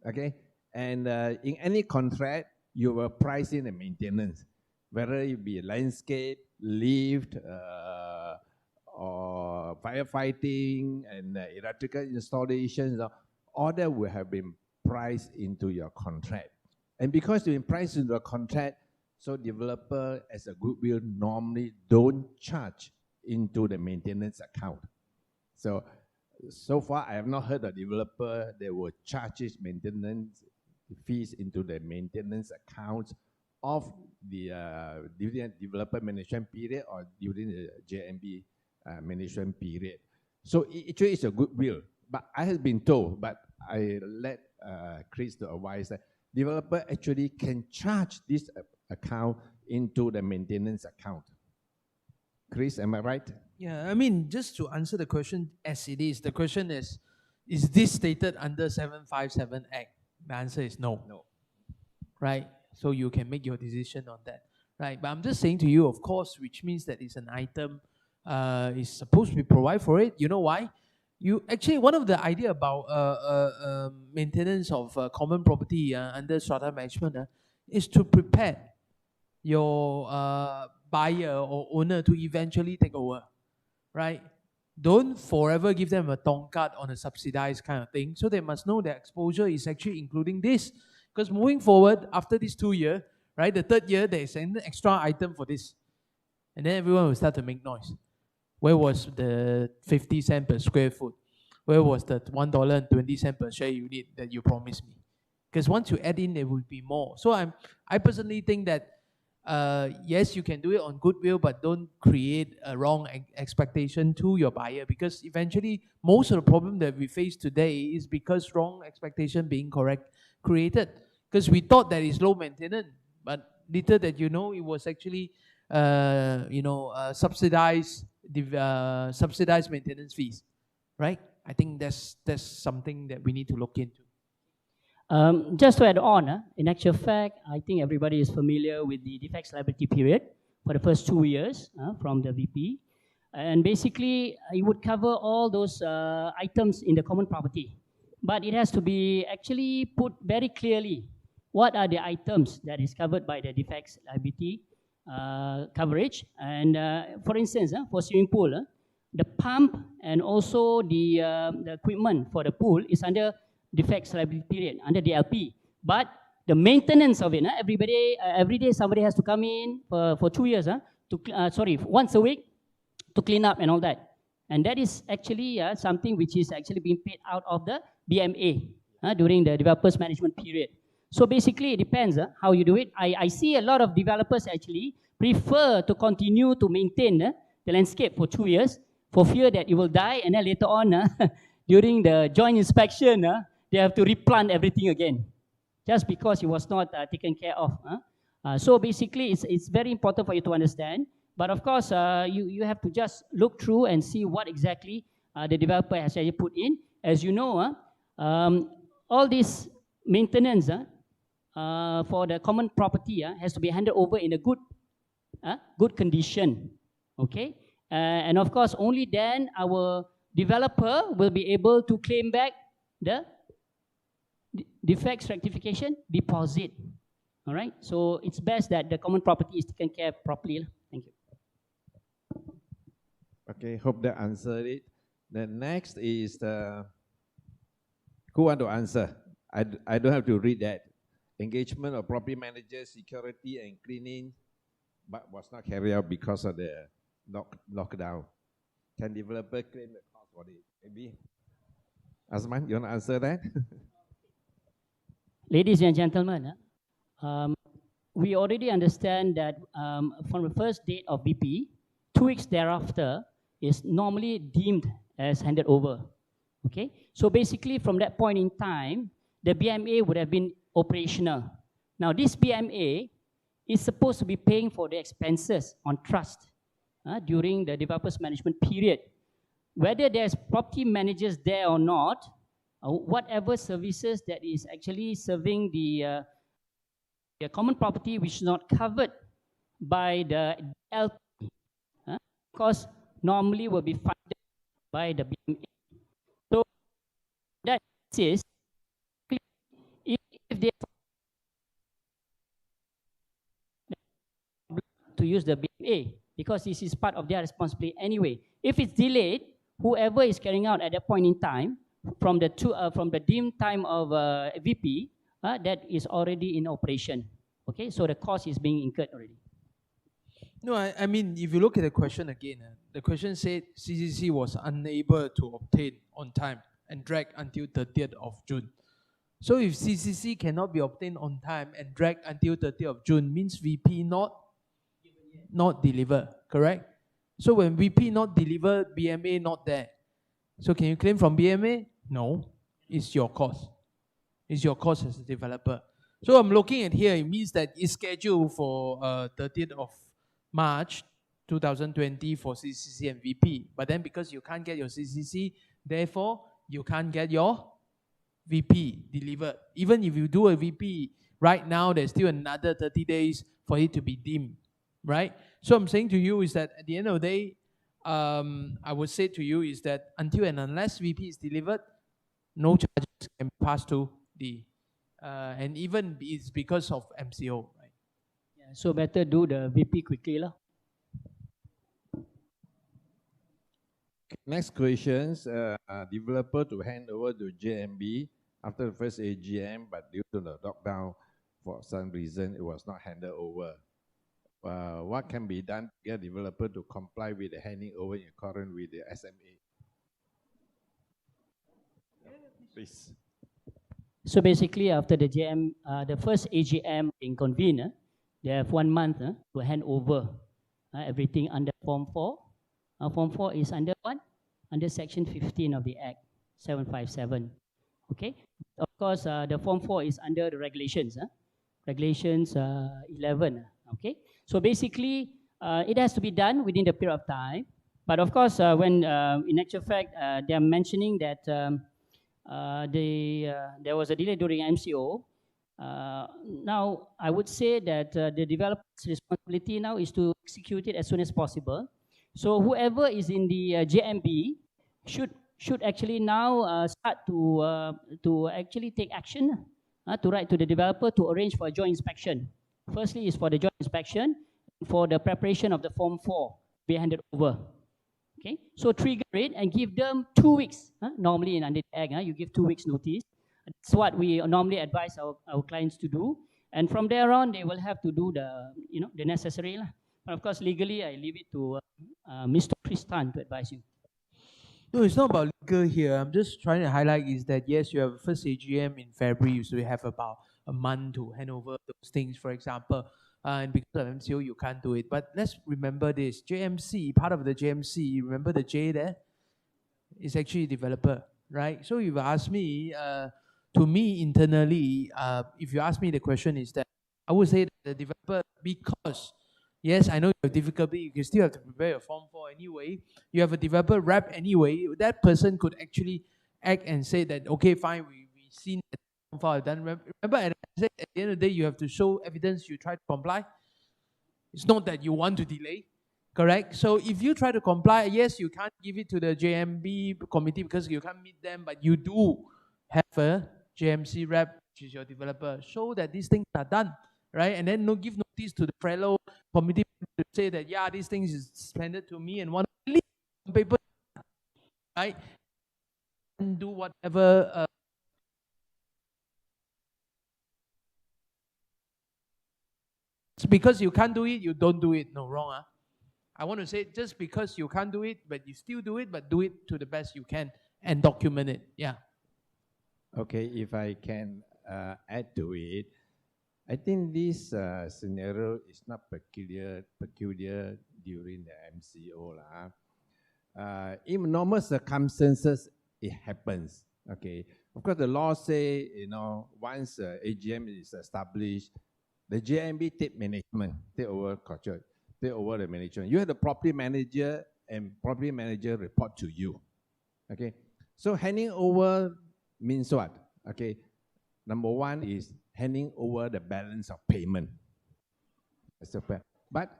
Speaker 6: Okay, and in any contract, you will price in the maintenance, whether it be landscape, lift, or firefighting and electrical installations. All that will have been priced into your contract. And because you've been priced into a contract, so developer as a goodwill normally don't charge into the maintenance account. So far, I have not heard a developer that will charge his maintenance fees into the maintenance accounts of the during developer management period or during the JMB management period. So actually it's a goodwill. But I have been told, but I let Chris to advise that developer actually can charge this account into the maintenance account. Chris, am I right?
Speaker 2: Yeah, I mean, just to answer the question as it is, the question is this stated under 757 Act? The answer is no.
Speaker 6: No.
Speaker 2: Right? So you can make your decision on that. Right? But I'm just saying to you, of course, which means that it's an item is supposed to be provided for it. You know why? You actually, one of the idea about maintenance of common property under strata management is to prepare your buyer or owner to eventually take over, right? Don't forever give them a tongkat on a subsidized kind of thing. So they must know their exposure is actually including this. Because moving forward, after this 2 years, right, the 3rd year, there is an extra item for this. And then everyone will start to make noise. Where was the 50 cents per square foot? Where was the $1.20 per share unit that you promised me? Because once you add in, it will be more. So I personally think that yes, you can do it on goodwill, but don't create a wrong expectation to your buyer, because eventually most of the problem that we face today is because wrong expectation being created. Because we thought that it's low maintenance, but little that you know, it was actually subsidized maintenance fees, right? I think that's something that we need to look into.
Speaker 5: Just to add on, in actual fact, I think everybody is familiar with the defects liability period for the first 2 years from the VP. And basically, it would cover all those items in the common property. But it has to be actually put very clearly what are the items that is covered by the defects liability coverage. And for instance, for swimming pool, the pump and also the equipment for the pool is under defects liability period, under the LP. But the maintenance of it, every day somebody has to come in for 2 years, once a week to clean up and all that. And that is actually something which is actually being paid out of the BMA during the developers management period. So basically, it depends how you do it. I see a lot of developers actually prefer to continue to maintain the landscape for 2 years for fear that it will die, and then later on, during the joint inspection, they have to replant everything again, just because it was not taken care of. So basically, it's very important for you to understand. But of course, you have to just look through and see what exactly the developer has actually put in. As you know, all this maintenance for the common property has to be handed over in a good condition. Okay, and of course, only then our developer will be able to claim back the defects rectification deposit. All right, so it's best that the common property is taken care of properly. Thank you.
Speaker 6: Okay, hope that answered it. The next is who want to answer? I don't have to read that. Engagement of property manager, security and cleaning, but was not carried out because of the lockdown. Can developer claim the cost for it? Maybe. Azman, you want to answer that?
Speaker 5: Ladies and gentlemen, we already understand that from the first date of BP, 2 weeks thereafter is normally deemed as handed over. Okay, so basically from that point in time, the BMA would have been operational. Now this BMA is supposed to be paying for the expenses on trust during the developer's management period. Whether there's property managers there or not, whatever services that is actually serving the common property which is not covered by the LP, because normally will be funded by the BMA. So that is, if they to use the BMA, because this is part of their responsibility anyway. If it's delayed, whoever is carrying out at that point in time, from the deemed time of VP, that is already in operation. Okay, so the cost is being incurred already.
Speaker 2: No, I mean, if you look at the question again, the question said CCC was unable to obtain on time and dragged until 30th of June. So if CCC cannot be obtained on time and dragged until 30th of June, means VP not deliver, correct? So when VP not delivered, BMA not there. So can you claim from BMA? No, it's your cost. It's your cost as a developer. So I'm looking at here, it means that it's scheduled for 30th of March 2020 for CCC and VP. But then because you can't get your CCC, therefore you can't get your VP delivered. Even if you do a VP right now, there's still another 30 days for it to be deemed, right? So I'm saying to you is that at the end of the day, I would say to you is that until and unless VP is delivered, no charges can be passed to the, and even it's because of MCO, right?
Speaker 5: Yeah, so better do the VP quickly lah.
Speaker 6: Next questions, developer to hand over to JMB after the first AGM, but due to the lockdown, for some reason, it was not handed over. What can be done to get developer to comply with the handing over in accordance with the SMA? Please.
Speaker 5: So basically, after the the first AGM being convened, they have 1 month to hand over everything under Form 4. Form 4 is under what? Under Section 15 of the Act 757. Okay. Of course, the Form 4 is under the regulations. Regulations 11. Okay. So basically, it has to be done within the period of time. But of course, when in actual fact, they are mentioning that there was a delay during MCO. Now, I would say that the developer's responsibility now is to execute it as soon as possible. So whoever is in the JMB should actually now start to actually take action to write to the developer to arrange for a joint inspection. Firstly is for the joint inspection, for the preparation of the Form 4 be handed over. Okay, so trigger it and give them 2 weeks. Normally in under the Act, you give 2 weeks notice. That's what we normally advise our clients to do. And from there on, they will have to do the necessary. But of course, legally, I leave it to Mr. Tristan to advise you.
Speaker 7: No, it's not about legal here. I'm just trying to highlight is that yes, you have a first AGM in February, so you have about a month to hand over those things, for example. And because of MCO, you can't do it. But let's remember this, JMC, part of the JMC, remember the J there? Is actually developer, right? So if you ask me, to me internally, if you ask me the question is that, I would say that the developer, because, yes, I know you have difficulty, you can still have to prepare your Form 4 anyway. You have a developer rep anyway. That person could actually act and say that, okay, fine, we've seen that Form 4 done. Remember, at the end of the day, you have to show evidence you try to comply. It's not that you want to delay, correct? So if you try to comply, yes, you can't give it to the JMB committee because you can't meet them, but you do have a JMC rep, which is your developer, show that these things are done, right? And then give notice to the fellow committee to say that, yeah, these things is suspended to me and one paper, right? And do whatever. Because you can't do it, you don't do it. No, wrong. I want to say just because you can't do it, but you still do it, but do it to the best you can and document it. Yeah.
Speaker 6: Okay, if I can add to it, I think this scenario is not peculiar during the MCO. In normal circumstances, it happens. Okay, of course, the law say, once AGM is established, the JMB take over the management. You have the property manager, and property manager report to you. Okay, so handing over means what? Okay, number one is handing over the balance of payment. But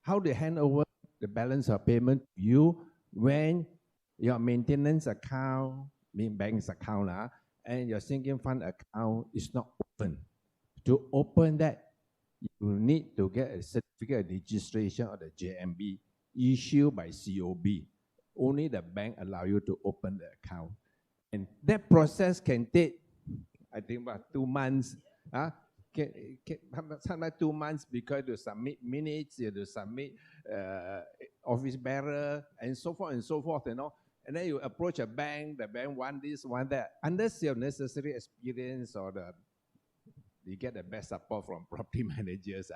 Speaker 6: how they hand over the balance of payment to you when your maintenance account, mean bank's account, and your sinking fund account is not open? To open that, you need to get a certificate of registration of the JMB issued by COB. Only the bank allow you to open the account. And that process can take, I think, about 2 months. Sometimes 2 months because you submit minutes, you have to submit office bearer, and so forth and so forth, And then you approach a bank, the bank want this, want that. Unless you have necessary experience or you get the best support from property managers,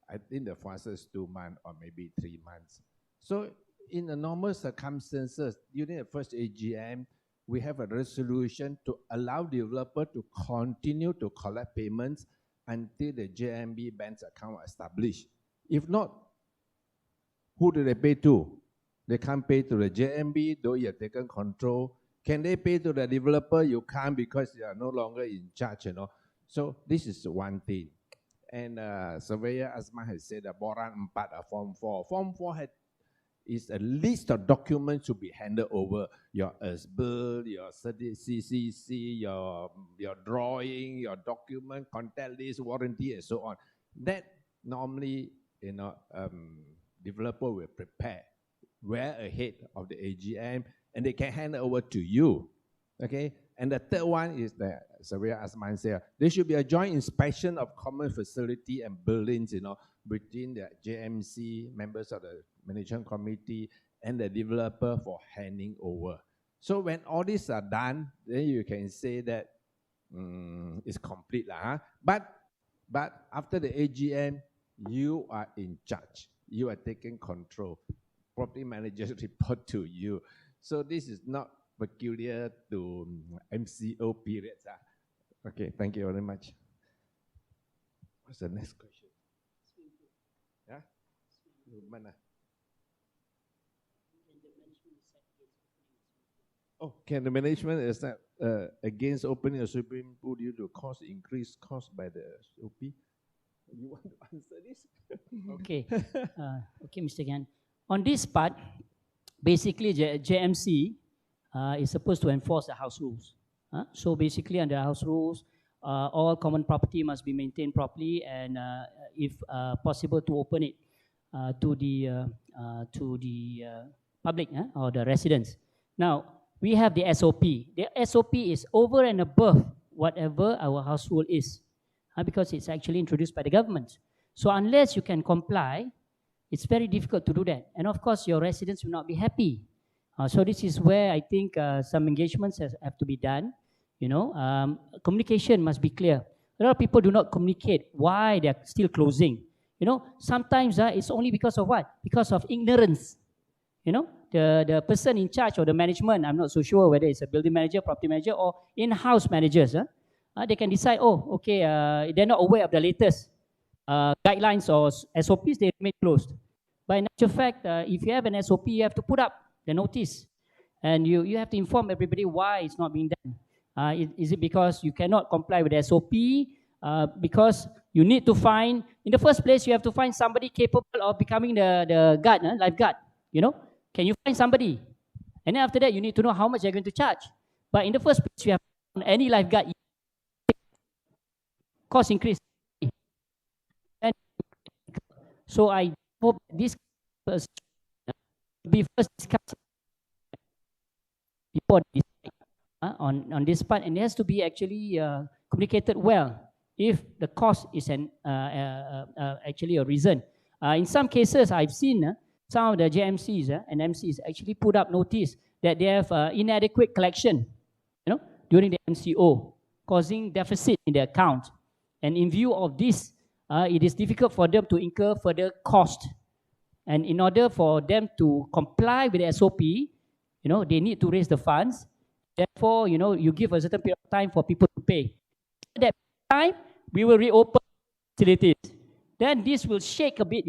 Speaker 6: I think the fastest 2 months or maybe 3 months. So in the normal circumstances, during the first AGM, we have a resolution to allow the developer to continue to collect payments until the JMB bank's account is established. If not, who do they pay to? They can't pay to the JMB, though you have taken control. Can they pay to the developer? You can't because you are no longer in charge, So this is one thing. And Surveyor Asma has said that Boran 4 Form 4. Form 4 is a list of documents to be handed over. Your bill, your CCC, your drawing, your document, contact list, warranty, and so on. That normally, developer will prepare well ahead of the AGM, and they can hand it over to you. Okay? And the third one is that Surveyor Asman said there should be a joint inspection of common facility and buildings, between the JMC, members of the management committee, and the developer for handing over. So when all these are done, then you can say that it's complete. But after the AGM, you are in charge. You are taking control. Property managers report to you. So this is not peculiar to MCO periods. Okay, thank you very much. What's the next question? Oh, can the management is that against opening a swimming pool due to cost increase caused by the OP? You want to answer this?
Speaker 5: Okay. Okay, Mr. Gan. On this part, basically JMC is supposed to enforce the house rules. So basically under house rules, all common property must be maintained properly, and if possible to open it to the public or the residents. Now, we have the SOP. The SOP is over and above whatever our house rule is, because it's actually introduced by the government. So unless you can comply, it's very difficult to do that. And of course, your residents will not be happy. So this is where I think some engagements have to be done. Communication must be clear. A lot of people do not communicate why they're still closing. Sometimes it's only because of what? Because of ignorance. The person in charge of the management, I'm not so sure whether it's a building manager, property manager, or in-house managers. They can decide, they're not aware of the latest guidelines or SOPs, they remain closed. But in actual fact, if you have an SOP, you have to put up the notice. And you have to inform everybody why it's not being done. Is it because you cannot comply with the SOP? Because you need to find, in the first place, you have to find somebody capable of becoming the guard, lifeguard. Can you find somebody? And then after that, you need to know how much you're going to charge. But in the first place, you have any lifeguard, cost increase. And so I hope this will be first discussed before on this part, and it has to be actually communicated well if the cost is actually a reason. In some cases, I've seen some of the JMCs and MCs actually put up notice that they have inadequate collection, during the MCO, causing deficit in the account. And in view of this, it is difficult for them to incur further cost. And in order for them to comply with the SOP, they need to raise the funds. Therefore, you give a certain period of time for people to pay. At that time, we will reopen facilities. Then this will shake a bit,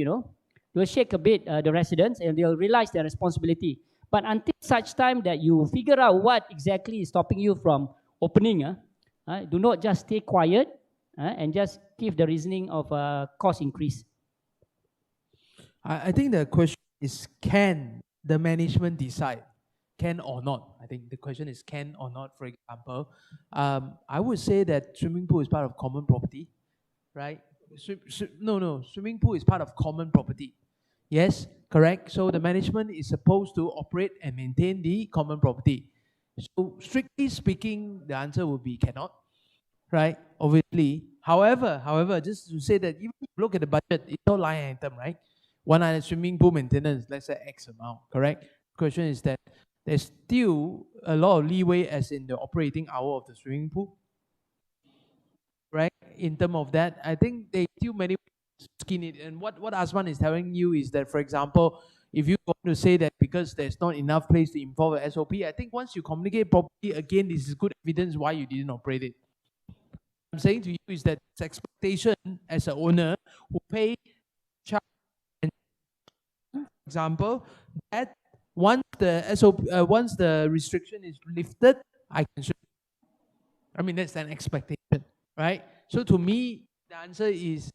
Speaker 5: will shake a bit the residents, and they'll realize their responsibility. But until such time that you figure out what exactly is stopping you from opening, do not just stay quiet and just give the reasoning of cost increase.
Speaker 7: I think the question is, can the management decide? Can or not? I think the question is can or not, for example. I would say that swimming pool is part of common property, right? No, swimming pool is part of common property. Yes, correct. So the management is supposed to operate and maintain the common property. So strictly speaking, the answer would be cannot, right? Obviously. However, just to say that even if you look at the budget, it's no line item, right? One item swimming pool maintenance, let's say X amount, correct? The question is that there's still a lot of leeway as in the operating hour of the swimming pool, right? In terms of that, I think there's still many ways to skin it. And what Asman is telling you is that, for example, if you want to say that because there's not enough place to involve a SOP, I think once you communicate properly, again, this is good evidence why you didn't operate it. What I'm saying to you is that it's expectation as an owner who pay charge, for example, that once the SOP, once the restriction is lifted, I can. I mean, that's an expectation, right? So to me, the answer is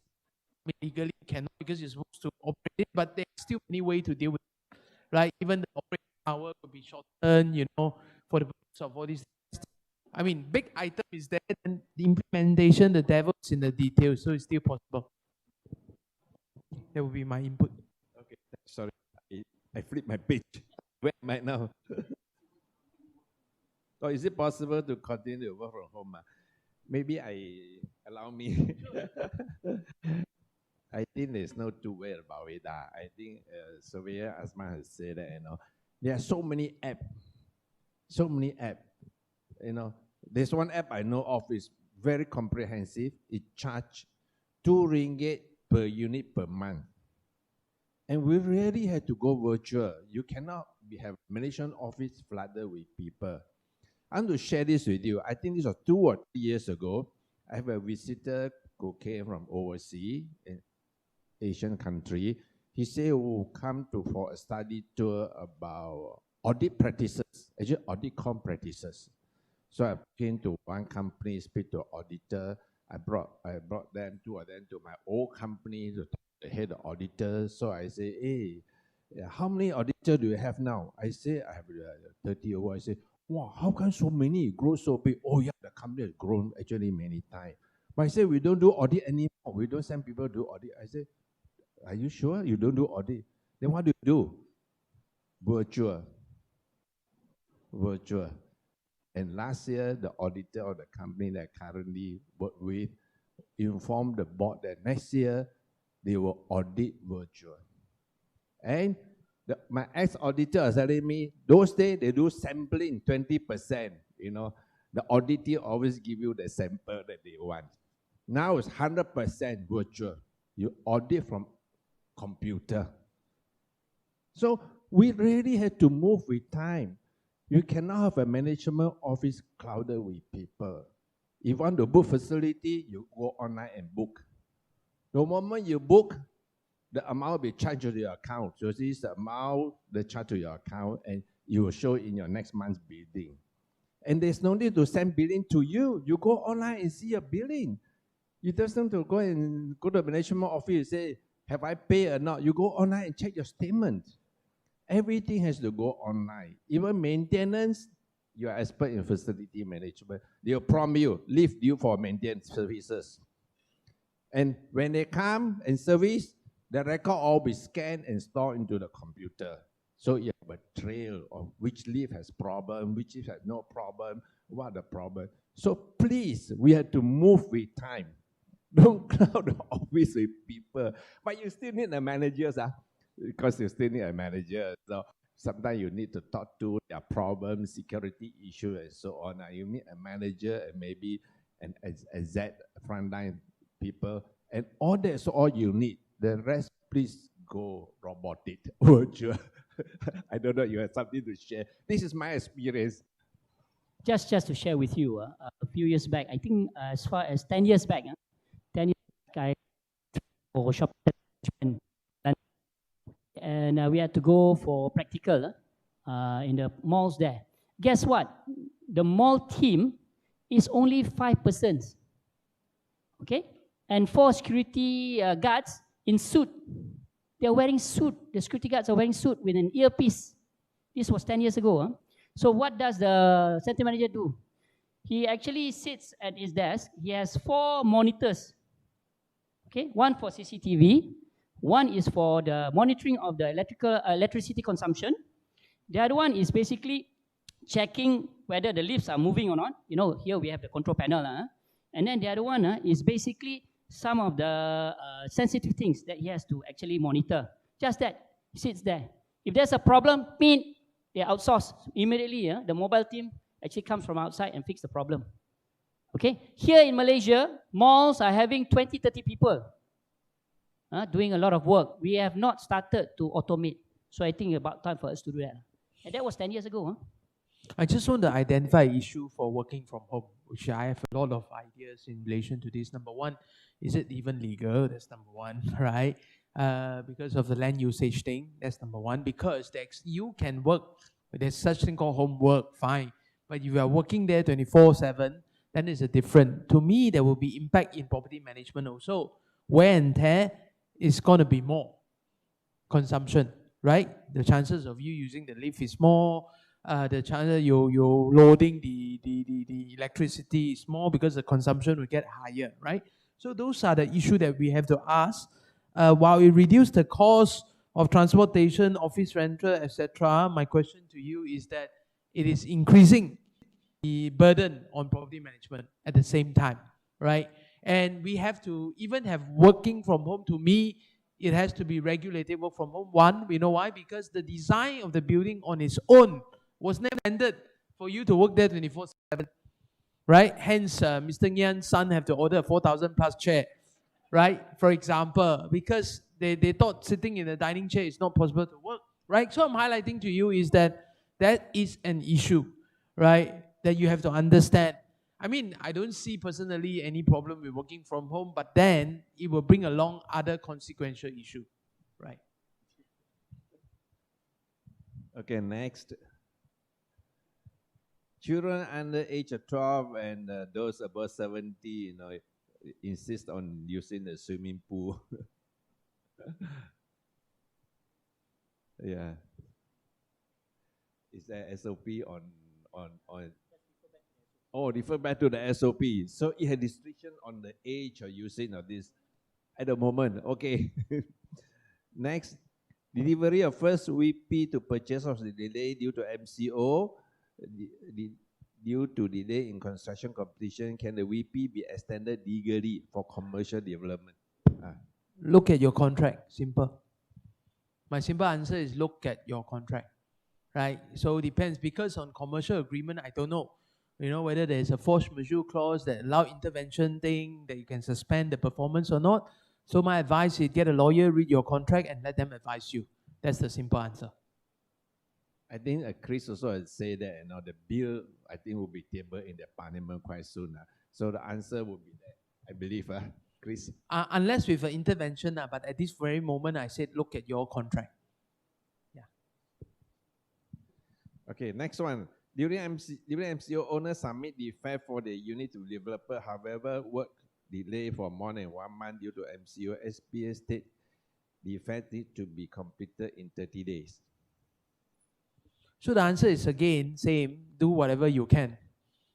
Speaker 7: legally cannot because you're supposed to operate it, but there's still many ways to deal with it, right? Even the operating hour could be shortened, for the purpose of all these things. I mean, big item is there, and the implementation, the devil is in the details, so it's still possible. That would be my input.
Speaker 6: Okay, sorry, I flipped my page. Where am I now? Or is it possible to continue to work from home? Maybe allow me. I think there's no two way about it. I think Surveyor Asma has said that, there are so many apps. There's one app I know of is very comprehensive. It charges 2 ringgit per unit per month. And we really had to go virtual. You cannot have management office flooded with people. I'm going to share this with you. I think this was 2 or 3 years ago. I have a visitor who came from overseas, an Asian country. He said, come for a study tour about audit practices, actually audit com practices. So I came to one company, speak to an auditor. I brought them, two of them, to my old company to talk to the head of auditors. So I say, hey, how many auditors do you have now? I say, I have 30 over. I say, wow, how come so many? It grows so big. Oh yeah, the company has grown actually many times. But I say, we don't do audit anymore. We don't send people to do audit. I say, are you sure you don't do audit? Then what do you do? Virtual. And last year, the auditor of the company that I currently work with informed the board that next year they will audit virtual. And my ex-auditor is telling me, those days they do sampling 20%. You know, the auditor always give you the sample that they want. Now it's 100% virtual. You audit from computer. So we really had to move with time. You cannot have a management office crowded with people. If you want to book facility, you go online and book. The moment you book, the amount will be charged to your account. So this is the amount they charge to your account, and you will show in your next month's billing. And there's no need to send billing to you. You go online and see your billing. You just need to go to the management office and say, have I paid or not? You go online and check your statement. Everything has to go online. Even maintenance, you are expert in facility management. They'll prompt you, leave due for maintenance services. And when they come and service, the record all be scanned and stored into the computer. So you have a trail of which leaf has problem, which leaf has no problem, what are the problem. So please, we have to move with time. Don't crowd the office with people. But you still need a manager, because you still need a manager. So sometimes you need to talk to their problems, security issue, and so on. You need a manager and maybe an exact frontline people. And all that's all you need. The rest, please go robotic, virtual. I don't know, you have something to share. This is my experience.
Speaker 5: Just to share with you, a few years back, I think as far as 10 years back, 10 years back, I for shop and we had to go for practical in the malls there. Guess what? The mall team is only 5 persons. Okay? And 4 security guards in suit. They're wearing suit. The security guards are wearing suit with an earpiece. This was 10 years ago. So what does the center manager do? He actually sits at his desk. He has 4 monitors. Okay? One for CCTV. One is for the monitoring of the electricity consumption. The other one is basically checking whether the lifts are moving or not. You know, here we have the control panel. And then the other one is basically some of the sensitive things that he has to actually monitor. Just that, he sits there. If there's a problem, they outsource. Immediately, the mobile team actually comes from outside and fix the problem. Okay? Here in Malaysia, malls are having 20, 30 people doing a lot of work. We have not started to automate. So I think it's about time for us to do that. And that was 10 years ago.
Speaker 7: I just want to identify an issue for working from home, which I have a lot of ideas in relation to this. Number one, is it even legal? That's number one, right? Because of the land usage thing, that's number one. Because you can work, there's such thing called homework, fine. But if you are working there 24/7, then it's a different. To me, there will be impact in property management also. Wear and tear is going to be more consumption, right? The chances of you using the lift is more. The chance you're loading the electricity is more because the consumption will get higher, right? So those are the issues that we have to ask. While we reduce the cost of transportation, office rental, etc., my question to you is that it is increasing the burden on property management at the same time, right? And we have to even have working from home. To me, it has to be regulated work from home. One, we know why? Because the design of the building on its own was never intended for you to work there 24/7, right? Hence, Mr. Ngian's son have to order a 4,000 plus chair, right? For example, because they thought sitting in a dining chair is not possible to work, right? So I'm highlighting to you is that is an issue, right? That you have to understand. I mean, I don't see personally any problem with working from home, but then it will bring along other consequential issue, right?
Speaker 6: Okay, next. children under age of 12 and those above 70, insist on using the swimming pool. Yeah. Is there SOP on? Oh, refer back to the SOP. So it had restriction on the age or using of this at the moment. Okay. Next, delivery of first VP to purchase of the delay due to MCO. Due to delay in construction completion, can the VP be extended legally for commercial development?
Speaker 7: Look at your contract. Simple. My simple answer is look at your contract, right? So it depends, because on commercial agreement, I don't know, whether there's a force majeure clause that allow intervention thing that you can suspend the performance or not. So my advice is get a lawyer, read your contract, and let them advise you. That's the simple answer.
Speaker 6: I think Chris also has said that the bill, I think, will be tabled in the parliament quite soon. So the answer will be there, I believe, Chris.
Speaker 7: Unless with an intervention, but at this very moment, I said look at your contract. Yeah.
Speaker 6: Okay, next one. During MCO, owner submit defect for the unit to developer. However, work delay for more than 1 month due to MCO. SPA state defect need to be completed in 30 days.
Speaker 7: So the answer is again same. Do whatever you can.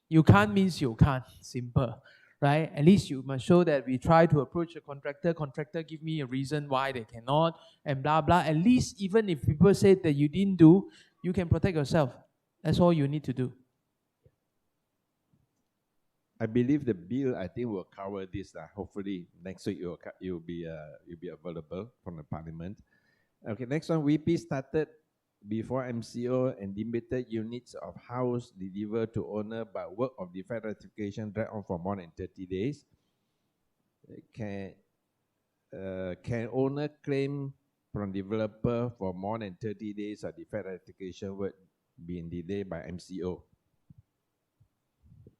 Speaker 7: You can't means you can't. Simple, right? At least you must show that we try to approach a contractor. Contractor give me a reason why they cannot, and blah blah. At least even if people say that you didn't do, you can protect yourself. That's all you need to do.
Speaker 6: I believe the bill, I think, will cover this. Hopefully next week it will be available from the parliament. Okay, next one. VP started before MCO and limited units of house delivered to owner, but work of defect rectification drag on for more than 30 days. Can owner claim from developer for more than 30 days of defect rectification work being delayed by MCO?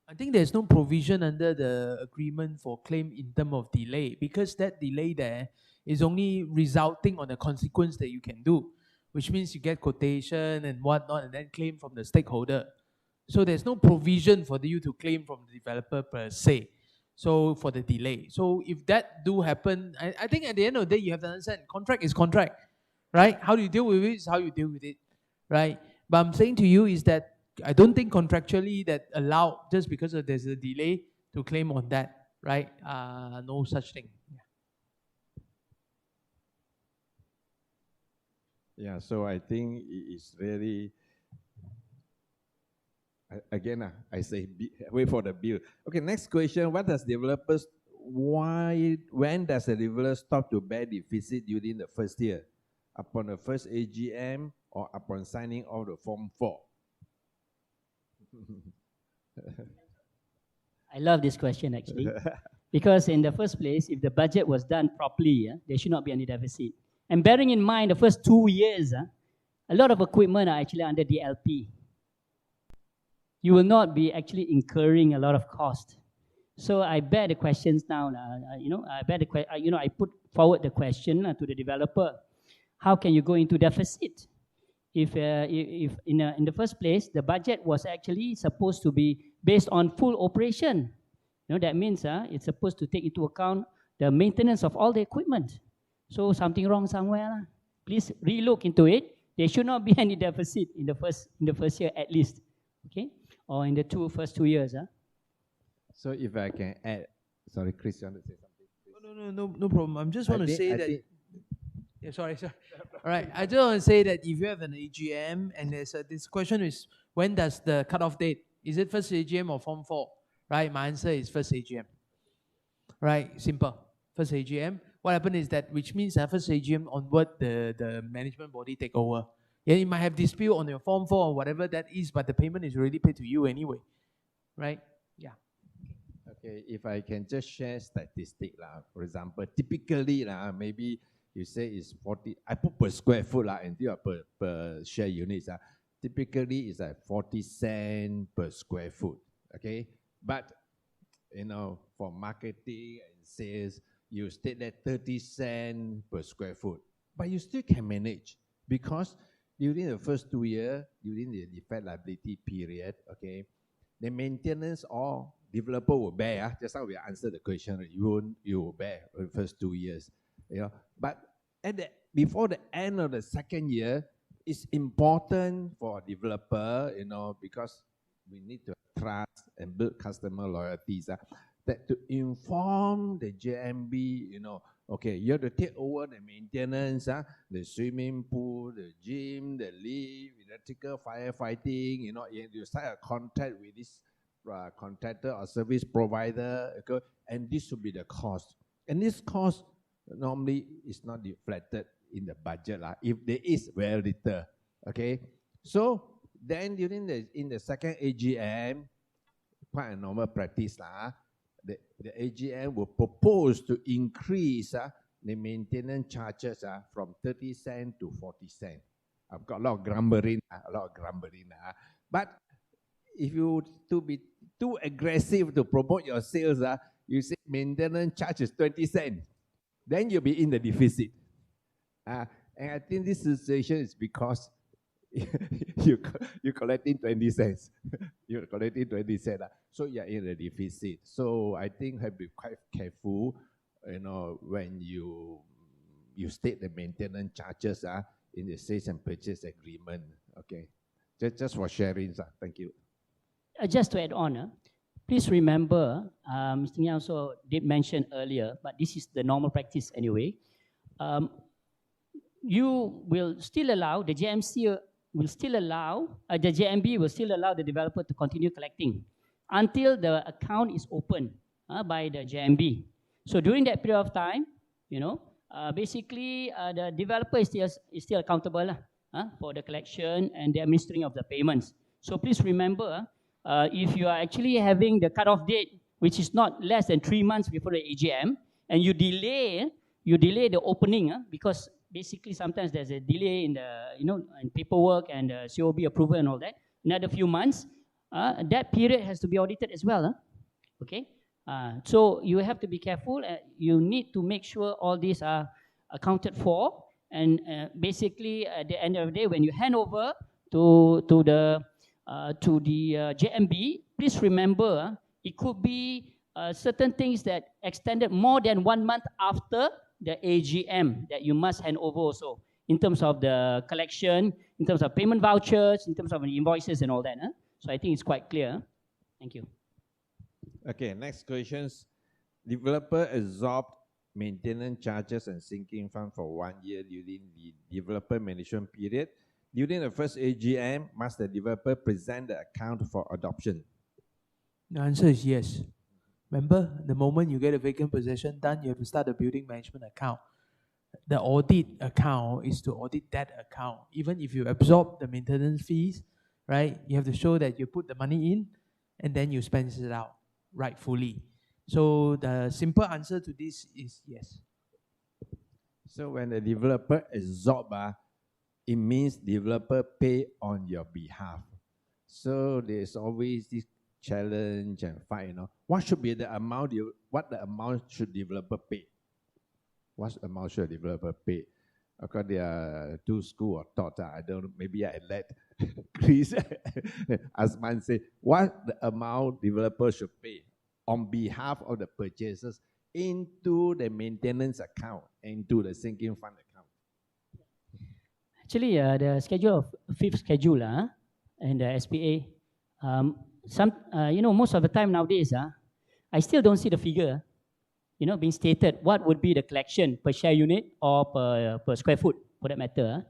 Speaker 7: I think there's no provision under the agreement for claim in terms of delay, because that delay there is only resulting on the consequence that you can do, which means you get quotation and whatnot and then claim from the stakeholder. So there's no provision for you to claim from the developer per se, so for the delay. So if that do happen, I think at the end of the day, you have to understand, contract is contract, right? How do you deal with it is how you deal with it, right? But I'm saying to you is that I don't think contractually that allowed just because there's a delay to claim on that, right? No such thing.
Speaker 6: Yeah, so I think it's really, again, I say wait for the bill. Okay, next question. When does the developer stop to bear deficit during the first year? Upon the first AGM or upon signing of the Form 4?
Speaker 5: I love this question actually, because in the first place, if the budget was done properly, there should not be any deficit. And bearing in mind the first 2 years, a lot of equipment are actually under DLP. You will not be actually incurring a lot of cost. So I bear the questions now. I put forward the question to the developer: how can you go into deficit? If in the first place, the budget was actually supposed to be based on full operation. That means it's supposed to take into account the maintenance of all the equipment. So something wrong somewhere. Please relook into it. There should not be any deficit in the first year at least, okay, or in the first 2 years.
Speaker 6: So if I can add, sorry, Chris, you want to say something?
Speaker 7: No problem. I just want to say that. Yeah, sorry. All right, I just want to say that if you have an AGM and this question is, when does the cutoff date? Is it first AGM or Form 4? Right, my answer is first AGM. Right, simple. First AGM. What happened is that, which means first AGM onward, the management body take over. Yeah, you might have dispute on your Form 4 or whatever that is, but the payment is already paid to you anyway. Right? Yeah.
Speaker 6: Okay, if I can just share statistic, for example, typically, maybe you say it's 40, I put per square foot and per share units. Typically, it's like 40 cents per square foot, okay? But, for marketing and sales, you state that 30 cents per square foot. But you still can manage, because during the first 2 years, during the defect liability period, okay, the maintenance or developer will bear. Just how we answered the question, you will bear for the first 2 years. But before the end of the second year, it's important for a developer, because we need to trust and build customer loyalties, that to inform the JMB, okay, you have to take over the maintenance, the swimming pool, the gym, the lift, electrical, firefighting, you sign a contract with this contractor or service provider, okay, and this should be the cost. And this cost normally is not reflected in the budget, if there is very little, okay. So then in the second AGM, quite a normal practice, the AGM will propose to increase the maintenance charges from 30 cents to 40 cents. I've got a lot of grumbling, But if you to be too aggressive to promote your sales, you say maintenance charge is 20 cents. Then you'll be in the deficit. And I think this situation is because you're collecting 20 cents. You're collecting 20 cents. So you're in a deficit. So I think have to be quite careful, when you state the maintenance charges in the sales and purchase agreement. Okay. Just for sharing, thank you.
Speaker 5: Just to add on, please remember, Mr. Nguyen also did mention earlier, but this is the normal practice anyway. You will still allow, the JMC will still allow, the JMB will still allow the developer to continue collecting until the account is opened by the JMB. So during that period of time, basically the developer is still accountable for the collection and the administering of the payments. So please remember, if you are actually having the cutoff date, which is not less than 3 months before the AGM, and you delay the opening, because basically sometimes there's a delay in the in paperwork and COB approval and all that, another few months, that period has to be audited as well. Okay, so you have to be careful. You need to make sure all these are accounted for, and basically at the end of the day, when you hand over to the JMB, please remember it could be certain things that extended more than 1 month after the AGM that you must hand over also, in terms of the collection, in terms of payment vouchers, in terms of the invoices and all that. So I think it's quite clear. Thank you.
Speaker 6: Okay, next questions. Developer absorbed maintenance charges and sinking fund for 1 year during the developer management period. During the first AGM, must the developer present the account for adoption?
Speaker 7: The answer is yes. Remember, the moment you get a vacant possession done, you have to start a building management account. The audit account is to audit that account. Even if you absorb the maintenance fees, right, you have to show that you put the money in and then you spend it out rightfully. So the simple answer to this is yes.
Speaker 6: So when the developer absorb, it means developer pay on your behalf. So there's always this challenge and fight, What should be the amount, what the amount should developer pay? What amount should developer pay? Because there are two school of thought. I don't know, maybe I let Chris Asman say, what the amount developer should pay on behalf of the purchasers into the maintenance account, into the sinking fund account.
Speaker 5: Actually, the schedule of fifth schedule and the SPA, most of the time nowadays, I still don't see the figure, being stated what would be the collection per share unit or per square foot, for that matter.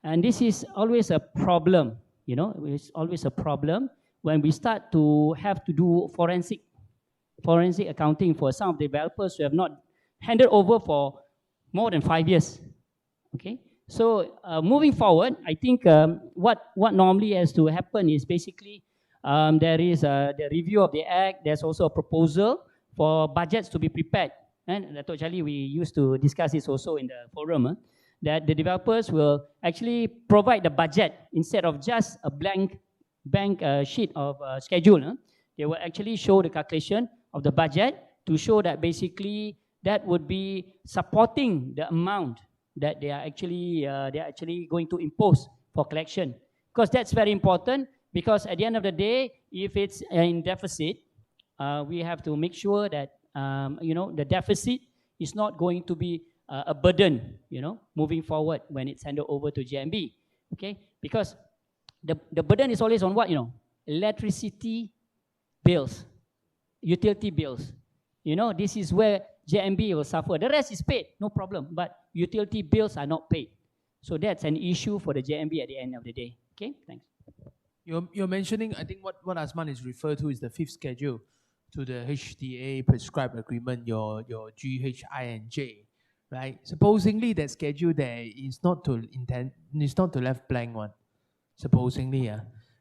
Speaker 5: And this is always a problem, it's always a problem when we start to have to do forensic accounting for some of the developers who have not handed over for more than 5 years. Okay, so moving forward, I think what normally has to happen is basically there is the review of the act. There's also a proposal for budgets to be prepared. And Dato' Jali, we used to discuss this also in the forum, that the developers will actually provide the budget instead of just a blank sheet of schedule. They will actually show the calculation of the budget to show that basically that would be supporting the amount that they are actually going to impose for collection. Because that's very important. Because at the end of the day, if it's in deficit, we have to make sure that the deficit is not going to be a burden, moving forward when it's handed over to JMB. Okay, because the burden is always on what? Electricity bills, utility bills. This is where JMB will suffer. The rest is paid, no problem. But utility bills are not paid. So that's an issue for the JMB at the end of the day. Okay, thanks.
Speaker 7: You're mentioning, I think what Azman is referred to is the fifth schedule to the HTA prescribed agreement, your GH, I, and J, right? Supposingly that schedule there is not to left blank one. Supposingly,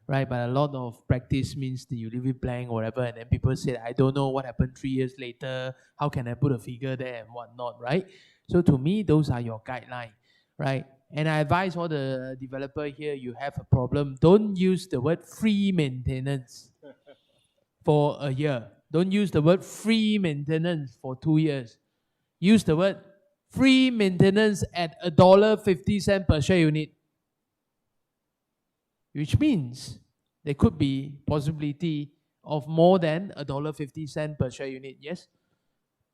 Speaker 7: right? But a lot of practice means that you leave it blank or whatever, and then people say, I don't know what happened 3 years later, how can I put a figure there and whatnot, right? So to me, those are your guidelines, right? And I advise all the developer here, you have a problem, don't use the word free maintenance for a year. Don't use the word free maintenance for 2 years. Use the word free maintenance at $1.50 per share unit. Which means there could be possibility of more than $1.50 per share unit, yes?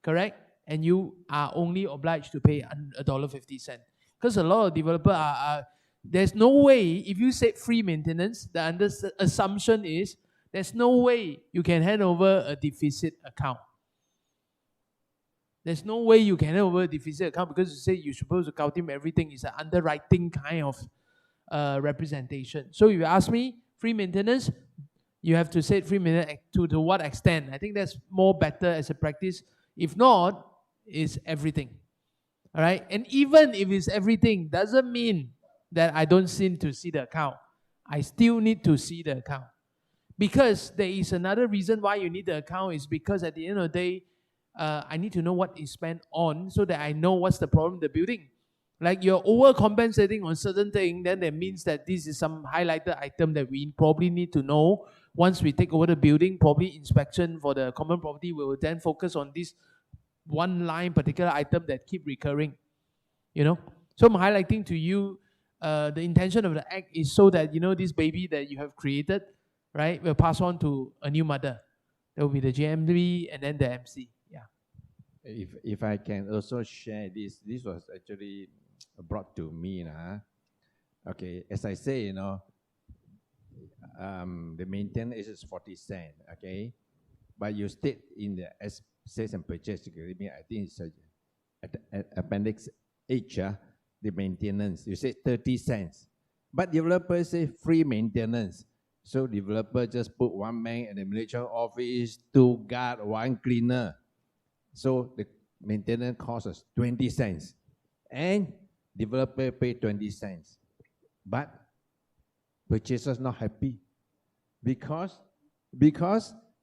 Speaker 7: Correct? And you are only obliged to pay $1.50. Because a lot of developers there's no way, if you say free maintenance, the assumption is there's no way you can hand over a deficit account. There's no way you can hand over a deficit account because you say you're supposed to count him everything. It's an underwriting kind of representation. So if you ask me, free maintenance, you have to say free maintenance to what extent. I think that's more better as a practice. If not, it's everything. All right? And even if it's everything, doesn't mean that I don't seem to see the account. I still need to see the account. Because there is another reason why you need the account is because at the end of the day, I need to know what is spent on so that I know what's the problem in the building. Like you're overcompensating on certain thing, then that means that this is some highlighted item that we probably need to know. Once we take over the building, probably inspection for the common property, we will then focus on this one line particular item that keep recurring. So I'm highlighting to you the intention of the act is so that this baby that you have created, right, will pass on to a new mother. That will be the JMB and then the MC. Yeah.
Speaker 6: If I can also share this was actually brought to me. Okay, as I say, the maintenance is 40 cents, okay? But you state in the sales and purchase agreement, I think it's appendix H, the maintenance, you say 30 cents. But developers say free maintenance. So developer just put one man in the manager office, 2 guard, 1 cleaner. So the maintenance cost us 20 cents. And developer pay 20 cents. But purchasers not happy. Because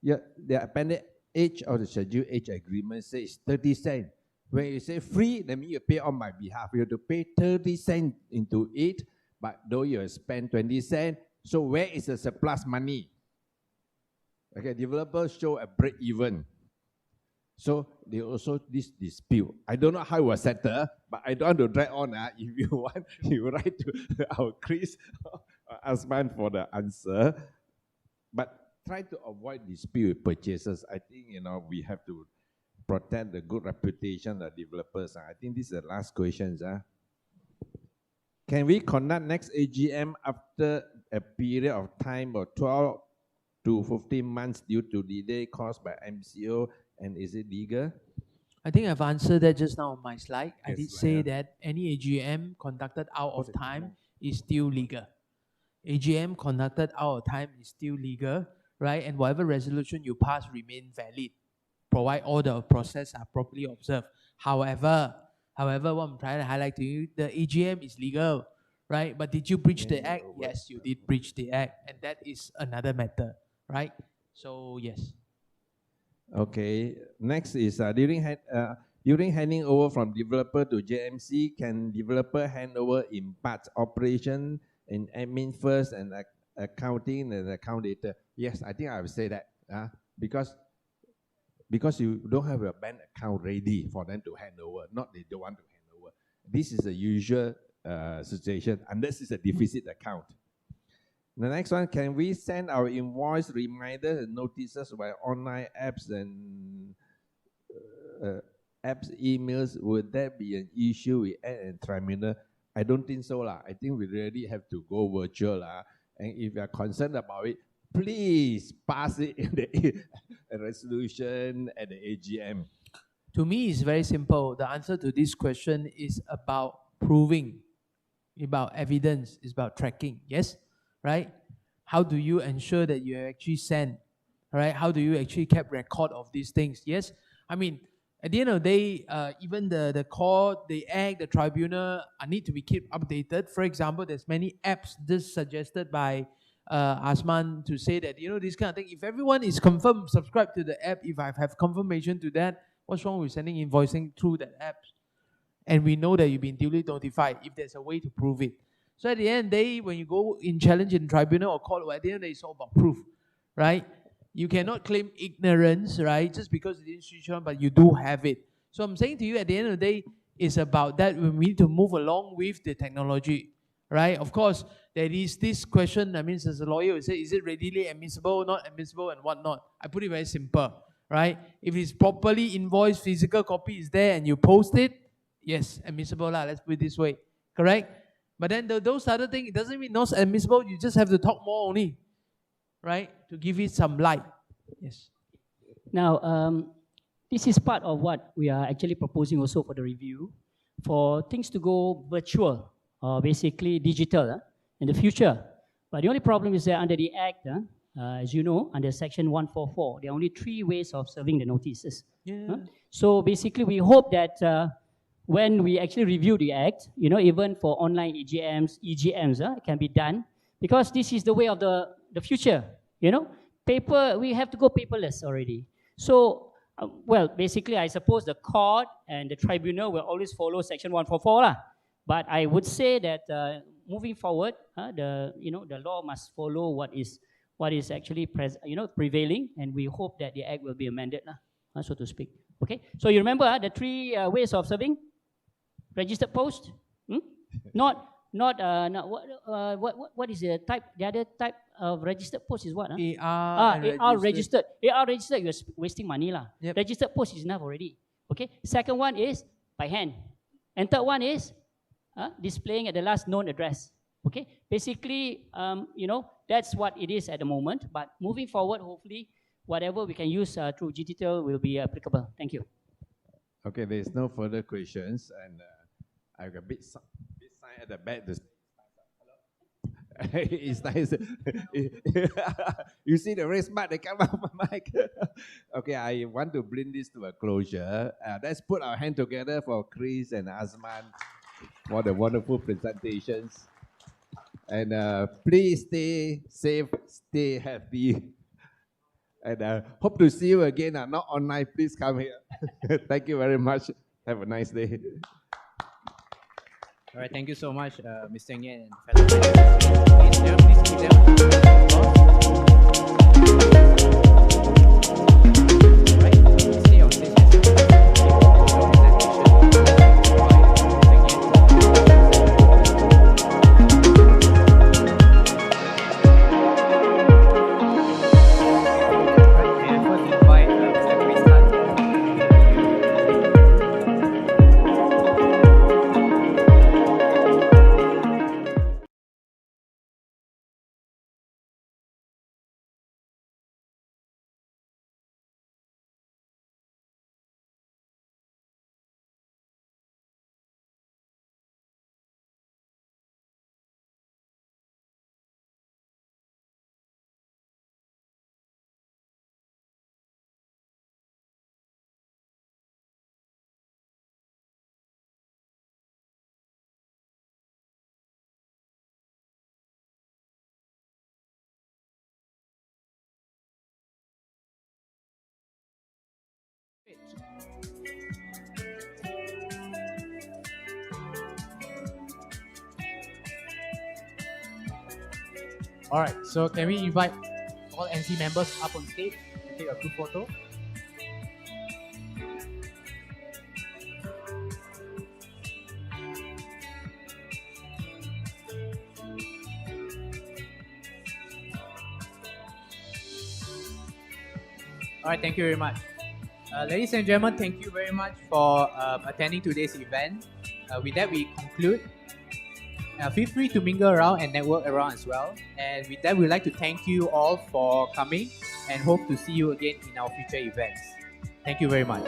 Speaker 6: the appendix H of the Schedule H agreement says 30 cents. When you say free, that means you pay on my behalf. You have to pay 30 cents into it, but though you spend 20 cents, so where is the surplus money? Okay, developers show a break even. So they also this dispute. I don't know how it was settled, but I don't want to drag on. If you want, you write to our Chris or Azman for the answer. But try to avoid dispute with purchasers. I think we have to protect the good reputation of developers. I think this is the last questions. Can we conduct next AGM after a period of time of 12 to 15 months due to delay caused by MCO, and is it legal?
Speaker 7: I think I've answered that just now on my slide. I
Speaker 6: Yes,
Speaker 7: did say that any AGM conducted out of time is still legal. AGM conducted out of time is still legal, right? And whatever resolution you pass remain valid, provide all the process are properly observed. However, what I'm trying to highlight to you, the AGM is legal, right? But did you breach the act? Yes, you did breach the act, and that is another matter, right? So yes.
Speaker 6: Okay. Next is during handing over from developer to JMC, can developer hand over in parts operation and admin first and accounting and account later? Yes, I think I would say that because you don't have a bank account ready for them to hand over, not they don't want to hand over. This is a usual situation unless it's a deficit account. The next one, can we send our invoice reminders and notices by online apps and apps emails? Would that be an issue with and tribunal? I don't think so lah. I think we really have to go virtual lah. And if you are concerned about it, please pass it in the resolution at the AGM.
Speaker 7: To me, it's very simple. The answer to this question is about proving, about evidence, it's about tracking. Yes, right? How do you ensure that you actually sent? Right? How do you actually kept record of these things? Yes, I mean, at the end of the day, even the court, the act, the tribunal need to be kept updated. For example, there's many apps just suggested by Asman to say that, this kind of thing. If everyone is confirmed, subscribe to the app, if I have confirmation to that, what's wrong with sending invoicing through that app? And we know that you've been duly notified if there's a way to prove it. So at the end of the day, when you go in challenge in tribunal or court, at the end of the day, it's all about proof, right? You cannot claim ignorance, right? Just because it's institutional, but you do have it. So I'm saying to you, at the end of the day, it's about that we need to move along with the technology, right? Of course, there is this question, as a lawyer, we say, is it readily admissible, not admissible, and whatnot? I put it very simple, right? If it's properly invoiced, physical copy is there, and you post it, yes, admissible lah, let's put it this way, correct? But then those other things, it doesn't mean not admissible, you just have to talk more only, right? To give it some light. Yes.
Speaker 5: Now, this is part of what we are actually proposing also for the review, for things to go virtual, or basically digital in the future. But the only problem is that under the Act, as you know, under Section 144, there are only 3 ways of serving the notices.
Speaker 7: Yeah.
Speaker 5: So basically, we hope that when we actually review the Act, even for online AGMs, EGMs, it can be done, because this is the way of the future, Paper, we have to go paperless already. So, well, basically, I suppose the court and the tribunal will always follow Section 144 lah. But I would say that moving forward, the law must follow what is actually prevailing, and we hope that the Act will be amended lah, so to speak. Okay. So you remember the 3 ways of serving: registered post, what is the type? The other type of registered post is what? AR registered. AR registered, you're wasting money lah.
Speaker 7: Yep.
Speaker 5: Registered post is enough already. Okay. Second one is by hand, and third one is displaying at the last known address. Okay. Basically, that's what it is at the moment. But moving forward, hopefully, whatever we can use through digital will be applicable. Thank you.
Speaker 6: Okay, there's no further questions, and I have a big sign at the back. It's nice. You see the race mark, they come up my mic. Okay, I want to bring this to a closure. Let's put our hand together for Chris and Azman for the wonderful presentations. And please stay safe, stay happy. And hope to see you again. Not online, please come here. Thank you very much. Have a nice day.
Speaker 1: All right, thank you so much, Mr. Nguyen and fellow managers. Please All right, so can we invite all NC members up on stage to take a group photo?
Speaker 8: All right, thank you very much. Ladies and gentlemen, thank you very much for attending today's event. With that, we conclude. Feel free to mingle around and network around as well. And with that, we'd like to thank you all for coming and hope to see you again in our future events. Thank you very much.